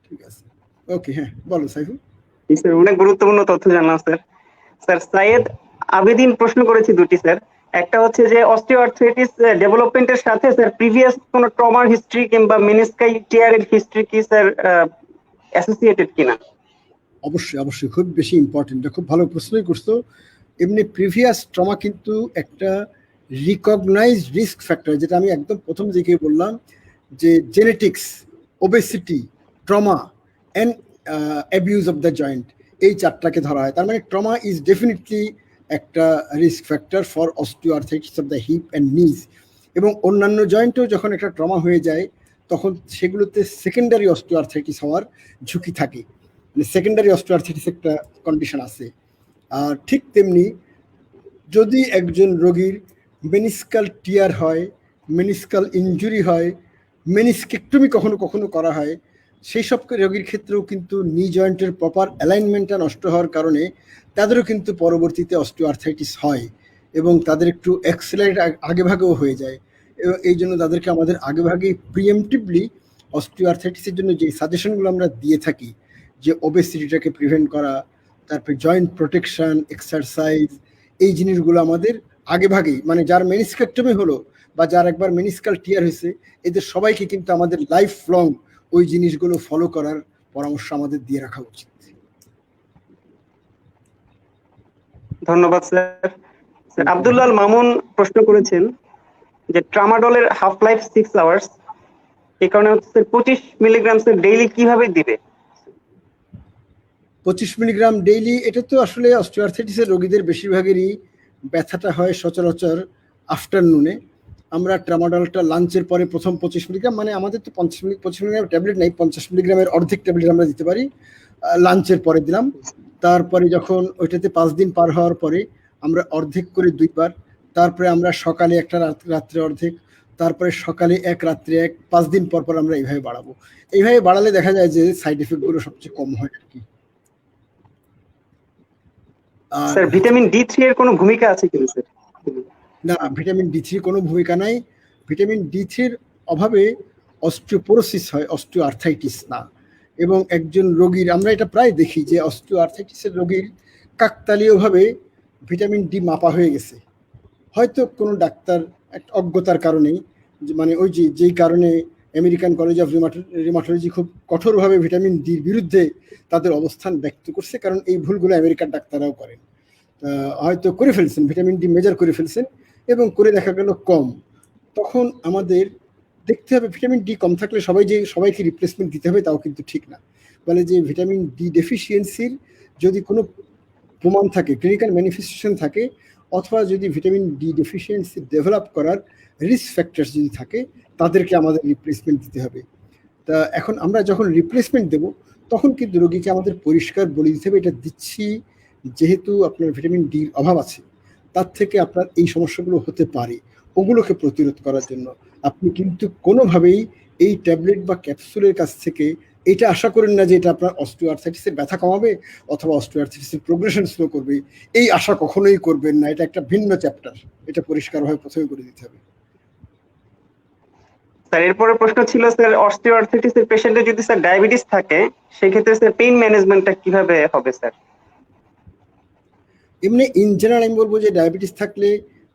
ঠিক আছে, ওকে, হ্যাঁ বলো সাইফুল।
স্যার অনেক গুরুত্বপূর্ণ তথ্য জানলাম স্যার। স্যার সাইয়েদ আবেদিন প্রশ্ন করেছি দুটি স্যার। একটা হচ্ছে যে অস্টিওআর্থ্রাইটিস ডেভেলপমেন্টের সাথে স্যার প্রিভিয়াস কোনো ট্রমার হিস্ট্রি কিংবা মেনিসকাই টিয়ারের হিস্ট্রি কি স্যার অ্যাসোসিয়েটেড কিনা?
অবশ্যই অবশ্যই, খুব বেশি ইম্পর্টেন্ট, খুব ভালো প্রশ্নই করছো। এমনি প্রিভিয়াস ট্রমা কিন্তু একটা রিকগনাইজড রিস্ক ফ্যাক্টর, যেটা আমি একদম প্রথম দিকে বললাম যে genetics, obesity, trauma and abuse of the joint, এই চারটাকে ধরা হয়। তার মানে ট্রমা ইজ ডেফিনেটলি একটা risk factor for osteoarthritis of the hip and নিজ। এবং অন্যান্য জয়েন্টেও যখন একটা ট্রমা হয়ে যায় তখন সেগুলোতে সেকেন্ডারি অস্টিওআর্থ্রাইটিস হওয়ার ঝুঁকি থাকে, মানে সেকেন্ডারি অস্টিওআর্থ্রাইটিস একটা কন্ডিশন আছে। আর ঠিক তেমনি যদি একজন রোগীর মেনিসকাল টিয়ার হয়, মেনিসকাল ইনজুরি হয়, মেনিসকেক্টমি কখনো কখনো করা হয়, সেই সব রোগীর ক্ষেত্রেও কিন্তু নি জয়েন্টের প্রপার অ্যালাইনমেন্টটা নষ্ট হওয়ার কারণে তাদেরও কিন্তু পরবর্তীতে অস্টিওআর্থ্রাইটিস হয় এবং তাদের একটু অ্যাক্সেলারেট আগেভাগেও হয়ে যায়। এবং এই জন্য তাদেরকে আমাদের আগেভাগেই প্রিএমটিভলি অস্টিওআর্থ্রাইটিসের জন্য যে সাজেশনগুলো আমরা দিয়ে থাকি, যে ওবেসিটিটাকে প্রিভেন্ট করা, তারপরে জয়েন্ট প্রোটেকশন, এক্সারসাইজ, এই জিনিসগুলো আমাদের আগেভাগেই, মানে যার মেনিসকেক্টমি হলো বা যার একবার মেনিসকাল টিয়ার হয়েছে, এদের সবাইকে কিন্তু আমাদের লাইফ লং ওই জিনিসগুলো ফলো করার পরামর্শ আমাদের দিয়ে রাখা উচিত।
ধন্যবাদ স্যার। স্যার আব্দুল্লাহ মামুন প্রশ্ন করেছেন যে ট্রামাডলের হাফ লাইফ 6 আওয়ার্স, এই কারণে হচ্ছে 25 মিলিগ্রাম স্যার ডেইলি কিভাবে দিবে?
25 মিলিগ্রাম ডেইলি, এটা তো আসলে অস্টিওআর্থ্রাইটিসের রোগীদের বেশিরভাগেরই ব্যথাটা হয় সচরাচর আফটারনুনে। আমরা ট্রামাডলটা লাঞ্চের পরে প্রথম 25 মিলিগ্রাম, মানে আমাদের তো 25 মিলিগ্রাম ট্যাবলেট নেই, 50 মিলিগ্রামের অর্ধেক ট্যাবলেট আমরা দিতে পারি, লাঞ্চের পরে দিলাম। তারপরে যখন ওইটাতে 5 দিন পার হওয়ার পরে আমরা অর্ধেক করে 2 বার, তারপরে আমরা সকালে একটা, রাত্রে অর্ধেক, তারপরে সকালে 1, রাত্রে 1, 5 দিন পর পর আমরা এইভাবে বাড়াবো। এইভাবে বাড়ালে দেখা যায় যে সাইড এফেক্টগুলো সবচেয়ে কম হয় আর কি। আর
স্যার ভিটামিন ডি3 এর কোনো ভূমিকা আছে কিনা স্যার?
না, ভিটামিন ডি3 কোনো ভূমিকা নাই। ভিটামিন ডি3 অভাবে অস্টিওপোরোসিস হয়, অস্টিও আর্থাইটিস না। এবং একজন রোগীর, আমরা এটা প্রায় দেখি যে অস্টিও আর্থাইটিসের রোগীর কাকতালীয়ভাবে ভিটামিন ডি মাপা হয়ে গেছে, হয়তো কোনো ডাক্তার একটা অজ্ঞতার কারণেই, মানে ওই যে যেই কারণে আমেরিকান কলেজ অফ রিমাটোলজি খুব কঠোরভাবে ভিটামিন ডির বিরুদ্ধে তাদের অবস্থান ব্যক্ত করছে, কারণ এই ভুলগুলো আমেরিকার ডাক্তাররাও করেন। হয়তো করে ফেলছেন, ভিটামিন ডি মেজার করে ফেলছেন এবং করে দেখা গেল কম। তখন আমাদের দেখতে হবে ভিটামিন ডি কম থাকলে সবাইকে রিপ্লেসমেন্ট দিতে হবে, তাও কিন্তু ঠিক না। বলে যে ভিটামিন ডি ডেফিসিয়েন্সির যদি কোনো প্রমাণ থাকে, ক্লিনিক্যাল ম্যানিফেস্টেশন থাকে, অথবা যদি ভিটামিন ডি ডেফিসিয়েন্সি ডেভেলপ করার রিস্ক ফ্যাক্টরস যদি থাকে, তাদেরকে আমাদের রিপ্লেসমেন্ট দিতে হবে। তা এখন আমরা যখন রিপ্লেসমেন্ট দেব, তখন কিন্তু রোগীকে আমাদের পরিষ্কার বলে দিতে হবে এটা দিচ্ছি যেহেতু আপনার ভিটামিন ডির অভাব আছে, তার থেকে আপনার এই সমস্যাগুলো হতে পারে, ওগুলোকে প্রতিরোধ করার জন্য আপনি কিন্তু কোনোভাবেই এই ট্যাবলেট বা ক্যাপসুলের কাছ থেকে এটা আশা করেন না যে এটা আপনার অস্টিওআর্থাইটিসের ব্যথা কমাবে অথবা অস্টিওআর্থাইটিসের প্রোগ্রেশন স্লো করবে। এই আশা কখনোই করবেন না, এটা একটা ভিন্ন চ্যাপ্টার, এটা পরিষ্কারভাবে প্রথমে করে দিতে হবে।
স্যার এরপরে প্রশ্ন ছিল স্যার, অস্টিওআর্থ্রাইটিস এর পেশেন্টের যদি স্যার ডায়াবেটিস থাকে সেক্ষেত্রে স্যার পেইন ম্যানেজমেন্টটা কিভাবে হবে স্যার?
এমনি ইন জেনারেল আমি বলবো যে ডায়াবেটিস থাকলে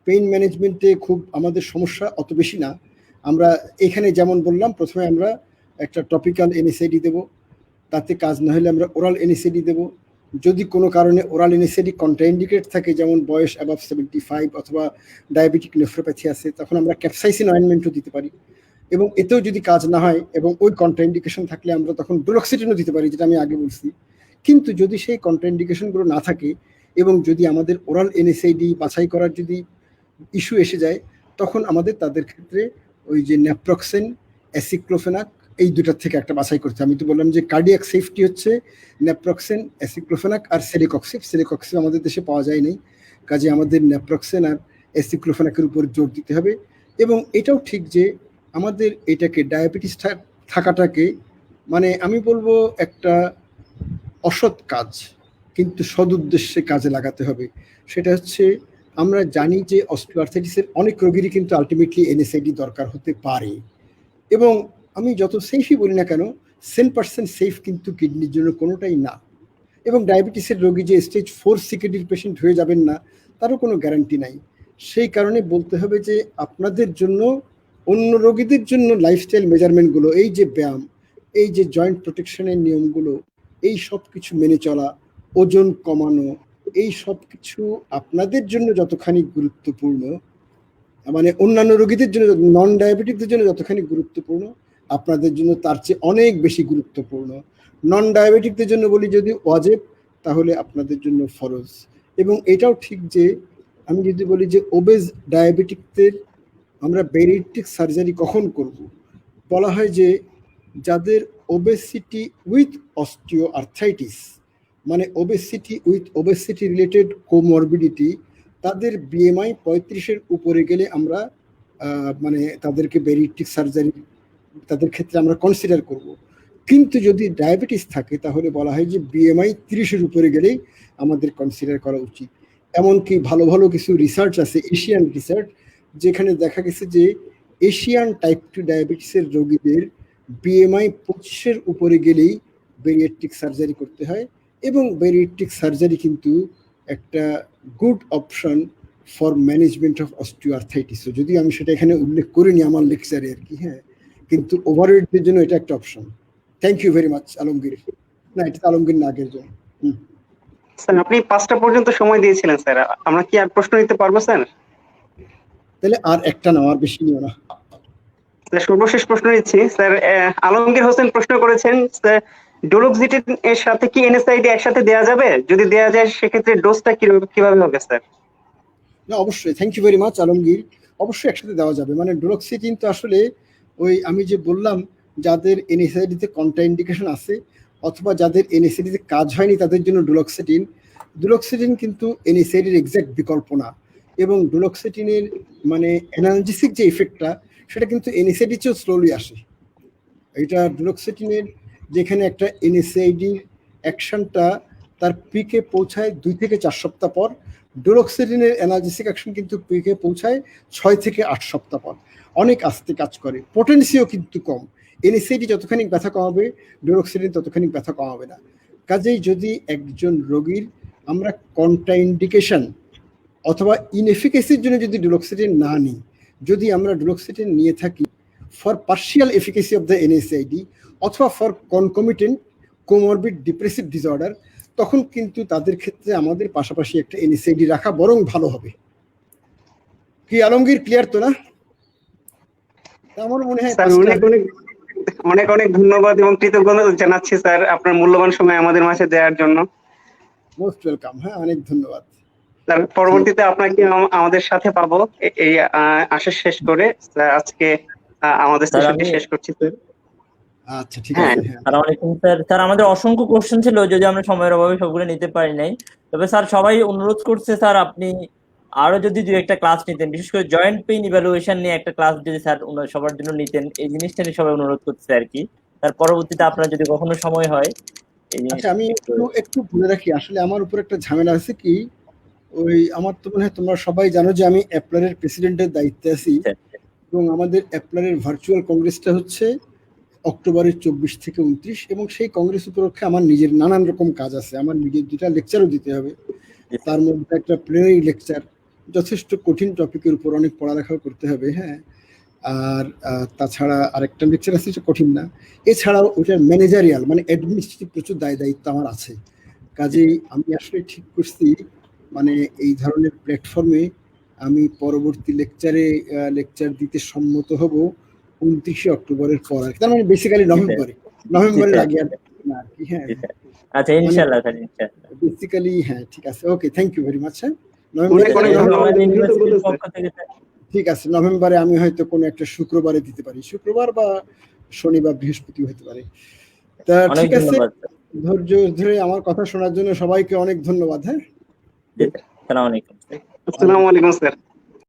পেইন ম্যানেজমেন্টে খুব আমাদের সমস্যা অত বেশি না। আমরা এখানে যেমন বললাম, প্রথমে আমরা একটা টপিক্যাল এনএসআইডি দেবো, তাতে কাজ না হলে আমরা ওরাল এনএসআইডি দেবো। যদি কোনো কারণে ওরাল এনএসআইডি কন্ট্রাইন্ডিকেট থাকে, যেমন বয়স অ্যাবাভ 75 অথবা ডায়াবেটিক নেফ্রোপ্যাথি আছে, তখন আমরা ক্যাপসাইসিন অয়েনমেন্টও দিতে পারি। এবং এতেও যদি কাজ না হয় এবং ওই কন্ট্রাইন্ডিকেশন থাকলে আমরা তখন ডুলক্সিটিনও দিতে পারি, যেটা আমি আগে বলছি। কিন্তু যদি সেই কন্ট্রাইন্ডিকেশনগুলো না থাকে এবং যদি আমাদের ওরাল এনএসআইডি বাছাই করার যদি ইস্যু এসে যায়, তখন আমাদের তাদের ক্ষেত্রে ওই যে ন্যাপ্রক্সেন, অ্যাসিক্লোফেনাক, এই দুটার থেকে একটা বাছাই করতে। আমি তো বললাম যে কার্ডিয়াক সেফটি হচ্ছে ন্যাপ্রক্সেন, অ্যাসিক্লোফেনাক আর সেলিকক্সিব। সেলিকক্সিব আমাদের দেশে পাওয়া যায় নাই, কাজে আমাদের ন্যাপ্রক্সেন আর অ্যাসিক্লোফেনাকের উপর জোর দিতে হবে। এবং এটাও ঠিক যে আমাদের এটাকে ডায়াবেটিস থাকাটাকে, মানে আমি বলবো একটা অসৎ কাজ, কিন্তু সদুদ্দেশ্যে কাজে লাগাতে হবে। সেটা হচ্ছে আমরা জানি যে অস্টিওআর্থাইটিসের অনেক রোগীরই কিন্তু আলটিমেটলি এনএসআইডি দরকার হতে পারে। এবং আমি যত সেফই বলি না কেন, 100% সেফ কিন্তু কিডনির জন্য কোনোটাই না। এবং ডায়াবেটিসের রোগী যে স্টেজ 4 সিকেডির পেশেন্ট হয়ে যাবেন না, তারও কোনো গ্যারান্টি নাই। সেই কারণে বলতে হবে যে আপনাদের জন্য, অন্য রোগীদের জন্য লাইফস্টাইল মেজারমেন্টগুলো, এই যে ব্যায়াম, এই যে জয়েন্ট প্রোটেকশনের নিয়মগুলো, এই সব কিছু মেনে চলা, ওজন কমানো, এই সব কিছু আপনাদের জন্য যতখানি গুরুত্বপূর্ণ, মানে অন্যান্য রোগীদের জন্য, নন ডায়াবেটিকদের জন্য যতখানি গুরুত্বপূর্ণ, আপনাদের জন্য তার চেয়ে অনেক বেশি গুরুত্বপূর্ণ। নন ডায়াবেটিকদের জন্য বলি যদি ওয়াজেব, তাহলে আপনাদের জন্য ফরজ। এবং এটাও ঠিক যে আমি যদি বলি যে ওবেজ ডায়াবেটিকদের আমরা বেরিয়াট্রিক সার্জারি কখন করব, বলা হয় যে যাদের ওবেসিটি উইথ অস্টিও আর্থাইটিস, মানে obesity with obesity related comorbidity, তাদের বিএমআই 35-এর উপরে গেলে আমরা মানে তাদেরকে বেরিয়াট্রিক সার্জারি তাদের ক্ষেত্রে আমরা কনসিডার করব। কিন্তু যদি ডায়াবেটিস থাকে তাহলে বলা হয় যে বিএমআই 30-এর উপরে গেলেই আমাদের কনসিডার করা উচিত। এমনকি ভালো ভালো কিছু রিসার্চ আছে, এশিয়ান রিসার্চ, যেখানে দেখা গেছে যে এশিয়ান টাইপ 2 ডায়াবেটিসের রোগীদের বিএমআই 25-এর উপরে গেলেই বেরিয়াট্রিক সার্জারি করতে হয়। এবং বেরিয়াট্রিক সার্জারি কিন্তু একটা good option for management of osteoarthritis. যদি আমি সেটা এখানে উল্লেখ করিনি আমার লেকচারে আর কি, হ্যাঁ, কিন্তু ওভারওয়েটদের জন্য এটা একটা option. Thank you very much Alamgir. না, এটা আলমগীর নাগের জন্য।
স্যার আপনি 5টা পর্যন্ত সময় দিয়েছিলেন স্যার, আমরা কি আর প্রশ্ন নিতে পারবো স্যার?
তাহলে আর একটা নাও, আর বেশি নিও না।
স্যার সর্বশেষ প্রশ্ন নিচ্ছি স্যার। আলমগীর হোসেন প্রশ্ন করেছেন স্যার, ডোলোক্সিটিন এর সাথে কি এনএসআইডি একসাথে দেওয়া যাবে? যদি দেওয়া যায় সেক্ষেত্রে ডোজটা কিভাবে হবে স্যার?
না, অবশ্যই, thank you very much Alamgir. অবশ্যই একসাথে দেওয়া যাবে। মানে ডোলোক্সিটিন তো আসলে ওই আমি যে বললাম, যাদের এনএসআইডিতে কন্ট্রাইন্ডিকেশন আছে অথবা যাদের এনএসআইডিতে কাজ হয়নি তাদের জন্য ডোলোক্সিটিন কিন্তু এনএসআইডির এক্সাক্ট বিকল্প না। এবং ডোলোক্সিটিনের মানে অ্যানালজেসিক যে ইফেক্টটা, সেটা কিন্তু এনএসআইডি চেয়েও স্লোলি আসে। এটা ডোলোক্সিটিনের যেখানে একটা এনএসআইডির অ্যাকশনটা তার পিকে পৌঁছায় 2 থেকে 4 সপ্তাহ পর। ডুলোক্সিডিনের অ্যানালজেসিক অ্যাকশন কিন্তু পিকে পৌঁছায় 6 থেকে 8 সপ্তাহ পর। অনেক আস্তে কাজ করে, পোটেন্সিও কিন্তু কম। এনএসএইডি যতখানি ব্যথা কমাবে, ডুলোক্সিডিন ততখানি ব্যথা কমাবে না। কাজেই যদি একজন রোগীর আমরা কন্ট্রাইন্ডিকেশন অথবা ইনএফিকেসির জন্য যদি ডুলোক্সিডিন না নিই, যদি আমরা ডুলোক্সিডিন নিয়ে থাকি for partial efficacy of the NSAID অথবা for concomitant comorbid depressive disorder, তখন কিন্তু তাদের ক্ষেত্রে আমাদের পাশাপাশি একটা এনএসআইডি রাখা বরং ভালো হবে। কি আলমগীর, ক্লিয়ার তো না? আমার মনে হয়
স্যার অনেক অনেক ধন্যবাদ এবং কৃতজ্ঞতা জানাচ্ছি স্যার আপনার মূল্যবান সময় আমাদের মাঝে দেওয়ার জন্য।
Most welcome. হ্যাঁ, অনেক ধন্যবাদ
স্যার। পরবর্তীতে আপনাকে আমাদের সাথে পাবো এই আশা শেষ করে আজকে আমাদের সেশনটি শেষ করছি স্যার।
আচ্ছা, ঠিক আছে।
আসসালামু আলাইকুম স্যার। স্যার, আমাদের অসংখ্য কোশ্চেন ছিল, যদি আমরা সময়ের অভাবে সবগুলো নিতে পারি নাই। তবে স্যার, সবাই অনুরোধ করছে স্যার আপনি আরো যদি 2-1টা ক্লাস নিতেন, বিশেষ করে জয়েন্ট পেইন ইভ্যালুয়েশন নিয়ে একটা ক্লাস যদি স্যার সবার জন্য নিতেন, এই জিনিসটা নিয়ে সবাই অনুরোধ করছে আর কি। তার পরবর্তীতে আপনার যদি কখনো সময় হয়
আচ্ছা, আমি একটু বলে রাখি, আসলে আমার উপর একটা ঝামেলা আছে কি, ওই আমার তো মনে হয় তোমরা সবাই জানো যে আমি অ্যাপলারের প্রেসিডেন্টের দায়িত্বে আছি, এবং আমাদের অ্যাপলারের ভার্চুয়াল কংগ্রেসটা হচ্ছে অক্টোবরের 24 থেকে 29, এবং সেই কংগ্রেস উপলক্ষে আমার নিজের নানান রকম কাজ আছে। আমার নিজের 2টা লেকচারও দিতে হবে, তার মধ্যে একটা প্লেনারি লেকচার, যথেষ্ট কঠিন টপিকের উপর অনেক পড়ালেখাও করতে হবে। হ্যাঁ, আর তাছাড়া আরেকটা লেকচার আছে যেটা কঠিন না। এছাড়াও ওটার ম্যানেজারিয়াল মানে অ্যাডমিনিস্ট্রেটিভ প্রচুর দায়িত্ব আমার আছে। কাজেই আমি আসলে ঠিক করছি মানে এই ধরনের প্ল্যাটফর্মে আমি পরবর্তী লেকচার দিতে সম্মত হব 29 অক্টোবরের পর আর কি। তার মানে বেসিক্যালি নভেম্বরের আগে আর কি। হ্যাঁ,
আচ্ছা, ইনশাআল্লাহ স্যার, ইনশাআল্লাহ।
বেসিক্যালি হ্যাঁ, ঠিক আছে। ওকে, থ্যাংক ইউ ভেরি মাচ। হ্যাঁ, ঠিক আছে। নভেম্বরে আমি হয়তো কোনো একটা শুক্রবারে দিতে পারি, শুক্রবার বা শনি বা বৃহস্পতি হতে পারে। তা ঠিক আছে, ধৈর্য ধরে আমার কথা শোনার জন্য সবাইকে অনেক ধন্যবাদ। হ্যাঁ,
আসসালামু আলাইকুম।
আসসালামু আলাইকুম স্যার।